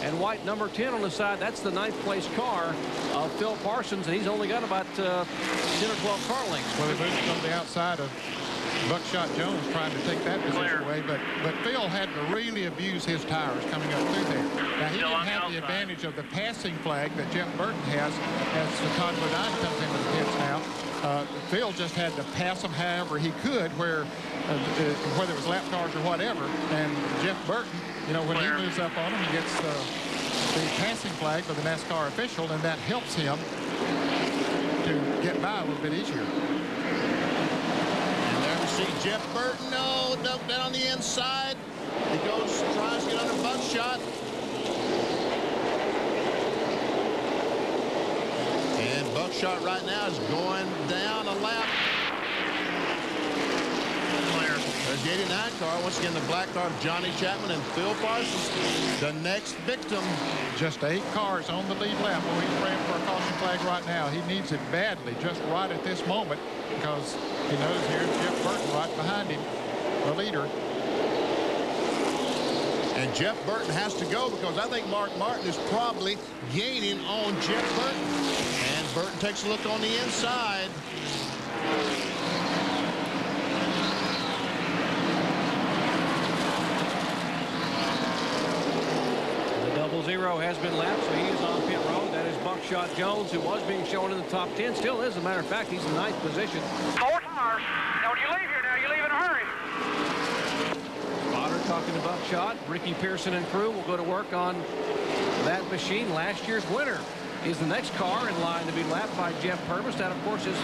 and white number 10 on the side, that's the 9th place car of Phil Parsons, and he's only got about 10 or 12 car lengths. Well, he moved on the outside of Buckshot Jones trying to take that position away, but Phil had to really abuse his tires coming up through there. Now, he didn't have the advantage of the passing flag that Jeff Burton has as Todd Bodine comes into the pits now. Phil just had to pass them however he could, whether it was lap cars or whatever. And Jeff Burton, you know, when he moves up on him, he gets the passing flag for the NASCAR official, and that helps him to get by a little bit easier. And there we see Jeff Burton. No, dumped down on the inside. He tries to get under Buckshot. And Buckshot right now is going down a lap. There's the 89 car. Once again, the black car of Johnny Chapman and Phil Parsons, the next victim. Just 8 cars on the lead lap. Well, he's praying for a caution flag right now. He needs it badly, just right at this moment, because he knows here's Jeff Burton right behind him, the leader. And Jeff Burton has to go because I think Mark Martin is probably gaining on Jeff Burton. And Burton takes a look on the inside. Zero has been lapped, so he is on pit road. That is Buckshot Jones, who was being shown in the top 10. Still is, as a matter of fact, he's in 9th position. 4 tires. Now, when you leave here now, you leave in a hurry. Potter talking to Buckshot. Ricky Pearson and crew will go to work on that machine. Last year's winner is the next car in line to be lapped by Jeff Purvis. That, of course, is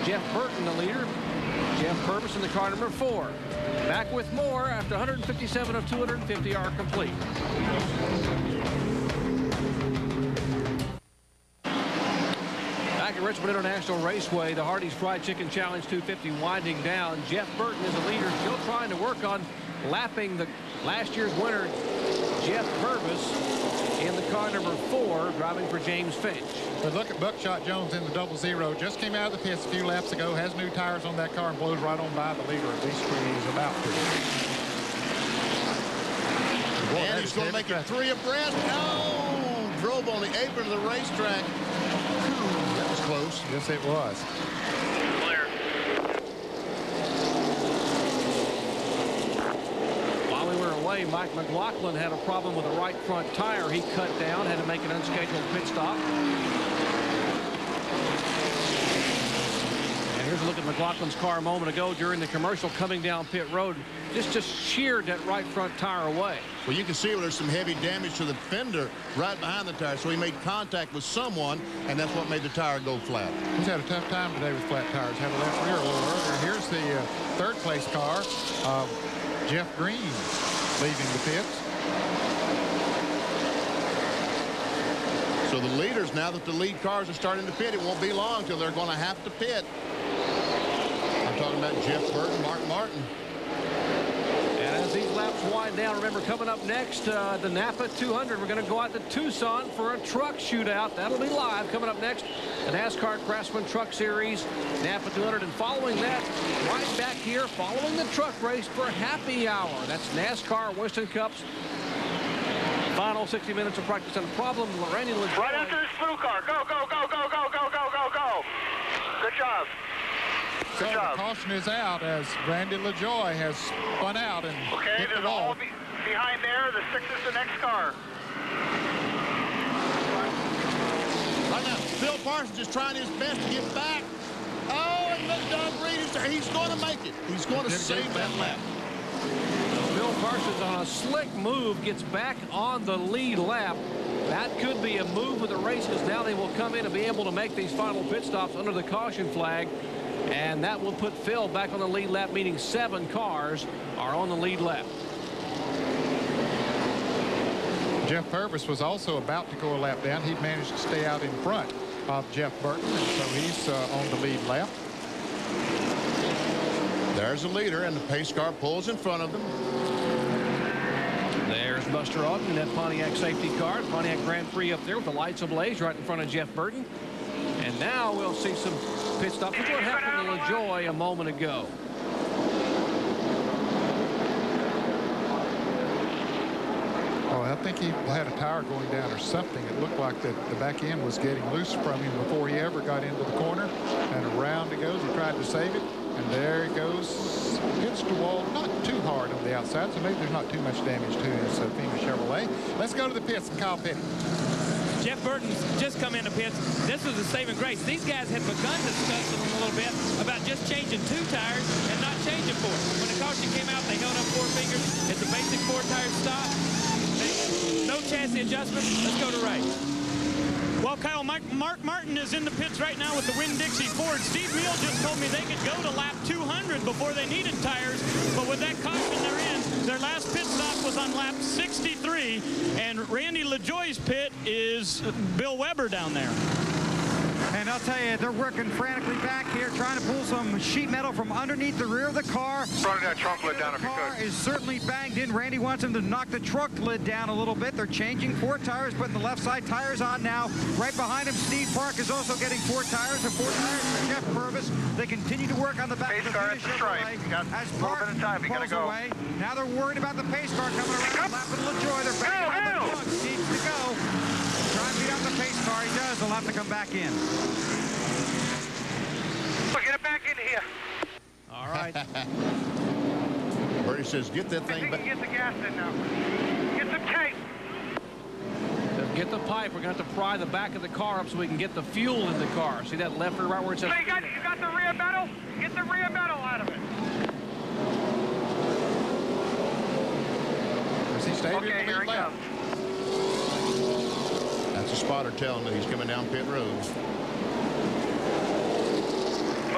Jeff Burton, the leader. Jeff Purvis in the car number 4. Back with more after 157 of 250 are complete. Back at Richmond International Raceway, the Hardee's Fried Chicken Challenge 250 winding down. Jeff Burton is the leader, still trying to work on lapping the last year's winner, Jeff Purvis, in the car number 4, driving for James Finch. But look at Buckshot Jones in the 00. Just came out of the pits a few laps ago, has new tires on that car, and blows right on by the leader, at least when he's about to. Boy, and he's going to make it 3 abreast. No! Drove on the apron of the racetrack. That was close. Yes, it was. Clear. While we were away, Mike McLaughlin had a problem with the right front tire. He cut down, had to make an unscheduled pit stop. And here's a look at McLaughlin's car a moment ago during the commercial coming down pit road. Just sheared that right front tire away. Well, you can see where there's some heavy damage to the fender right behind the tire. So he made contact with someone, and that's what made the tire go flat. He's had a tough time today with flat tires. Had a left rear a little earlier. Here's the 3rd place car of Jeff Green leaving the pits. So the leaders, now that the lead cars are starting to pit, it won't be long till they're going to have to pit. I'm talking about Jeff Burton, Mark Martin. And as these laps wind down, remember, coming up next, the Napa 200, we're going to go out to Tucson for a truck shootout. That'll be live. Coming up next, the NASCAR Craftsman Truck Series, Napa 200. And following that, right back here, following the truck race for happy hour. That's NASCAR Winston Cups. Final 60 minutes of practice and problem. Randy LaJoy. Right after this blue car. Go, go, go, go, go, go, go, go, go. Good job. So the caution is out as Randy LaJoy has spun out and hit the wall. Behind there, the 6 is the next car. Right now, Phil Parsons is trying his best to get back. Oh, and look, Doug Reed is there. He's going to make it. He's going to save that lap. Bill Parsons on a slick move gets back on the lead lap. That could be a move with the race, because now they will come in and be able to make these final pit stops under the caution flag. And that will put Phil back on the lead lap, meaning 7 cars are on the lead lap. Jeff Purvis was also about to go a lap down. He managed to stay out in front of Jeff Burton, and so he's on the lead lap. There's the leader, and the pace car pulls in front of them. There's Buster Ogden in that Pontiac safety car. Pontiac Grand Prix up there with the lights ablaze right in front of Jeff Burton. And now we'll see some pit stops. Look what happened to LaJoy a moment ago. Oh, I think he had a tire going down or something. It looked like the back end was getting loose from him before he ever got into the corner. And around it goes. He tried to save it. And there it goes. Hits the wall not too hard on the outside, so maybe there's not too much damage to his FEMA Chevrolet. Let's go to the pits and Kyle Petty. Jeff Burton's just come into pits. This was a saving grace. These guys had begun discussing a little bit about just changing 2 tires and not changing 4. When the caution came out, they held up 4 fingers. It's a basic 4-tire stop. No chassis adjustment. Let's go to race. Well, Kyle, Mark Martin is in the pits right now with the Winn-Dixie Ford. Steve Meal just told me they could go to lap 200 before they needed tires, but with that caution they're in, their last pit stop was on lap 63, and Randy LaJoie's pit is Bill Weber down there. And I'll tell you, they're working frantically back here, trying to pull some sheet metal from underneath the rear of the car. Running that trunk lid down if you could. The car is certainly banged in. Randy wants him to knock the trunk lid down a little bit. They're changing 4 tires, putting the left side tires on now. Right behind him, Steve Park is also getting 4 tires. And 4 tires for Jeff Purvis. They continue to work on the back pace of the car at the stripe. You got as a little bit of time. You gotta go. away. Now they're worried about the pace car coming around, lapping LaJoie. They're back around the trunk. Needs to go. Try and beat out the pace car. He does. They'll have to come back in. Get it back into here. All right. Bertie says, get that thing back. Get the gas in now. Get some tape. Get the pipe. We're going to have to pry the back of the car up so we can get the fuel in the car. See that left or right where it says... So you got the rear metal? Get the rear metal out of it. Does he stay okay, here he comes. That's a spotter telling that he's coming down pit road.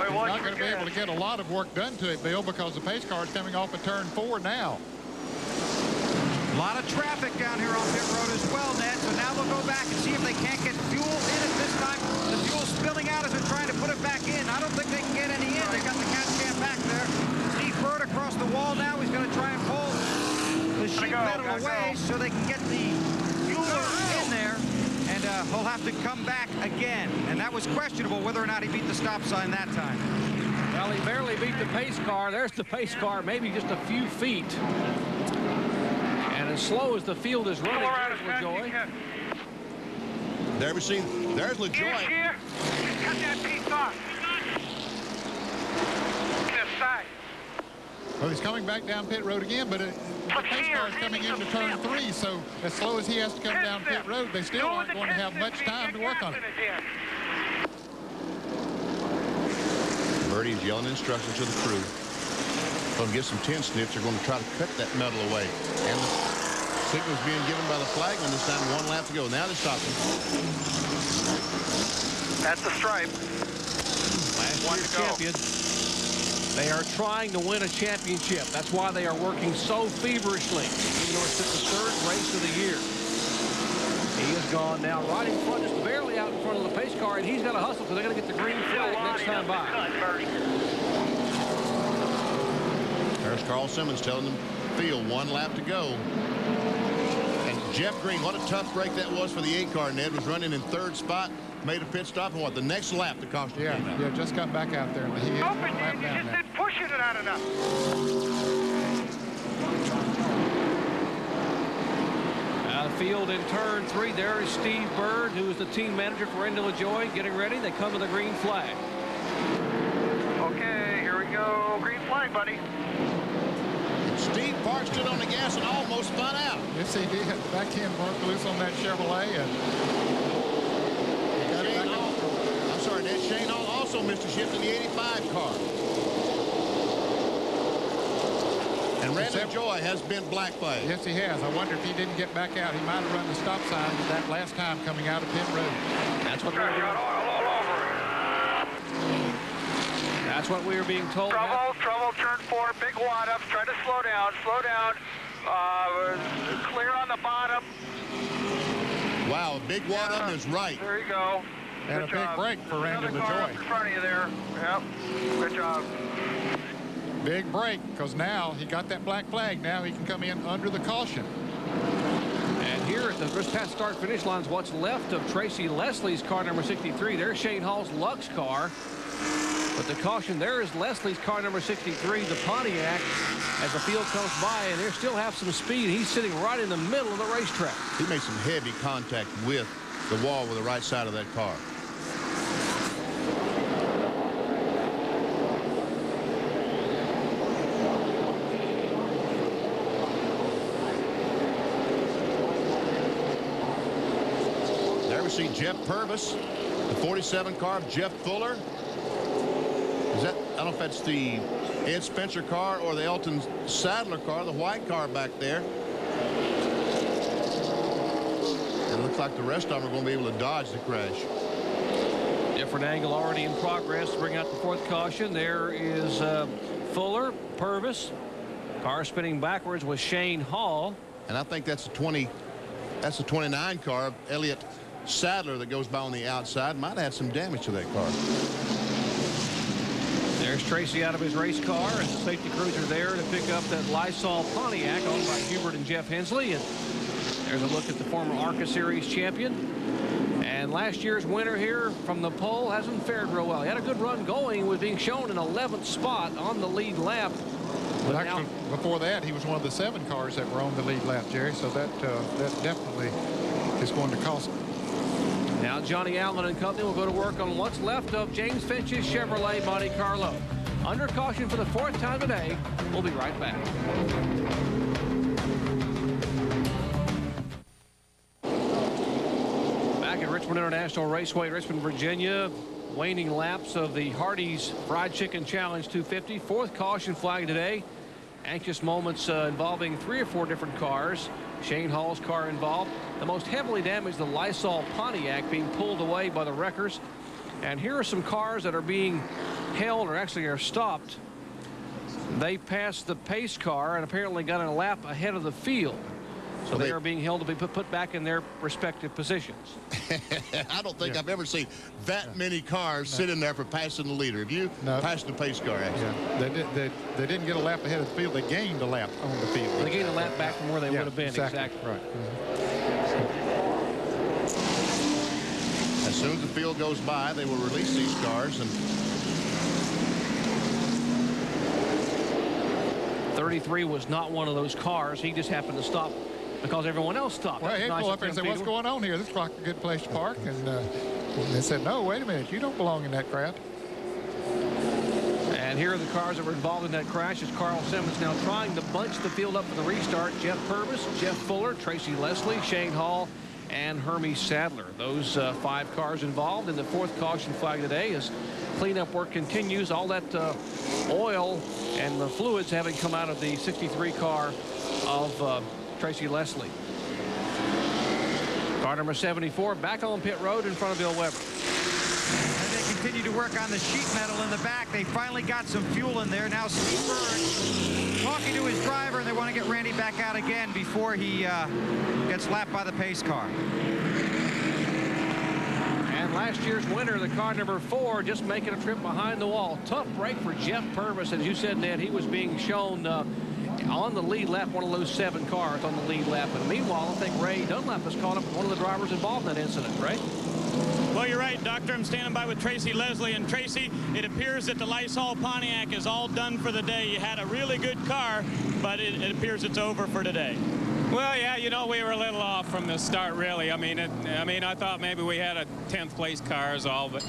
He's not going to be able to get a lot of work done to it, Bill, because the pace car is coming off of turn 4 now. A lot of traffic down here on pit road as well, Ned. So now they'll go back and see if they can't get fuel in it this time. The fuel's spilling out as they're trying to put it back in. I don't think they can get any in. They got the catch can back there. Steve Bird across the wall now. He's going to try and pull the sheet metal away so they can get the fuel in there. And he'll have to come back again. And that was questionable whether or not he beat the stop sign that time. Well, he barely beat the pace car. There's the pace car, maybe just a few feet. And as slow as the field is running, there's LaJoie. There we see, there's LaJoie. Here. Cut that piece off. This side. Well, he's coming back down pit road again, but the pace car is coming into turn 3, so as slow as he has to come down pit road, they still aren't going to have much time to work on it. Bertie's yelling instructions to the crew. Going to get some tin snips. They're going to try to cut that metal away. And the signal's being given by the flagman this time. 1 lap to go. Now they're stopping. That's the stripe. Last year's champion. They are trying to win a championship. That's why they are working so feverishly. Even though it's the 3rd race of the year. He has gone now right in front, just barely out in front of the pace car, and he's got to hustle because they're going to get the green flag next time by. There's Carl Simmons telling them, field 1 lap to go. And Jeff Green, what a tough break that was for the 8 car. Ned was running in 3rd spot, made a pit stop, and what, the next lap the caution came out. Yeah, just got back out there. And he Open, dude, you just didn't push it out enough. Field in turn 3. There is Steve Bird, who is the team manager for Randy LaJoie, getting ready. They come to the green flag. Okay, here we go. Green flag, buddy. Steve Park stood on the gas and almost spun out. Yes, he did. The back end broke loose on that Chevrolet. And Shane Hall, I'm sorry, Ned. Shane Hall also missed a shift in the 85 car. And Randy LaJoie has been black flagged. Yes, he has. I wonder if he didn't get back out. He might have run the stop sign that last time coming out of pit road. That's what we're doing. That's what we were being told. Trouble, turn 4, big wad up, try to slow down. Clear on the bottom. Wow, a big wad up is right. There you go. And a big break for Randy LaJoie. In front of you there. Yep, good job. Big break, because now he got that black flag. Now he can come in under the caution. And here at the first past start finish lines, what's left of Tracy Leslie's car number 63. There's Shane Hall's Lux car. But the caution there is Leslie's car number 63, the Pontiac, as the field comes by, and they still have some speed. He's sitting right in the middle of the racetrack. He made some heavy contact with the wall with the right side of that car. see Jeff Purvis, the 47 car of Jeff Fuller. Is that, I don't know if that's the Ed Spencer car or the Elton Sadler car, the white car back there. And it looks like the rest of them are going to be able to dodge the crash. Different angle already in progress to bring out the fourth caution. There is Fuller, Purvis. Car spinning backwards with Shane Hall. And I think that's a 29 car of Elliott Sadler that goes by on the outside. Might have had some damage to that car. There's Tracy out of his race car, and the safety crews are there to pick up that Lysol Pontiac owned by Hubert and Jeff Hensley. And there's a look at the former ARCA Series champion. And last year's winner here from the pole hasn't fared real well. He had a good run going, was being shown in 11th spot on the lead lap. But actually, before that, he was one of the 7 cars that were on the lead lap, Jerry. So that definitely is going to cost him. Now Johnny Allen and company will go to work on what's left of James Finch's Chevrolet Monte Carlo. Under caution for the 4th time today. We'll be right back. Back at Richmond International Raceway, Richmond, Virginia. Waning laps of the Hardee's Fried Chicken Challenge 250. 4th caution flag today. Anxious moments involving 3 or 4 different cars. Shane Hall's car involved. The most heavily damaged, the Lysol Pontiac, being pulled away by the wreckers. And here are some cars that are being held, or actually are stopped. They passed the pace car and apparently got a lap ahead of the field. So they are being held to be put back in their respective positions. I don't think I've ever seen that many cars sitting there for passing the leader. Have you? Passed the pace car, actually? Yeah. They didn't get a lap ahead of the field. They gained a lap on the field. They gained a lap back from where they would have been. Exactly. Right. As soon as the field goes by, they will release these cars. And 33 was not one of those cars. He just happened to stop because everyone else stopped. Well, he'd go up there and say, what's going on here? This looks like a good place to park. And they said, no, wait a minute. You don't belong in that crowd. And here are the cars that were involved in that crash as Carl Simmons now trying to bunch the field up for the restart. Jeff Purvis, Jeff Fuller, Tracy Leslie, Shane Hall, and Hermie Sadler. Those 5 cars involved in the 4th caution flag today as cleanup work continues. All that oil and the fluids having come out of the 63 car of Tracy Leslie. Car number 74 back on pit road in front of Bill Weber. And they continue to work on the sheet metal in the back. They finally got some fuel in there. Now Steve Byrne talking to his driver, and they want to get Randy back out again before he gets lapped by the pace car. And last year's winner, the car number 4, just making a trip behind the wall. Tough break for Jeff Purvis. As you said, Ned, he was being shown on the lead lap, one of those 7 cars on the lead lap. And meanwhile, I think Ray Dunlap has caught up with one of the drivers involved in that incident, right? Well, you're right, Doctor. I'm standing by with Tracy Leslie. And Tracy, it appears that the Lysol Pontiac is all done for the day. You had a really good car, but it appears it's over for today. Well, yeah, you know, we were a little off from the start, really. I mean, I thought maybe we had a 10th place car is all, but,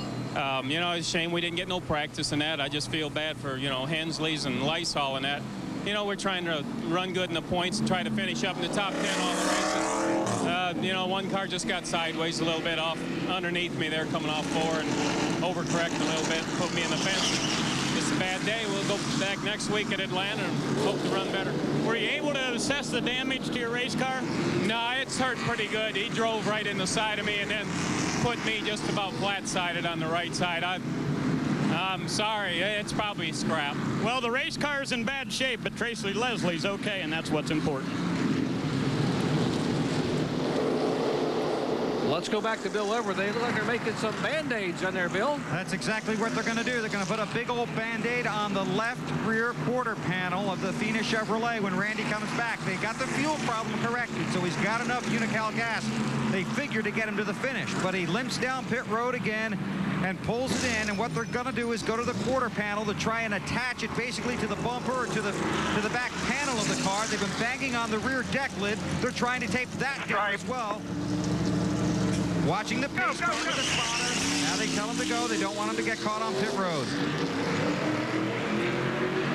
you know, it's a shame we didn't get no practice in that. I just feel bad for, you know, Hensley's and Lysol and that. You know, we're trying to run good in the points and try to finish up in the top 10 all the races. You know, one car just got sideways a little bit off underneath me there coming off 4 and overcorrected a little bit, put me in the fence. It's a bad day. We'll go back next week at Atlanta and hope to run better. Were you able to assess the damage to your race car? No, it's hurt pretty good. He drove right in the side of me and then put me just about flat-sided on the right side. I'm sorry. It's probably scrap. Well, the race car is in bad shape, but Tracy Leslie's okay, and that's what's important. Let's go back to Bill Weber. They look like they're making some Band-Aids on there, Bill. That's exactly what they're going to do. They're going to put a big old Band-Aid on the left rear quarter panel of the Fina Chevrolet when Randy comes back. They got the fuel problem corrected, so he's got enough Unocal gas. They figured to get him to the finish, but he limps down pit road again and pulls it in, and what they're going to do is go to the quarter panel to try and attach it basically to the bumper or to the back panel of the car. They've been banging on the rear deck lid. They're trying to tape that down as well. Watching the pace car with the spotter. Now they tell him to go. They don't want him to get caught on pit road.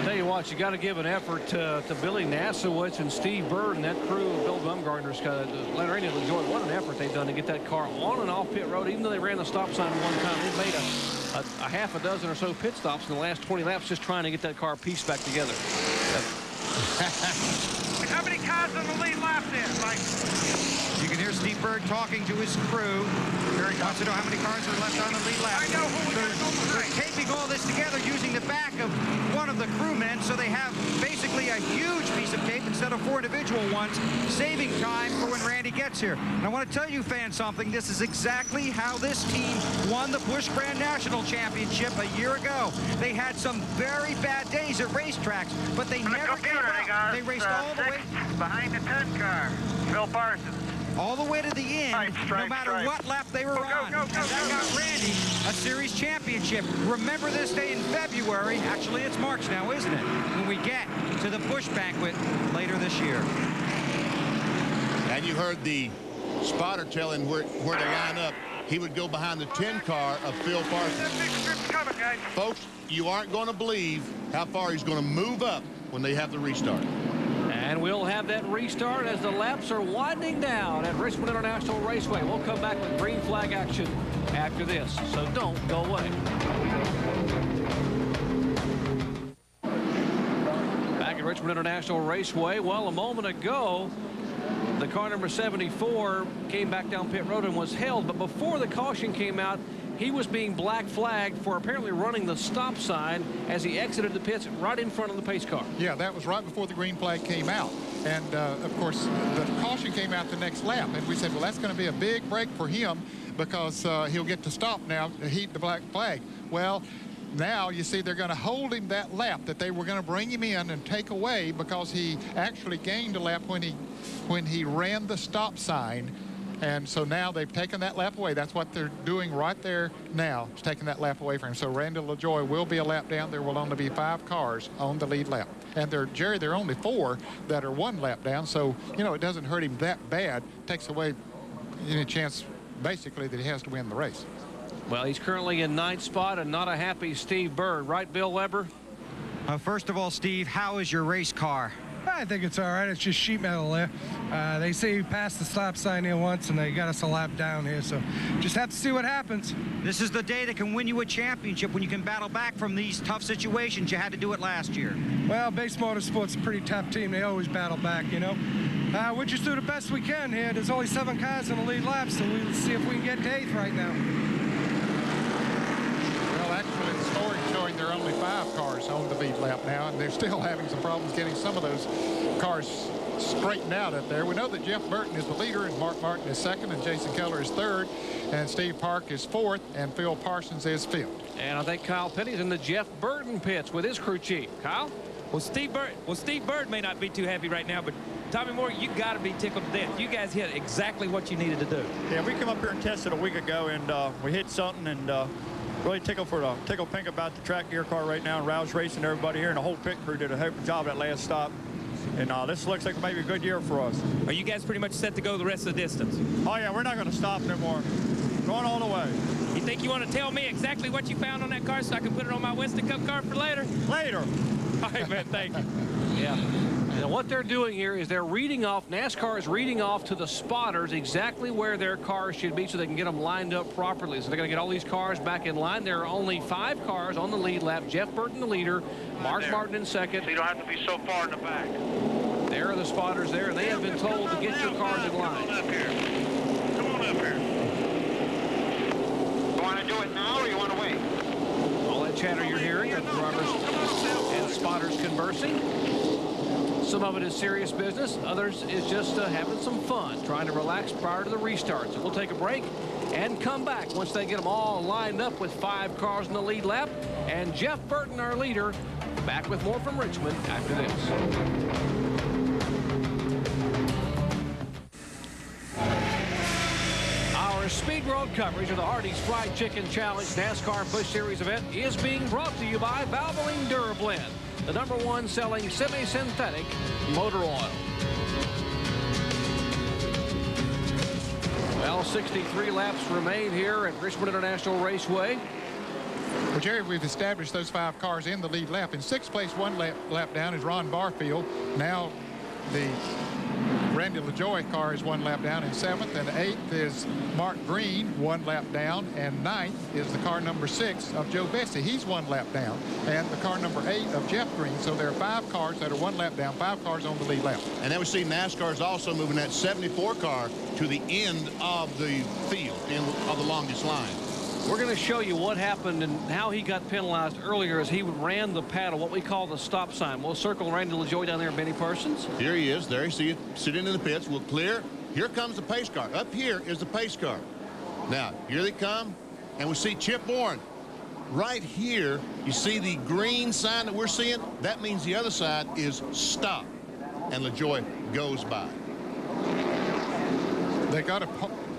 Tell you you what, you got to give an effort to Billy Nasowitz and Steve Bird and that crew of Bill Bumgarner's Randy LaJoie. What an effort they've done to get that car on and off pit road. Even though they ran the stop sign one time, they've made a half a dozen or so pit stops in the last 20 laps just trying to get that car pieced back together. How many cars on the lead lap there, Mike? You can hear Steve Bird talking to his crew. He wants to know how many cars are left on the lead lap. I know who They're taping all this together using the back of one of the crewmen, so they have basically a huge piece of tape instead of 4 individual ones, saving time for when Randy gets here. And I want to tell you fans something. This is exactly how this team won the Busch Grand National Championship a year ago. They had some very bad days at racetracks, but they never gave up. They raced all the way behind the 10 car. Phil Parsons. All the way to the end, no matter what lap they were on. And that got Randy a series championship. Remember this day in February. Actually, it's March now, isn't it? When we get to the Busch banquet later this year. And you heard the spotter telling where they line up. He would go behind the 10 car of Phil Parsons. Folks, you aren't going to believe how far he's going to move up when they have the restart. And we'll have that restart as the laps are winding down at Richmond International Raceway. We'll come back with green flag action after this, so don't go away. Back at Richmond International Raceway, well, a moment ago, the car number 74 came back down pit road and was held, but before the caution came out, he was being black flagged for apparently running the stop sign as he exited the pits right in front of the pace car. Yeah, that was right before the green flag came out. And, of course, the caution came out the next lap. And we said, well, that's going to be a big break for him because he'll get to stop now to heat the black flag. Well, now you see they're going to hold him that lap that they were going to bring him in and take away because he actually gained a lap when he ran the stop sign. And so now they've taken that lap away. That's what they're doing right there now, is taking that lap away from him. So Randy LaJoie will be a lap down. There will only be 5 cars on the lead lap. And Jerry, there are only 4 that are 1 lap down. So, you know, it doesn't hurt him that bad. Takes away any chance, basically, that he has to win the race. Well, he's currently in 9th spot and not a happy Steve Bird. Right, Bill Weber? First of all, Steve, how is your race car? I think it's all right. It's just sheet metal there. They say we passed the stop sign here once, and they got us a lap down here, so just have to see what happens. This is the day that can win you a championship when you can battle back from these tough situations. You had to do it last year. Well, Base Motorsports is a pretty tough team. They always battle back, you know. We just do the best we can here. There's only 7 cars in the lead lap, so we'll see if we can get to 8th right now. Well, actually, the story showing there are only 5 cars on the lead lap now, and they're still having some problems getting some of those cars straightened out up there. We know that Jeff Burton is the leader, and Mark Martin is 2nd, and Jason Keller is 3rd, and Steve Park is 4th, and Phil Parsons is 5th. And I think Kyle Petty's in the Jeff Burton pits with his crew chief. Kyle? Well, Steve Bird may not be too happy right now, but Tommy Moore, you got to be tickled to death. You guys hit exactly what you needed to do. Yeah, we come up here and tested a week ago, and we hit something, and really tickled pink about the track gear car right now, and Rouse Racing, everybody here, and the whole pit crew did a heck of a job that last stop. And this looks like maybe a good year for us. Are you guys pretty much set to go the rest of the distance? Oh, yeah, we're not going to stop no more. Going all the way. You think you want to tell me exactly what you found on that car so I can put it on my Winston Cup car for later? Later. All right, man, thank you. Yeah. And what they're doing here is they're reading off, NASCAR is reading off to the spotters exactly where their cars should be so they can get them lined up properly. So they're going to get all these cars back in line. There are only 5 cars on the lead lap. Jeff Burton, the leader. Mark Martin in 2nd. So you don't have to be so far in the back. There are the spotters there, and they have been told to get your cars in line. Come on up here. Come on up here. You want to do it now or you want to wait? All that chatter you're hearing are the drivers and spotters conversing. Some of it is serious business. Others is just having some fun, trying to relax prior to the restart. So we'll take a break and come back once they get them all lined up with 5 cars in the lead lap. And Jeff Burton, our leader, back with more from Richmond after this. Our Speed World coverage of the Hardee's Fried Chicken Challenge NASCAR Busch Series event is being brought to you by Valvoline DuraBlend, the #1 selling semi-synthetic motor oil. Well, 63 laps remain here at Richmond International Raceway. Well, Jerry, we've established those 5 cars in the lead lap. In 6th place, 1 lap down, is Ron Barfield. Now the Randy LaJoy car is 1 lap down in 7th, and 8th is Mark Green, 1 lap down, and 9th is the car number 6 of Joe Bessie. He's 1 lap down, and the car number 8 of Jeff Green. So there are 5 cars that are 1 lap down, 5 cars on the lead lap. And then we see NASCAR is also moving that 74 car to the end of the field, end of the longest line. We're going to show you what happened and how he got penalized earlier as he ran the paddle, what we call the stop sign. We'll circle Randy LaJoy down there, Benny Parsons. Here he is. There you see it sitting in the pits. We'll clear. Here comes the pace car. Up here is the pace car. Now, here they come, and we see Chip Warren. Right here, you see the green sign that we're seeing? That means the other side is stop, and LaJoy goes by. They got a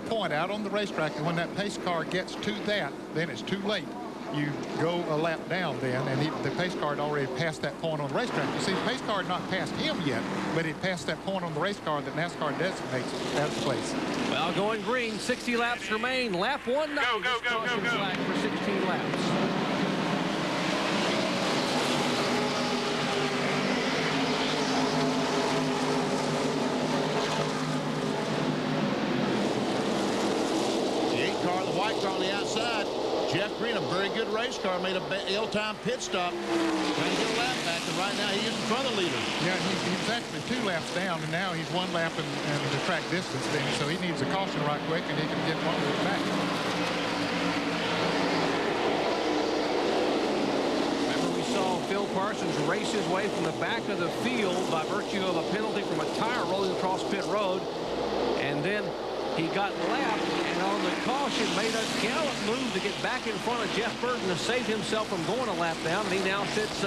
point out on the racetrack, and when that pace car gets to that, then it's too late. You go a lap down then, and the pace car had already passed that point on the racetrack. You see, the pace car had not passed him yet, but he passed that point on the race car that NASCAR designates as the place. Well, going green, 60 laps remain. Lap 1, go, flag for 16 laps. On the outside, Jeff Green, a very good race car, made a ill-timed pit stop, trying to get a lap back, and right now he is in front of the leader. Yeah, he's actually 2 laps down, and now he's 1 lap and the track distance thing, so he needs a caution right quick, and he can get 1 lap back. Remember, we saw Phil Parsons race his way from the back of the field by virtue of a penalty from a tire rolling across pit road, and then he got lapped, and on the caution made a gallant move to get back in front of Jeff Burton to save himself from going a lap down, and he now sits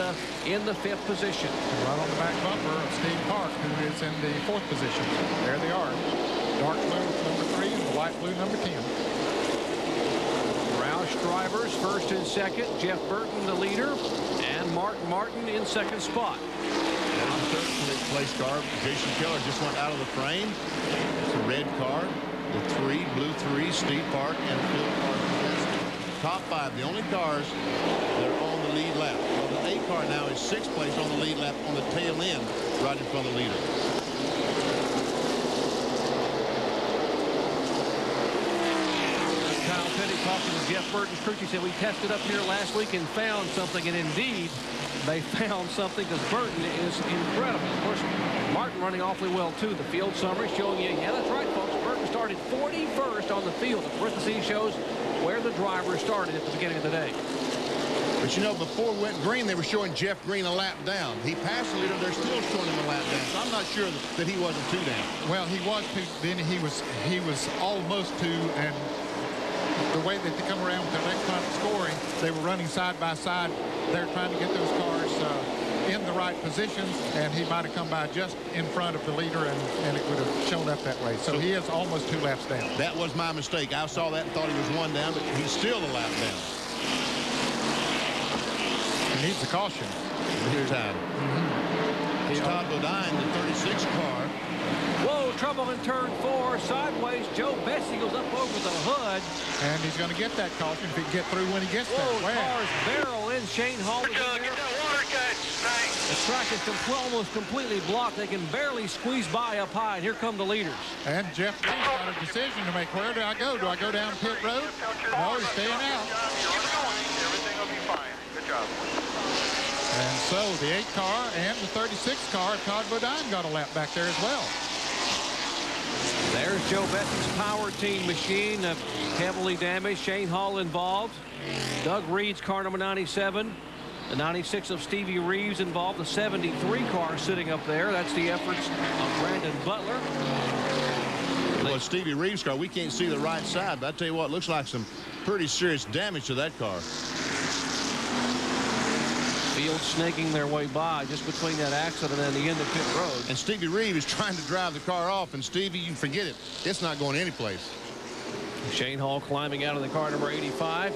in the 5th position. Right on the back bumper of Steve Park, who is in the 4th position. There they are. Dark blue number 3 and the light blue number 10. Roush drivers 1st and 2nd. Jeff Burton the leader, and Mark Martin in 2nd spot. Now the 3rd place car, Jason Keller just went out of the frame. It's a red car. The 3, blue 3, Steve Park, and Phil Parsons. Top 5, the only cars that are on the lead lap. Well, the 8 car now is 6th place on the lead lap on the tail end, right in front of the leader. Kyle Petty talking to Jeff Burton's crew. He said, we tested up here last week and found something, and indeed, they found something because Burton is incredible. Of course, Martin running awfully well, too. The field summary showing you, yeah, that's right, folks. Burton started 41st on the field. The parentheses shows where the driver started at the beginning of the day. But, you know, before we went green, they were showing Jeff Green a lap down. He passed the leader. They're still showing him a lap down. So I'm not sure that he wasn't 2 down. Well, he was 2. Then he was almost 2, and the way that they come around with the electronic scoring, they were running side by side. They're trying to get those cars in the right positions, and he might have come by just in front of the leader, and it would have shown up that way. So he is almost 2 laps down. That was my mistake. I saw that and thought he was 1 down, but he's still a lap down. He needs a caution. Big time. It's Todd Bodine, the 36 car. Whoa, trouble in turn 4. Sideways, Joe Bessie goes up over the hood. And he's going to get that caution if he can get through when he gets there. Whoa, cars barrel in. Shane Hall is in there. Get that water catch, thanks. The track is almost completely blocked. They can barely squeeze by up high, and here come the leaders. And Jeff Green's got a decision to make. Where do I go? Do I go down pit road? No, he's staying out. Everything will be fine. Good job. And so the 8 car and the 36 car, Todd Bodine got a lap back there as well. There's Joe Bessie's power team machine, heavily damaged. Shane Hall involved. Doug Reed's car number 97. The 96 of Stevie Reeves involved. The 73 car sitting up there. That's the efforts of Brandon Butler. Well, Stevie Reeves' car, we can't see the right side, but I tell you what, it looks like some pretty serious damage to that car. Field snaking their way by just between that accident and the end of pit road. And Stevie Reeves is trying to drive the car off, and Stevie, you forget it. It's not going anyplace. Shane Hall climbing out of the car number 85.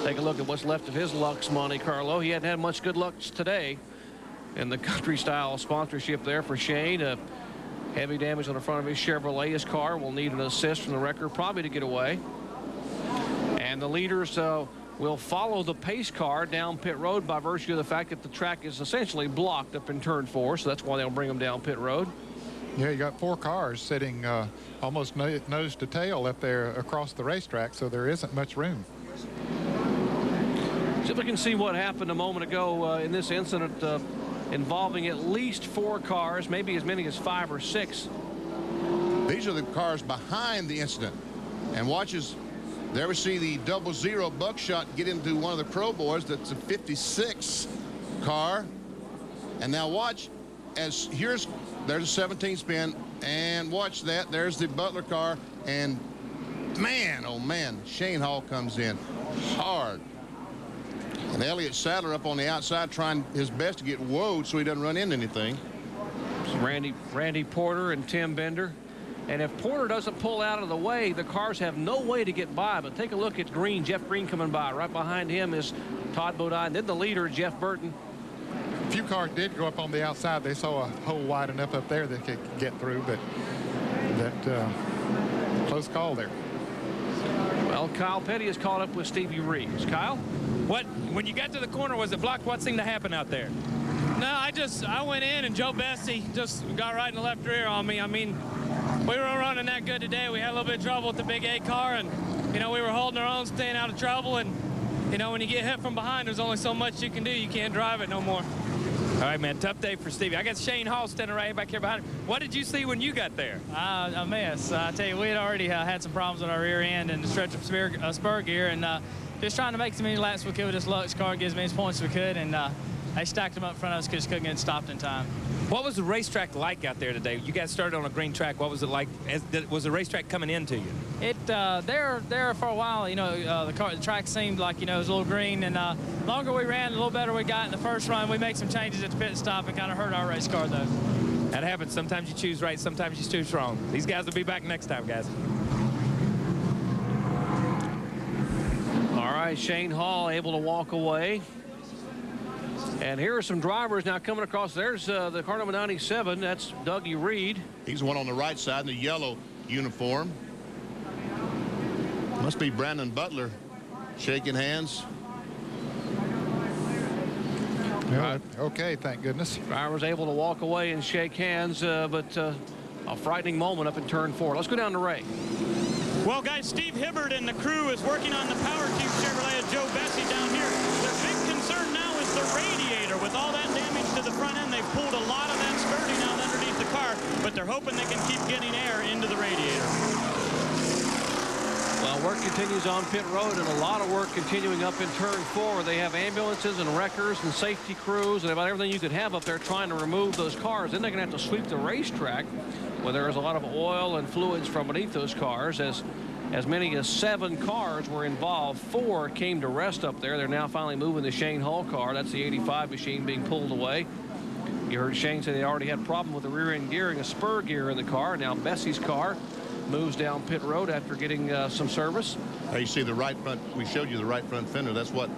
Take a look at what's left of his Lux Monte Carlo. He hadn't had much good luck today in the country style sponsorship there for Shane. Heavy damage on the front of his Chevrolet. His car will need an assist from the wrecker probably to get away. And the leaders will follow the pace car down pit road by virtue of the fact that the track is essentially blocked up in turn 4, so that's why they'll bring them down pit road. Yeah, you got 4 cars sitting almost nose to tail up there across the racetrack, so there isn't much room. See if we can see what happened a moment ago in this incident involving at least 4 cars, maybe as many as 5 or 6. These are the cars behind the incident. And watch as there we see the 00 Buckshot get into one of the Pro Boys. That's a 56 car. And now watch as there's a 17 spin, and watch that. There's the Butler car, and man, oh man, Shane Hall comes in hard. And Elliott Sadler up on the outside trying his best to get woed so he doesn't run into anything. Randy Porter and Tim Bender. And if Porter doesn't pull out of the way, the cars have no way to get by. But take a look at Green, Jeff Green coming by. Right behind him is Todd Bodine. Then the leader, Jeff Burton. A few cars did go up on the outside. They saw a hole wide enough up there that they could get through, but that close call there. Well, Kyle Petty is caught up with Stevie Reeves. Kyle? When you got to the corner, was it blocked? What seemed to happen out there? No, I went in, and Joe Bessie just got right in the left rear on me. I mean, we were running that good today. We had a little bit of trouble with the big 8 car, and, you know, we were holding our own, staying out of trouble. And, you know, when you get hit from behind, there's only so much you can do. You can't drive it no more. All right, man, tough day for Stevie. I got Shane Hall standing right back here behind him. What did you see when you got there? A mess. I tell you, we had already had some problems with our rear end and the stretch of spur gear, and just trying to make as many laps we could with this Lux car, get as many points as we could, and they stacked them up in front of us because couldn't get stopped in time. What was the racetrack like out there today? You guys started on a green track. What was it like? Was the racetrack coming into you? There for a while, you know, the track seemed like, you know, it was a little green, and the longer we ran, the little better we got in the first run. We made some changes at the pit stop and kind of hurt our race car, though. That happens. Sometimes you choose right, sometimes you choose wrong. These guys will be back next time, guys. All right, Shane Hall able to walk away. And here are some drivers now coming across. There's the car number 97. That's Dougie Reed. He's the one on the right side in the yellow uniform. Must be Brandon Butler shaking hands. Yeah, okay, thank goodness. Drivers able to walk away and shake hands, but a frightening moment up in turn 4. Let's go down to Ray. Well, guys, Steve Hibbert and the crew is working on the Power Cube Chevrolet of Joe Bessie down here. The big concern now is the radiator. With all that damage to the front end, they've pulled a lot of that skirting out underneath the car, but they're hoping they can keep getting air into the radiator. Well, work continues on pit road, and a lot of work continuing up in turn 4. They have ambulances and wreckers and safety crews and about everything you could have up there trying to remove those cars. Then they're going to have to sweep the racetrack where there is a lot of oil and fluids from beneath those cars. As many as 7 cars were involved. 4 came to rest up there. They're now finally moving the Shane Hall car. That's the 85 machine being pulled away. You heard Shane say they already had a problem with the rear end gearing, a spur gear in the car. Now Bessie's car moves down pit road after getting some service. You see the right front. We showed you the right front fender. That's what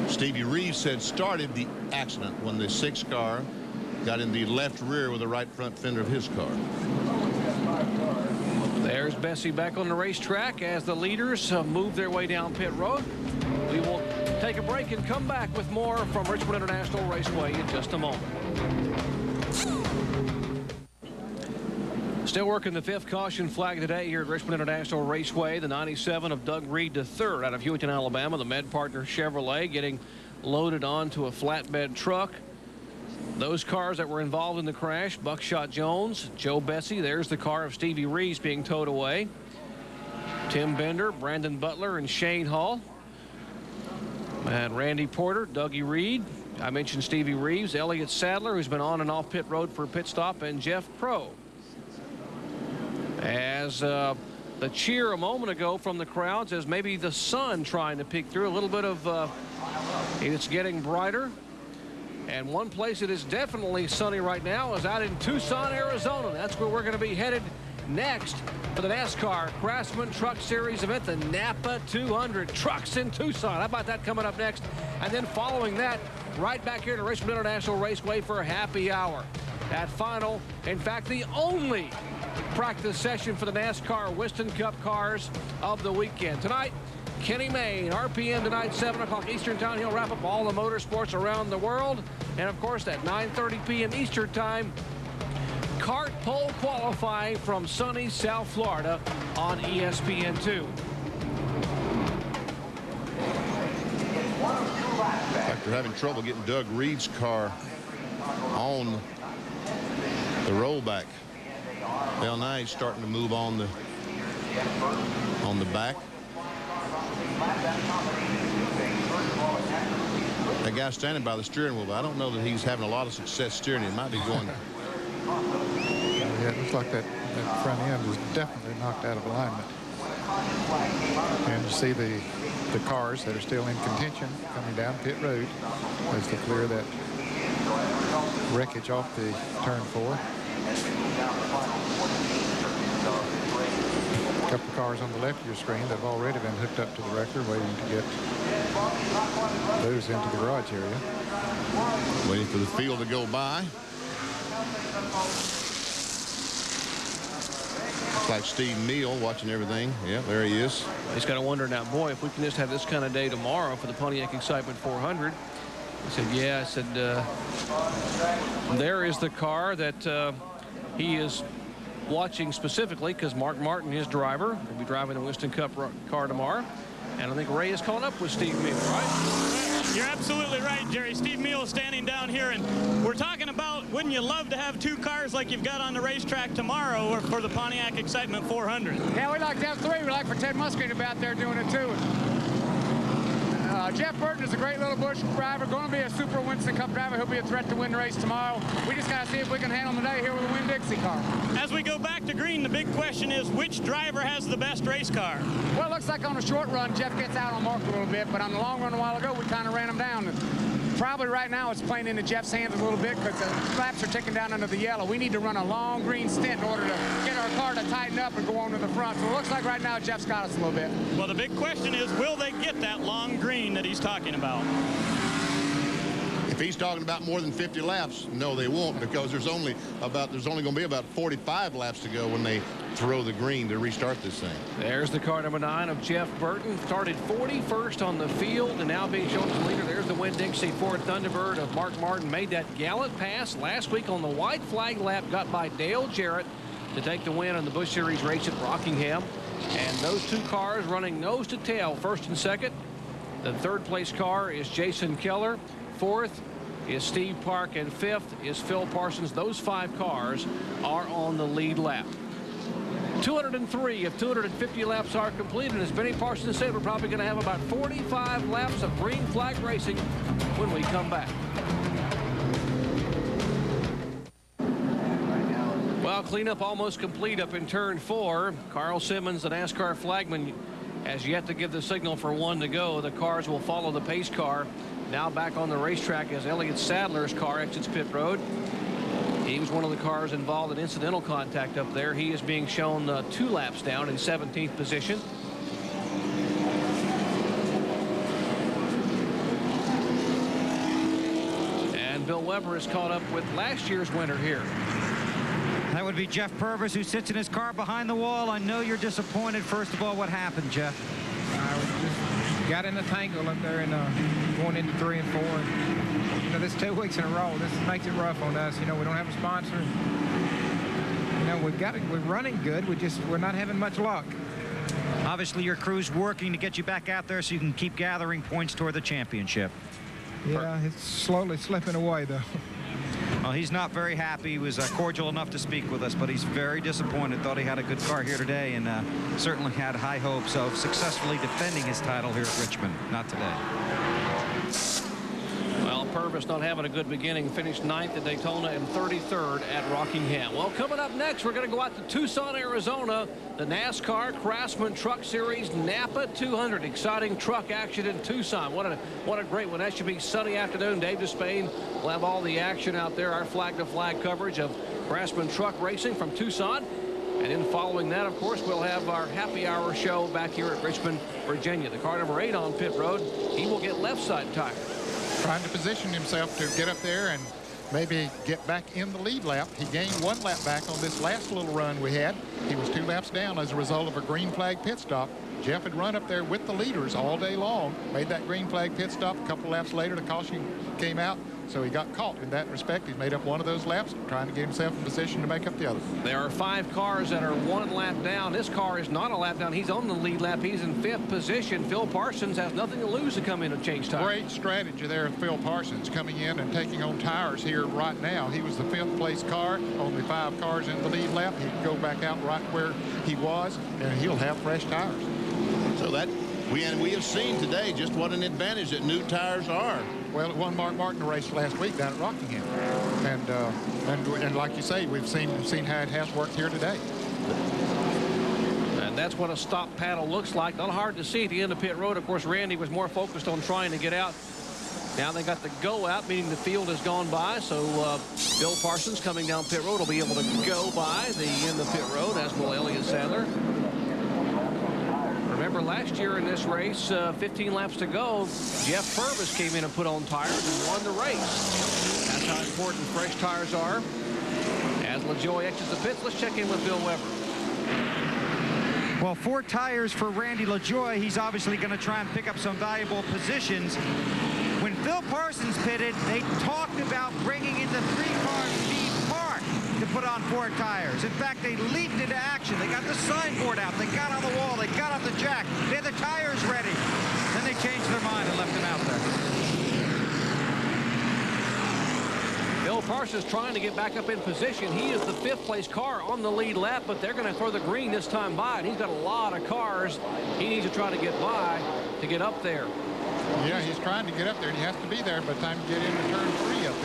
Stevie Reeves said started the accident when the 6 car got in the left rear with the right front fender of his car. There's Bessie back on the racetrack as the leaders move their way down pit road. We will take a break and come back with more from Richmond International Raceway in just a moment. Still working the 5th caution flag today here at Richmond International Raceway. The 97 of Doug Reed III out of Hewington, Alabama. The Med Partner Chevrolet getting loaded onto a flatbed truck. Those cars that were involved in the crash, Buckshot Jones, Joe Bessie. There's the car of Stevie Reeves being towed away. Tim Bender, Brandon Butler, and Shane Hall. And Randy Porter, Dougie Reed. I mentioned Stevie Reeves, Elliott Sadler, who's been on and off pit road for a pit stop, and Jeff Crow. As the cheer a moment ago from the crowds as maybe the sun trying to peek through. A little bit of it's getting brighter. And one place that is definitely sunny right now is out in Tucson, Arizona. That's where we're going to be headed next for the NASCAR Craftsman Truck Series event, the Napa 200 Trucks in Tucson. How about that coming up next? And then following that, right back here to Richmond International Raceway for a happy hour. That final, in fact, the only practice session for the NASCAR Winston Cup cars of the weekend. Tonight, Kenny Mayne, RPM tonight, 7 o'clock Eastern Time. He'll wrap up all the motorsports around the world. And, of course, at 9:30 p.m. Eastern Time, kart pole qualifying from sunny South Florida on ESPN2. Like they're having trouble getting Doug Reed's car on the rollback. Well, now he's starting to move on the back. That guy standing by the steering wheel, I don't know that he's having a lot of success steering. It might be going. Yeah, it looks like that front end is definitely knocked out of alignment. And you see the cars that are still in contention coming down pit road as they clear that wreckage off the turn 4. A couple of cars on the left of your screen that have already been hooked up to the wrecker, waiting to get those into the garage area. Waiting for the field to go by. Looks like Steve Neal watching everything. Yeah, there he is. He's got to wonder now, boy, if we can just have this kind of day tomorrow for the Pontiac Excitement 400. I said, yeah. I said, there is the car that he is watching specifically because Mark Martin, his driver, will be driving the Winston Cup car tomorrow. And I think Ray is caught up with Steve Neal, right? You're absolutely right, Jerry. Steve Neal is standing down here, and we're talking about, wouldn't you love to have 2 cars like you've got on the racetrack tomorrow or for the Pontiac Excitement 400? Yeah, we'd like to have 3. We'd like for Ted Musgrave to be out there doing it, too. Jeff Burton is a great little Busch driver, going to be a Super Winston Cup driver. He'll be a threat to win the race tomorrow. We just got to see if we can handle him today here with a Winn-Dixie car. As we go back to green, the big question is, which driver has the best race car? Well, it looks like on the short run, Jeff gets out on Mark a little bit, but on the long run a while ago, we kind of ran him down. Probably right now it's playing into Jeff's hands a little bit because the laps are ticking down under the yellow. We need to run a long green stint in order to get our car to tighten up and go on to the front. So it looks like right now Jeff's got us a little bit. Well, the big question is, will they get that long green that he's talking about? If he's talking about more than 50 laps, no, they won't, because there's only going to be about 45 laps to go when they throw the green to restart this thing. There's the car number 9 of Jeff Burton. Started 41st on the field and now being shown as the leader. There's the Winn-Dixie Ford Thunderbird of Mark Martin. Made that gallant pass last week on the white flag lap. Got by Dale Jarrett to take the win on the Busch Series race at Rockingham. And those 2 cars running nose to tail, 1st and 2nd. The 3rd place car is Jason Keller. 4th is Steve Park, and 5th is Phil Parsons. Those 5 cars are on the lead lap. 203 of 250 laps are complete, and as Benny Parsons said, we're probably going to have about 45 laps of green flag racing when we come back. Well, cleanup almost complete up in turn 4. Carl Simmons, the NASCAR flagman, has yet to give the signal for 1 to go. The cars will follow the pace car. Now back on the racetrack as Elliott Sadler's car exits pit road. He was one of the cars involved in incidental contact up there. He is being shown 2 laps down in 17th position. And Bill Weber is caught up with last year's winner here. That would be Jeff Purvis, who sits in his car behind the wall. I know you're disappointed. First of all, what happened, Jeff? I just got in the tangle up there and going into 3 and 4. You know, this 2 weeks in a row. This makes it rough on us. You know, we don't have a sponsor. You know, we're running good. We're not having much luck. Obviously, your crew's working to get you back out there so you can keep gathering points toward the championship. Yeah, it's slowly slipping away, though. Well, he's not very happy. He was cordial enough to speak with us, but he's very disappointed. Thought he had a good car here today, and certainly had high hopes of successfully defending his title here at Richmond. Not today. Well, Purvis not having a good beginning. Finished 9th at Daytona and 33rd at Rockingham. Well, coming up next, we're going to go out to Tucson, Arizona. The NASCAR Craftsman Truck Series Napa 200. Exciting truck action in Tucson. What a great one. That should be sunny afternoon. Dave Despain will have all the action out there. Our flag-to-flag coverage of Craftsman Truck Racing from Tucson. And then following that, of course, we'll have our happy hour show back here at Richmond, Virginia. The car number 8 on pit road, he will get left side tire. Trying to position himself to get up there and maybe get back in the lead lap. He gained 1 lap back on this last little run we had. He was 2 laps down as a result of a green flag pit stop. Jeff had run up there with the leaders all day long, made that green flag pit stop. A couple laps later, the caution came out, so he got caught in that respect. He's made up one of those laps, trying to get himself in position to make up the other. There are 5 cars that are 1 lap down. This car is not a lap down. He's on the lead lap. He's in 5th position. Phil Parsons has nothing to lose to come in and change tires. Great strategy there of Phil Parsons coming in and taking on tires here right now. He was the 5th place car, only 5 cars in the lead lap. He can go back out right where he was, and he'll have fresh tires. So that we have seen today just what an advantage that new tires are. Well, it won Mark Martin a race last week down at Rockingham, and like you say, we've seen how it has worked here today. And that's what a stop paddle looks like. Not hard to see at the end of pit road. Of course, Randy was more focused on trying to get out. Now they got the go out, meaning the field has gone by. So Bill Parsons coming down pit road will be able to go by the end of pit road, as will Elliott Sadler. Remember last year in this race, 15 laps to go, Jeff Purvis came in and put on tires and won the race. That's how important fresh tires are. As LaJoie exits the pits, let's check in with Bill Weber. Well, 4 tires for Randy LaJoie. He's obviously going to try and pick up some valuable positions. When Phil Parsons pitted, they talked about bringing in the 3-car feed park to put on 4 tires. In fact, they leaped into action. They got the signboard out. They got on the wall. They got off the jack. They had the tires ready. Then they changed their mind and left them out there. Bill Parsons trying to get back up in position. He is the 5th place car on the lead lap, but they're going to throw the green this time by, and he's got a lot of cars he needs to try to get by to get up there. Yeah, he's trying to get up there, and he has to be there by the time you get into turn 3 up.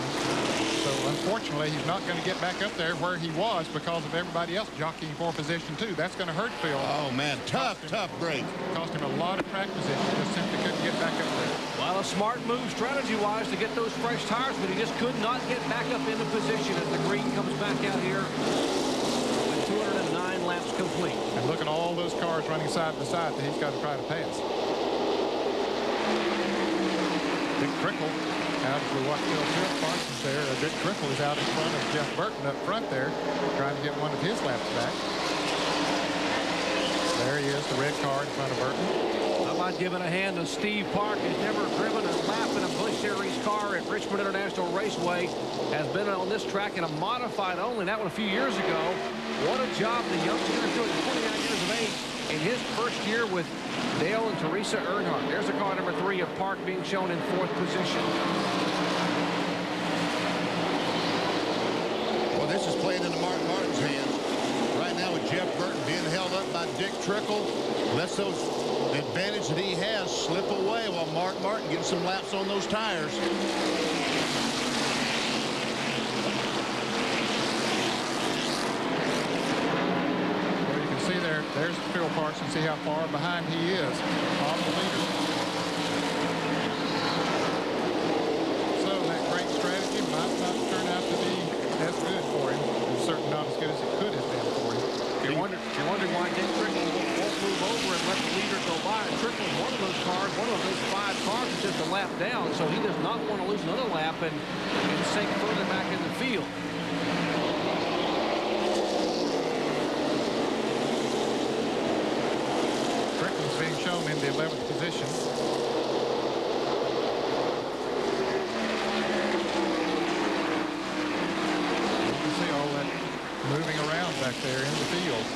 So unfortunately, he's not going to get back up there where he was because of everybody else jockeying for position 2. That's going to hurt Phil. Oh man, tough break. Cost him a lot of track position. Just simply couldn't get back up there. Well, a smart move strategy-wise to get those fresh tires, but he just could not get back up into position as the green comes back out here with 209 laps complete. And look at all those cars running side by side that he's got to try to pass. Dick Trickle, out as we watch Phil Parsons there. Dick Trickle is out in front of Jeff Burton up front there, trying to get one of his laps back. There he is, the red car in front of Burton. How about giving a hand to Steve Park? He's never driven a lap in a Busch Series car at Richmond International Raceway. Has been on this track in a modified only. That one a few years ago. What a job the youngster is doing, 29 years of age, in his first year with Dale and Teresa Earnhardt. There's the car number 3 of Park being shown in 4th position. Well, this is playing into Mark Martin's hands. Right now with Jeff Burton being held up by Dick Trickle, lets those advantage that he has slip away while Mark Martin gets some laps on those tires. There's Phil Parsons. See how far behind he is on the leader. So that great strategy might not turn out to be as good for him. It's certainly not as good as it could have been for him. You're wondering why Dick Trickle won't move over and let the leader go by. And Trickle is one of those cars, one of those 5 cars is just a lap down, so he does not want to lose another lap and sink further back in the field. Being shown in the 11th position. You can see all that moving around back there in the field.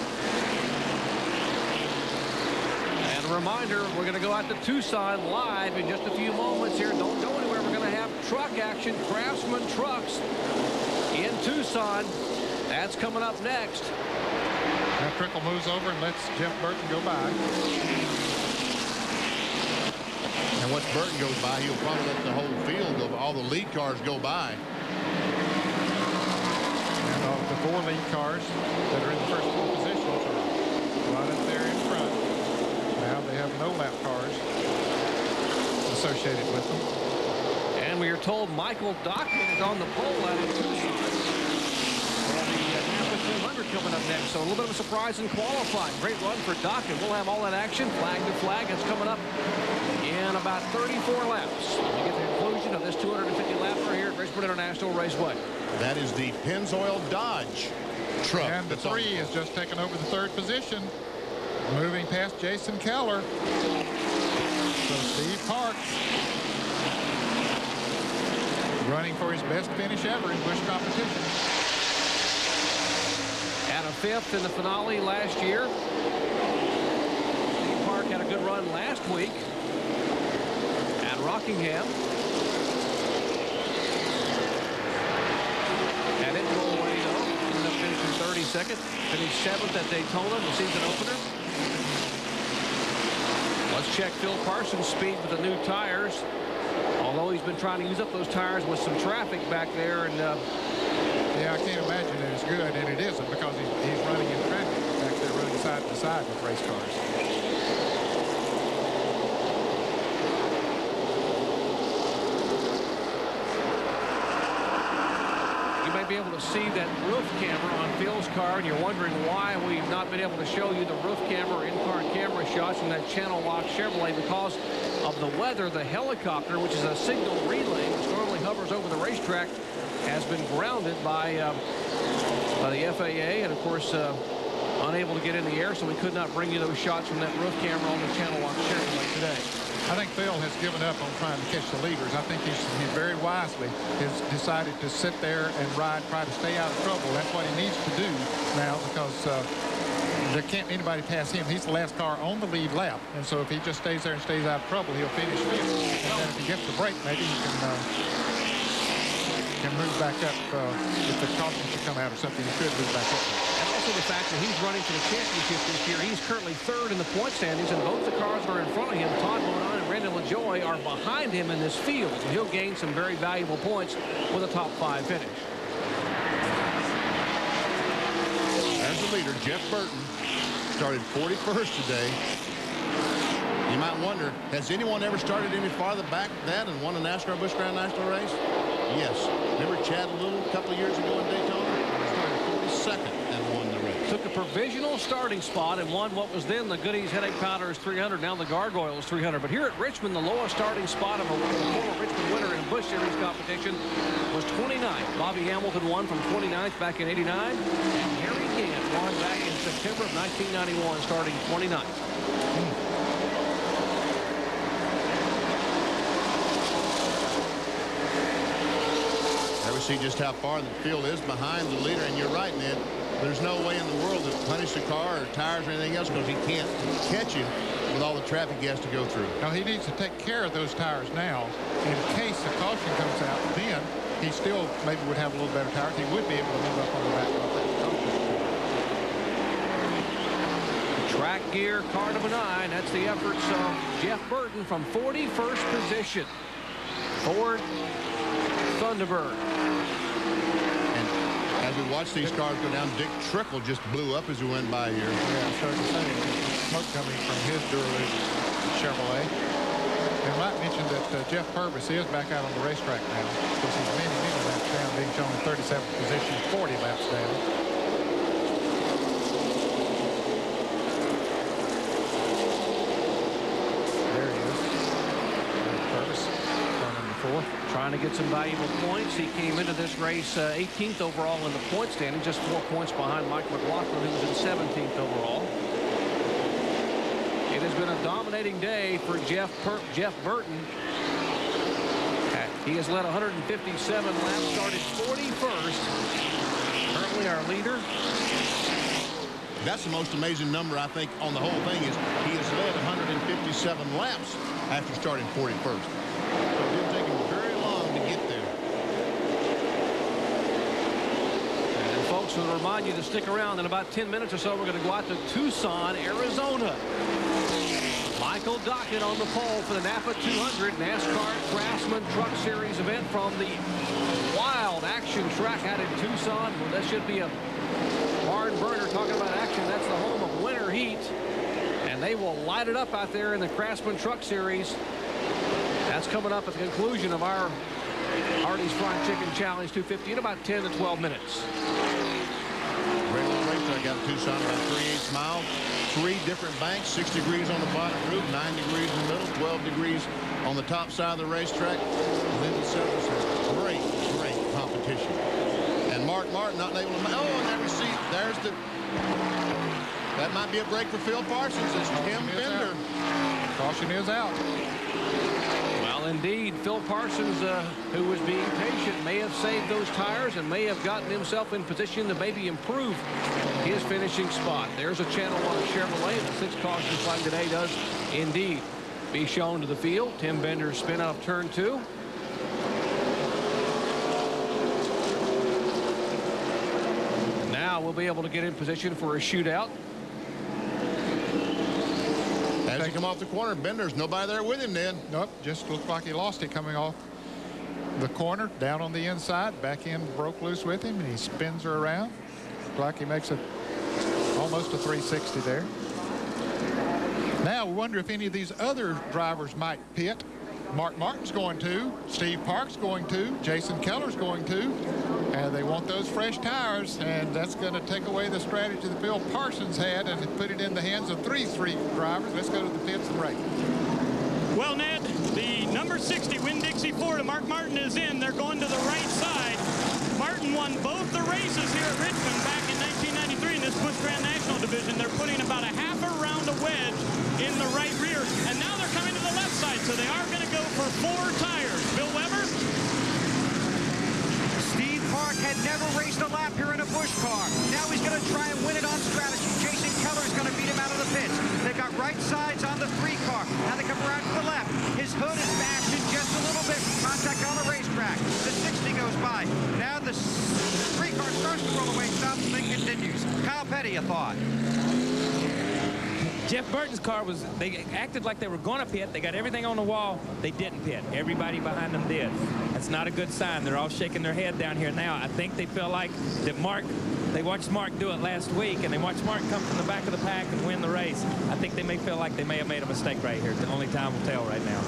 And a reminder, we're going to go out to Tucson live in just a few moments here. Don't go anywhere. We're going to have truck action, Craftsman Trucks in Tucson. That's coming up next. Now Trickle moves over and lets Jeff Burton go by. And once Burton goes by, he'll probably let the whole field of all the lead cars go by. And all the 4 lead cars that are in the first 4 positions are right up there in front. Now they have no lap cars associated with them. And we are told Michael Dockman is on the pole out of Tucson. The Napa 200 coming up next. So a little bit of a surprise in qualifying. Great run for Dockett. We'll have all that action, flag to flag. It's coming up in about 34 laps. We get the conclusion of this 250 lapper here at Richmond International Raceway. That is the Pennzoil Dodge truck. And the 3 is just taking over the 3rd position, moving past Jason Keller. So Steve Park running for his best finish ever in Busch competition. At a 5th in the finale last year. Steve Park had a good run last week at Rockingham. Had it go away though. Ended up finishing 32nd. Finished 7th at Daytona, the season opener. Let's check Phil Parsons' speed with the new tires. Although he's been trying to use up those tires with some traffic back there, and yeah, I can't imagine that it's good, and it isn't because he's running in traffic back there, running side to side with race cars. you may be able to see that roof camera on Phil's car, and you're wondering why we've not been able to show you the roof camera or in-car camera shots from that channel lock Chevrolet because of the weather. The helicopter, which is a signal relay, which normally hovers over the racetrack, has been grounded by the FAA, and of course unable to get in the air, so we could not bring you those shots from that roof camera on the channel lock Chevrolet today. I think Phil has given up on trying to catch the leaders. I think he's very wisely has decided to sit there and ride, try to stay out of trouble. That's what he needs to do now because there can't anybody pass him. He's the last car on the lead lap, and so if he just stays there and stays out of trouble, he'll finish 5th. And then if he gets the break, maybe he can move back up. If the caution should come out or something, he could move back up. And also the fact that he's running for the championship this year. He's currently 3rd in the point standings, and both the cars that are in front of him, Todd Monon and Brandon LaJoie, are behind him in this field. So he'll gain some very valuable points with a top 5 finish. There's the leader, Jeff Burton. Started 41st today. You might wonder, has anyone ever started any farther back than that and won a NASCAR Busch Grand National race? Yes. Remember Chad Little a couple of years ago in Daytona? Started 42nd and won the race. Took a provisional starting spot and won what was then the Goodies Headache Powders 300, now the Gargoyles 300. But here at Richmond, the lowest starting spot of a former Richmond winner in a Busch Series competition was 29th. Bobby Hamilton won from 29th back in '89, and Harry Gant won back in September of 1991, starting 29th. There we see just how far the field is behind the leader, and you're right, Ned. There's no way in the world to punish the car or tires or anything else because he can't catch him with all the traffic he has to go through. Now, he needs to take care of those tires now. In case the caution comes out, then he still maybe would have a little better tires. He would be able to move up on the back of that caution. Track gear, car number 9. That's the efforts of Jeff Burton from 41st position. Ford Thunderbird. And as we watch these cars go down, Dick Trickle just blew up as we went by here. Yeah, started to say smoke coming from his Duraloo Chevrolet. And I might mention that Jeff Purvis is back out on the racetrack now. Of course, he's many laps down, being shown in 37th position, 40 laps down. There he is. Purvis, car number 4. Trying to get some valuable points. He came into this race 18th overall in the point standing, just 4 points behind Mike McLaughlin, who was in 17th overall. It has been a dominating day for Jeff Burton. He has led 157 laps, started 41st. Currently our leader. That's the most amazing number, I think, on the whole thing is he has led 157 laps after starting 41st. So it didn't take him very long to get there. And folks, we'll remind you to stick around. In about 10 minutes or so, we're going to go out to Tucson, Arizona. Michael Dockett on the pole for the Napa 200 NASCAR Craftsman Truck Series event from the Wild Action Track out in Tucson. Well, that should be a barn burner. Talking about action, that's the home of Winter Heat. And they will light it up out there in the Craftsman Truck Series. That's coming up at the conclusion of our Hardee's Fried Chicken Challenge 250 in about 10 to 12 minutes. Great little race. I got Tucson, about 3/8 miles. 3 different banks, 6 degrees on the bottom roof, 9 degrees in the middle, 12 degrees on the top side of the racetrack. Lindsey Sellers has great competition. And Mark Martin not able to, and that receipt, there's the, that might be a break for Phil Parsons. It's Tim Bender. Caution is out. Well, indeed, Phil Parsons, who was being patient, may have saved those tires and may have gotten himself in position to maybe improve his finishing spot. There's a Channel 1 Chevrolet. The 6 caution flag today does indeed be shown to the field. Tim Bender's spin out of turn 2. Now we'll be able to get in position for a shootout. As he come off the corner, Bender's nobody there with him then. Nope, just looked like he lost it coming off the corner, down on the inside. Back end broke loose with him, and he spins her around. Looked like he makes almost a 360 there. Now we wonder if any of these other drivers might pit. Mark Martin's going to, Steve Park's going to, Jason Keller's going to, and they want those fresh tires, and that's going to take away the strategy that Phil Parsons had and put it in the hands of 3 street drivers. Let's go to the pits and race. Well, Ned, the number 60 Winn-Dixie Ford of Mark Martin is in. They're going to the right side. Martin won both the races here at Richmond back in 1993 in this Busch Grand National Division. They're putting about a half a round of wedge in the right rear, and now they're coming to the left side, so they are going to go for 4 tires. Bill Weber? Steve Park had never raced a lap here in a Busch car. Now he's going to try and win it on strategy. Jason Keller's going to beat him out of the pits. They got right sides on the 3 car. Now they come around to the left. His hood is bashed in just a little bit from contact on the racetrack. The 60 goes by. Now the 3 car starts to roll away, stops, and then continues. Kyle Petty, a thought. Jeff Burton's car was, they acted like they were going to pit. They got everything on the wall. They didn't pit. Everybody behind them did. That's not a good sign. They're all shaking their head down here now. I think they feel like that they watched Mark do it last week, and they watched Mark come from the back of the pack and win the race. I think they may feel like they may have made a mistake right here. Only time will tell right now.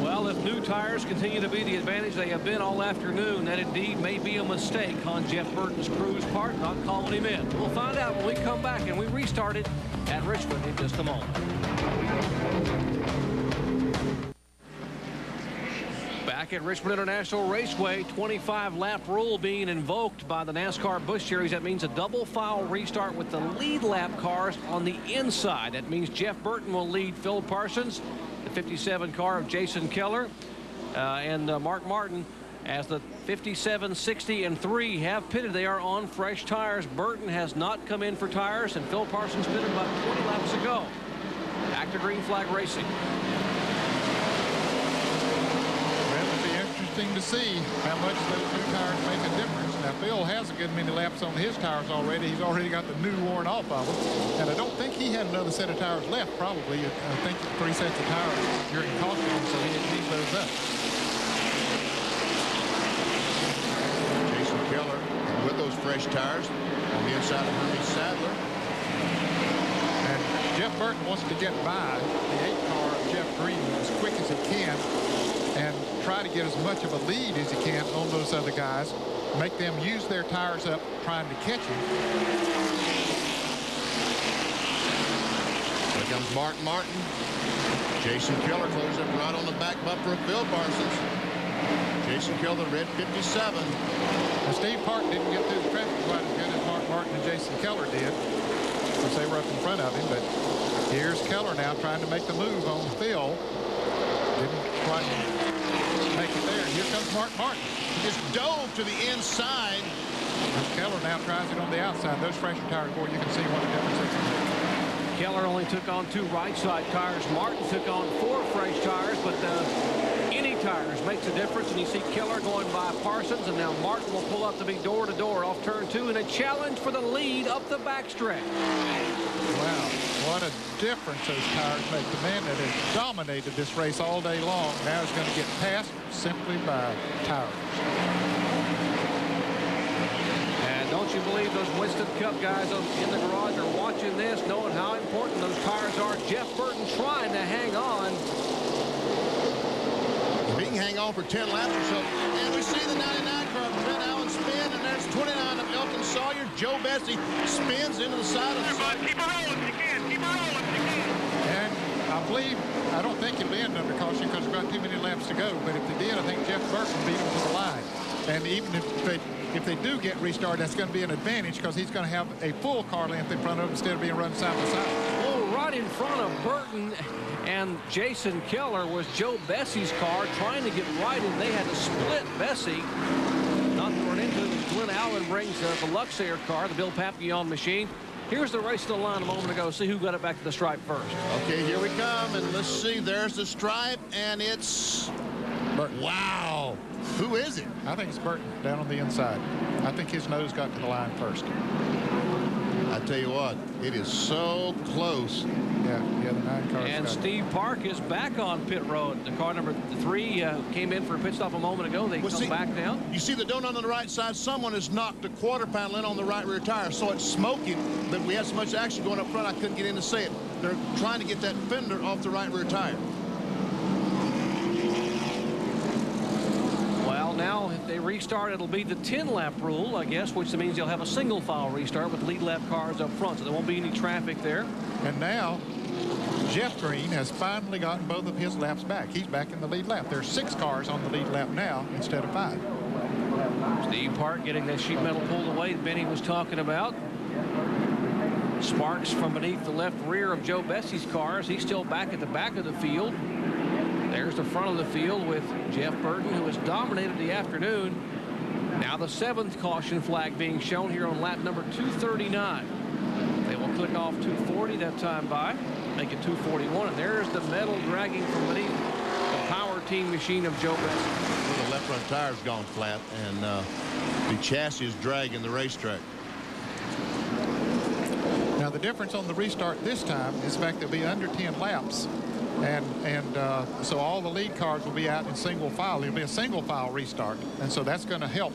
Well, if new tires continue to be the advantage they have been all afternoon, that indeed may be a mistake on Jeff Burton's crew's part, not calling him in. We'll find out when we come back and we restart it at Richmond in just a moment. Back at Richmond International Raceway, 25-lap rule being invoked by the NASCAR Busch Series. That means a double file restart with the lead lap cars on the inside. That means Jeff Burton will lead Phil Parsons, the 57 car of Jason Keller, and Mark Martin, as the 57, 60, and 3 have pitted. They are on fresh tires. Burton has not come in for tires, and Phil Parsons pitted about 20 laps ago. Back to green flag racing. Well, it'll be interesting to see how much those new tires make a difference. Now, Phil has a good many laps on his tires already. He's already got the new worn off of them. And I don't think he had another set of tires left, probably. I think 3 sets of tires during caution, so he didn't use those up. Jason Keller with those fresh tires on the inside of Hermes Sadler. And Jeff Burton wants to get by the 8 car of Jeff Green as quick as he can and try to get as much of a lead as he can on those other guys. Make them use their tires up trying to catch him. Here comes Mark Martin. Jason Keller closes up right on the back bumper of Phil Parsons. Jason Keller, red 57. Now, Steve Park didn't get through the traffic quite as good as Mark Martin and Jason Keller did, because they were up in front of him. But here's Keller now trying to make the move on Phil. Didn't quite make it there. And here comes Mark Martin. He just dove to the inside. As Keller now tries it on the outside. Those fresher tires, boy, you can see what a difference it's made. Keller only took on 2 right side tires. Martin took on 4 fresh tires, but any tires makes a difference. And you see Keller going by Parsons, and now Martin will pull up to be door-to-door off turn 2 in a challenge for the lead up the backstretch. Wow, what a difference those tires make. The man that has dominated this race all day long now is going to get passed simply by tires. And don't you believe those Winston Cup guys in the garage are watching this, knowing how important those tires are. Jeff Burton trying to hang on. He can hang on for 10 laps or so. And we see the 99 car, Ben Allen spin, and That's 29 of Elton Sawyer. Joe Bessie spins into the side of the side. Keep her rolling if you can. Keep her rolling if you can. And I don't think he'll end under caution because we've got too many laps to go. But if they did, I think Jeff Burton beat him to the line. And even if they do get restarted, that's going to be an advantage because he's going to have a full car length in front of him instead of being run side by side. Well, right in front of Burton and Jason Keller was Joe Bessie's car trying to get right, and they had to split Bessie. Not to run into it. Glenn Allen brings the Luxair car, the Bill Papillon machine. Here's the race to the line a moment ago. See who got it back to the stripe first. Okay, here we come, and let's see. There's the stripe, and it's Burton. Wow. Who is it? I think it's Burton down on the inside. I think his nose got to the line first. I tell you what, it is so close. Yeah, the 9 cars. And Steve Park is back on pit road. The car number 3 came in for a pit stop a moment ago. They come back now. You see the donut on the right side? Someone has knocked the quarter panel in on the right rear tire, so it's smoking. But we had so much action going up front, I couldn't get in to see it. They're trying to get that fender off the right rear tire. Well, now if they restart, it'll be the 10-lap rule, I guess, which means they'll have a single file restart with lead lap cars up front, so there won't be any traffic there. And now Jeff Green has finally gotten both of his laps back. He's back in the lead lap. There's 6 cars on the lead lap now instead of 5. Steve Park getting that sheet metal pulled away that Benny was talking about. Sparks from beneath the left rear of Joe Bessie's cars. He's still back at the back of the field. There's the front of the field with Jeff Burton, who has dominated the afternoon. Now the 7th caution flag being shown here on lap number 239. They will click off 240 that time by, make it 241. And there's the metal dragging from beneath the power team machine of Joe Bessie. Well, the left front tire's gone flat, and the chassis is dragging the racetrack. Now the difference on the restart this time is the fact that it'll be under 10 laps. And so all the lead cars will be out in single file. It'll be a single file restart. And so that's going to help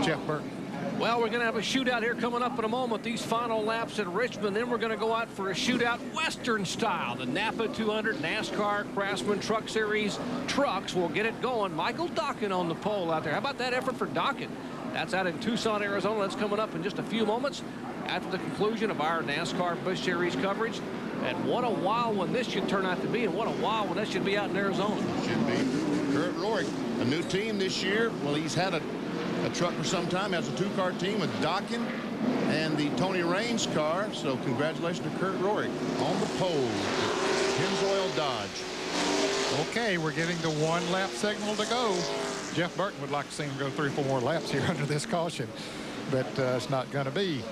Jeff Burton. Well, we're going to have a shootout here coming up in a moment. These final laps at Richmond. Then we're going to go out for a shootout Western style. The Napa 200 NASCAR Craftsman Truck Series trucks will get it going. Michael Dokken on the pole out there. How about that effort for Dokken? That's out in Tucson, Arizona. That's coming up in just a few moments after the conclusion of our NASCAR Busch Series coverage. And what a wild one this should turn out to be, and what a wild one that should be out in Arizona. Should be. Kurt Rourke, a new team this year. Well, he's had a truck for some time, has a 2-car team with Dokken and the Tony Raines car. So congratulations to Kurt Rourke on the pole. Pennzoil Dodge. Okay, we're getting the 1-lap signal to go. Jeff Burton would like to see him go 3 or 4 more laps here under this caution, but it's not going to be.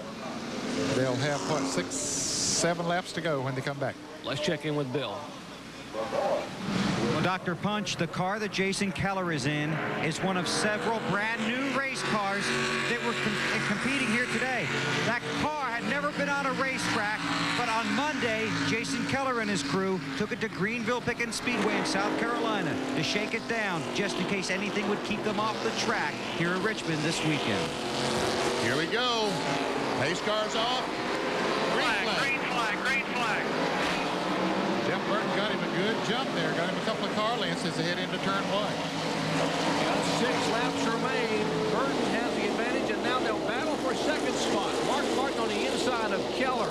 They'll have, what, 6, 7 laps to go when they come back. Let's check in with Bill. Well, Dr. Punch, the car that Jason Keller is in is one of several brand new race cars that were competing here today. That car had never been on a racetrack, but on Monday, Jason Keller and his crew took it to Greenville Pickens Speedway in South Carolina to shake it down, just in case anything would keep them off the track here at Richmond this weekend. Here we go. Pace car's off. Green flag, green flag. Jeff Burton got him a good jump there. Got him a couple of car lengths as they head into turn 1. Got 6 laps remain. Burton has the advantage, and now they'll battle for second spot. Mark Martin on the inside of Keller.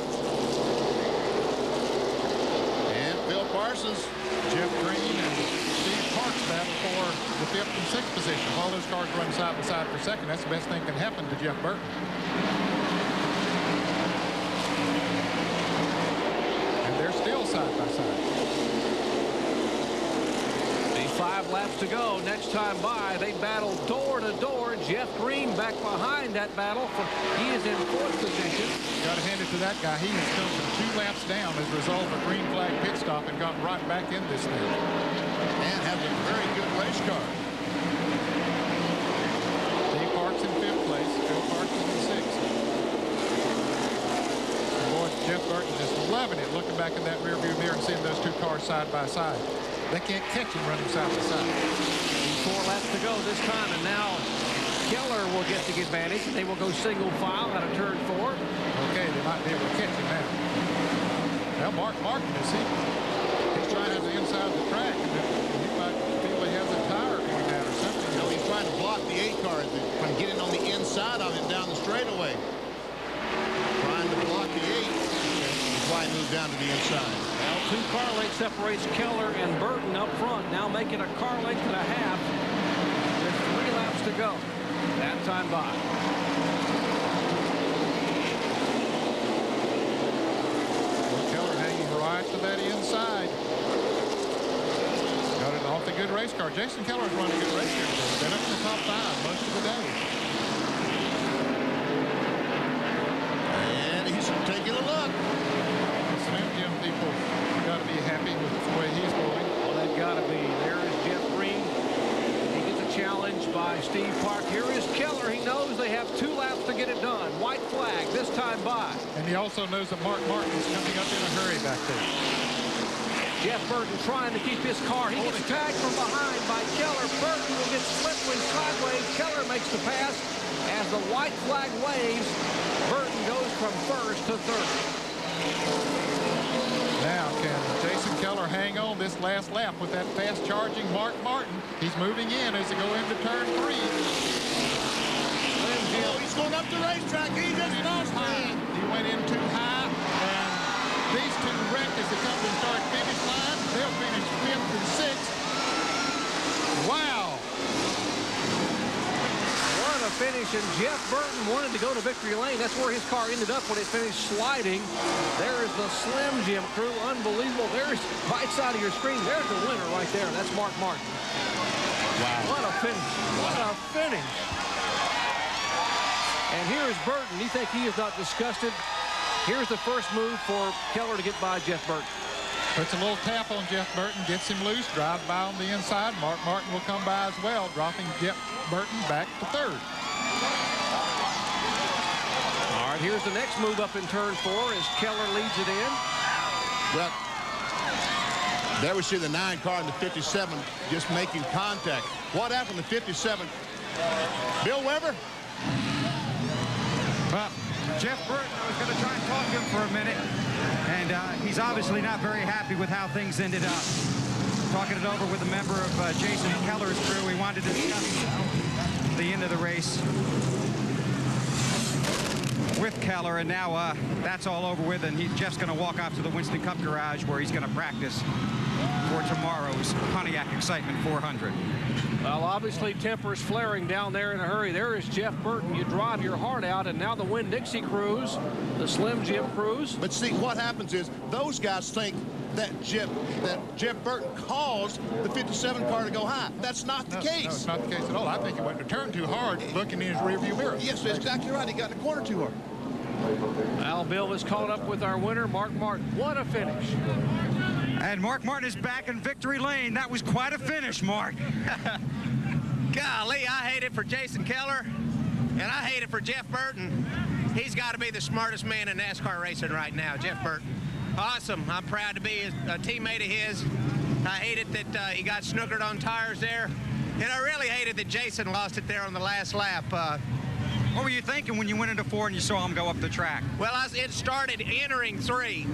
And Phil Parsons. Jeff Green and Steve Parks battle for the 5th and 6th position. If all those cars run side by side for second, that's the best thing that can happen to Jeff Burton. Still side by side. 5 laps to go. Next time by, they battle door to door. Jeff Green back behind that battle. He is in 4th position. Got to hand it to that guy. He has come from 2 laps down as a result of a green flag pit stop and got right back in this thing. And has a very good race car. Steve Parks in 5th place. Phil Parks is in 6th. Boy, Jeff Burton just loving it, looking back in that rearview mirror and seeing those 2 cars side by side. They can't catch him running side by side. 4 laps to go this time, and now Keller will get the advantage. They will go single file out of turn 4. Okay, they might be able to catch him now. Now Mark Martin, is he's trying to the inside of the track, and he might feel he has a tire going out or something. No, he's trying to block the 8 car from getting on the inside of him down the straightaway. Trying to block the 8. That's why he moved down to the inside. Well, 2 car lengths separates Keller and Burton up front. Now making a car length and a half. There's 3 laps to go. That time by. Well, Keller hanging right to that inside. Got it off the good race car. Jason Keller's run a good race here today. He's been up in the top 5 most of the day. And he's taking a look. Slim Jim people got to be happy with the way he's going. Well, they've got to be. There is Jeff Green. He gets a challenge by Steve Park. Here is Keller. He knows they have 2 laps to get it done. White flag this time by. And he also knows that Mark Martin is coming up in a hurry back there. Jeff Burton trying to keep his car. He gets tagged from behind by Keller. Burton will get slippery sideways. Keller makes the pass. As the white flag waves, Burton goes from first to third. Now, can Jason Keller hang on this last lap with that fast-charging Mark Martin? He's moving in as they go into turn 3. Oh, he's going up the racetrack. He just lost it. He went in too high, and these 2 wrecked as they come to the start-finish line. They'll finish 5th and 6th. Wow. What a finish, and Jeff Burton wanted to go to victory lane. That's where his car ended up when it finished sliding. There is the Slim Jim crew. Unbelievable. There's right side of your screen. There's the winner right there. That's Mark Martin. Wow. What a finish. What a finish. And here's Burton. You think he is not disgusted? Here's the first move for Keller to get by Jeff Burton. Puts a little tap on Jeff Burton, gets him loose, drives by on the inside. Mark Martin will come by as well, dropping Jeff Burton back to third. All right, here's the next move up in turn 4 as Keller leads it in. Well, there we see the 9 car and the 57 just making contact. What happened to 57? Bill Weber? Well, Jeff Burton, I was going to try and talk to him for a minute, and he's obviously not very happy with how things ended up. Talking it over with a member of Jason Keller's crew, we wanted to discuss the end of the race with Keller, and now that's all over with, and Jeff's going to walk off to the Winston Cup garage where he's going to practice for tomorrow's Pontiac Excitement 400. Well, obviously tempers flaring down there in a hurry. There is Jeff Burton. You drive your heart out, and now the Winn-Dixie crews, the Slim Jim crews. But see, what happens is those guys think that Jeff Burton caused the 57 car to go high. That's not the case. No, it's not the case at all. I think he went to turn too hard, looking in his rearview mirror. Yes, that's exactly right. He got in the corner too hard. Al Bill is caught up with our winner, Mark Martin. What a finish. And Mark Martin is back in victory lane. That was quite a finish, Mark. Golly, I hate it for Jason Keller, and I hate it for Jeff Burton. He's got to be the smartest man in NASCAR racing right now, Jeff Burton. Awesome. I'm proud to be a teammate of his. I hated that he got snookered on tires there, and I really hated that Jason lost it there on the last lap. What were you thinking when you went into 4 and you saw him go up the track? Well, it started entering 3,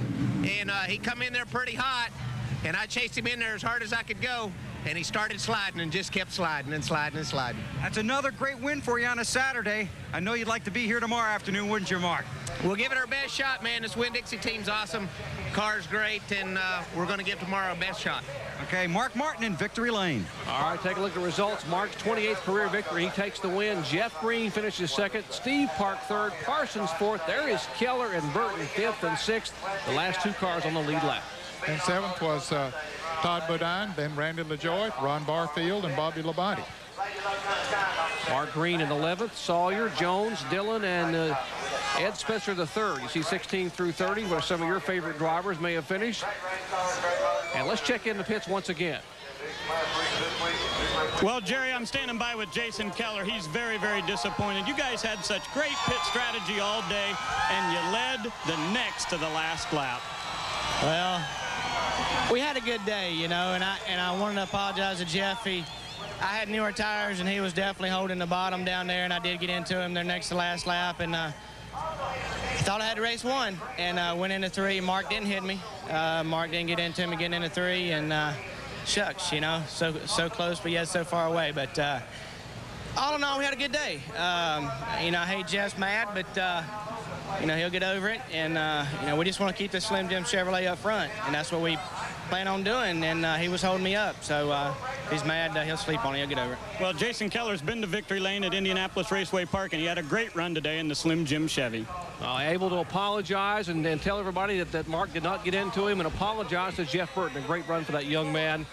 and he come in there pretty hot, and I chased him in there as hard as I could go, and he started sliding and just kept sliding and sliding and sliding. That's another great win for you on a Saturday. I know you'd like to be here tomorrow afternoon, wouldn't you, Mark? We'll give it our best shot, man. This Winn-Dixie team's awesome. Car's great, and we're going to give tomorrow our best shot. Okay, Mark Martin in victory lane. All right, take a look at the results. Mark's 28th career victory. He takes the win. Jeff Green finishes 2nd. Steve Park 3rd. Parsons 4th. There is Keller and Burton 5th and 6th. The last 2 cars on the lead lap. And 7th was Todd Bodine, then Randy LaJoie, Ron Barfield, and Bobby Labonte. Mark Green in 11th. Sawyer, Jones, Dillon, and Ed Spencer III. You see 16 through 30, where some of your favorite drivers may have finished. And let's check in the pits once again. Well, Jerry, I'm standing by with Jason Keller. He's very, very disappointed. You guys had such great pit strategy all day, and you led the next to the last lap. Well, we had a good day, you know, and I wanted to apologize to Jeff. I had newer tires, and he was definitely holding the bottom down there, and I did get into him there next to last lap, and thought I had to race 1, and went into 3. Mark didn't hit me. Mark didn't get into him and getting into 3, and shucks, you know, so close, but yet so far away. But All in all, we had a good day. You know, I hate Jeff's mad, but, you know, he'll get over it. And, you know, we just want to keep the Slim Jim Chevrolet up front, and that's what we plan on doing. And he was holding me up, so if he's mad, he'll sleep on it. He'll get over it. Well, Jason Keller's been to victory lane at Indianapolis Raceway Park, and he had a great run today in the Slim Jim Chevy. Able to apologize and tell everybody that Mark did not get into him, and apologize to Jeff Burton. A great run for that young man.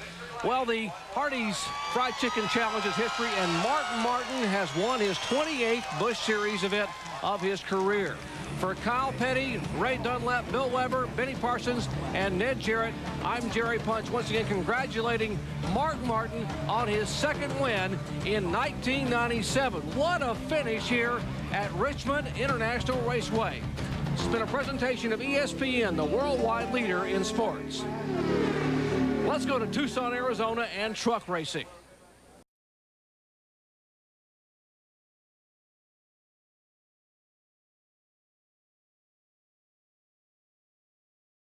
Well, the Hardee's Fried Chicken Challenge is history, and Martin has won his 28th Busch Series event of his career. For Kyle Petty, Ray Dunlap, Bill Weber, Benny Parsons, and Ned Jarrett, I'm Jerry Punch, once again congratulating Mark Martin on his second win in 1997. What a finish here at Richmond International Raceway. This has been a presentation of ESPN, the worldwide leader in sports. Let's go to Tucson, Arizona, and truck racing.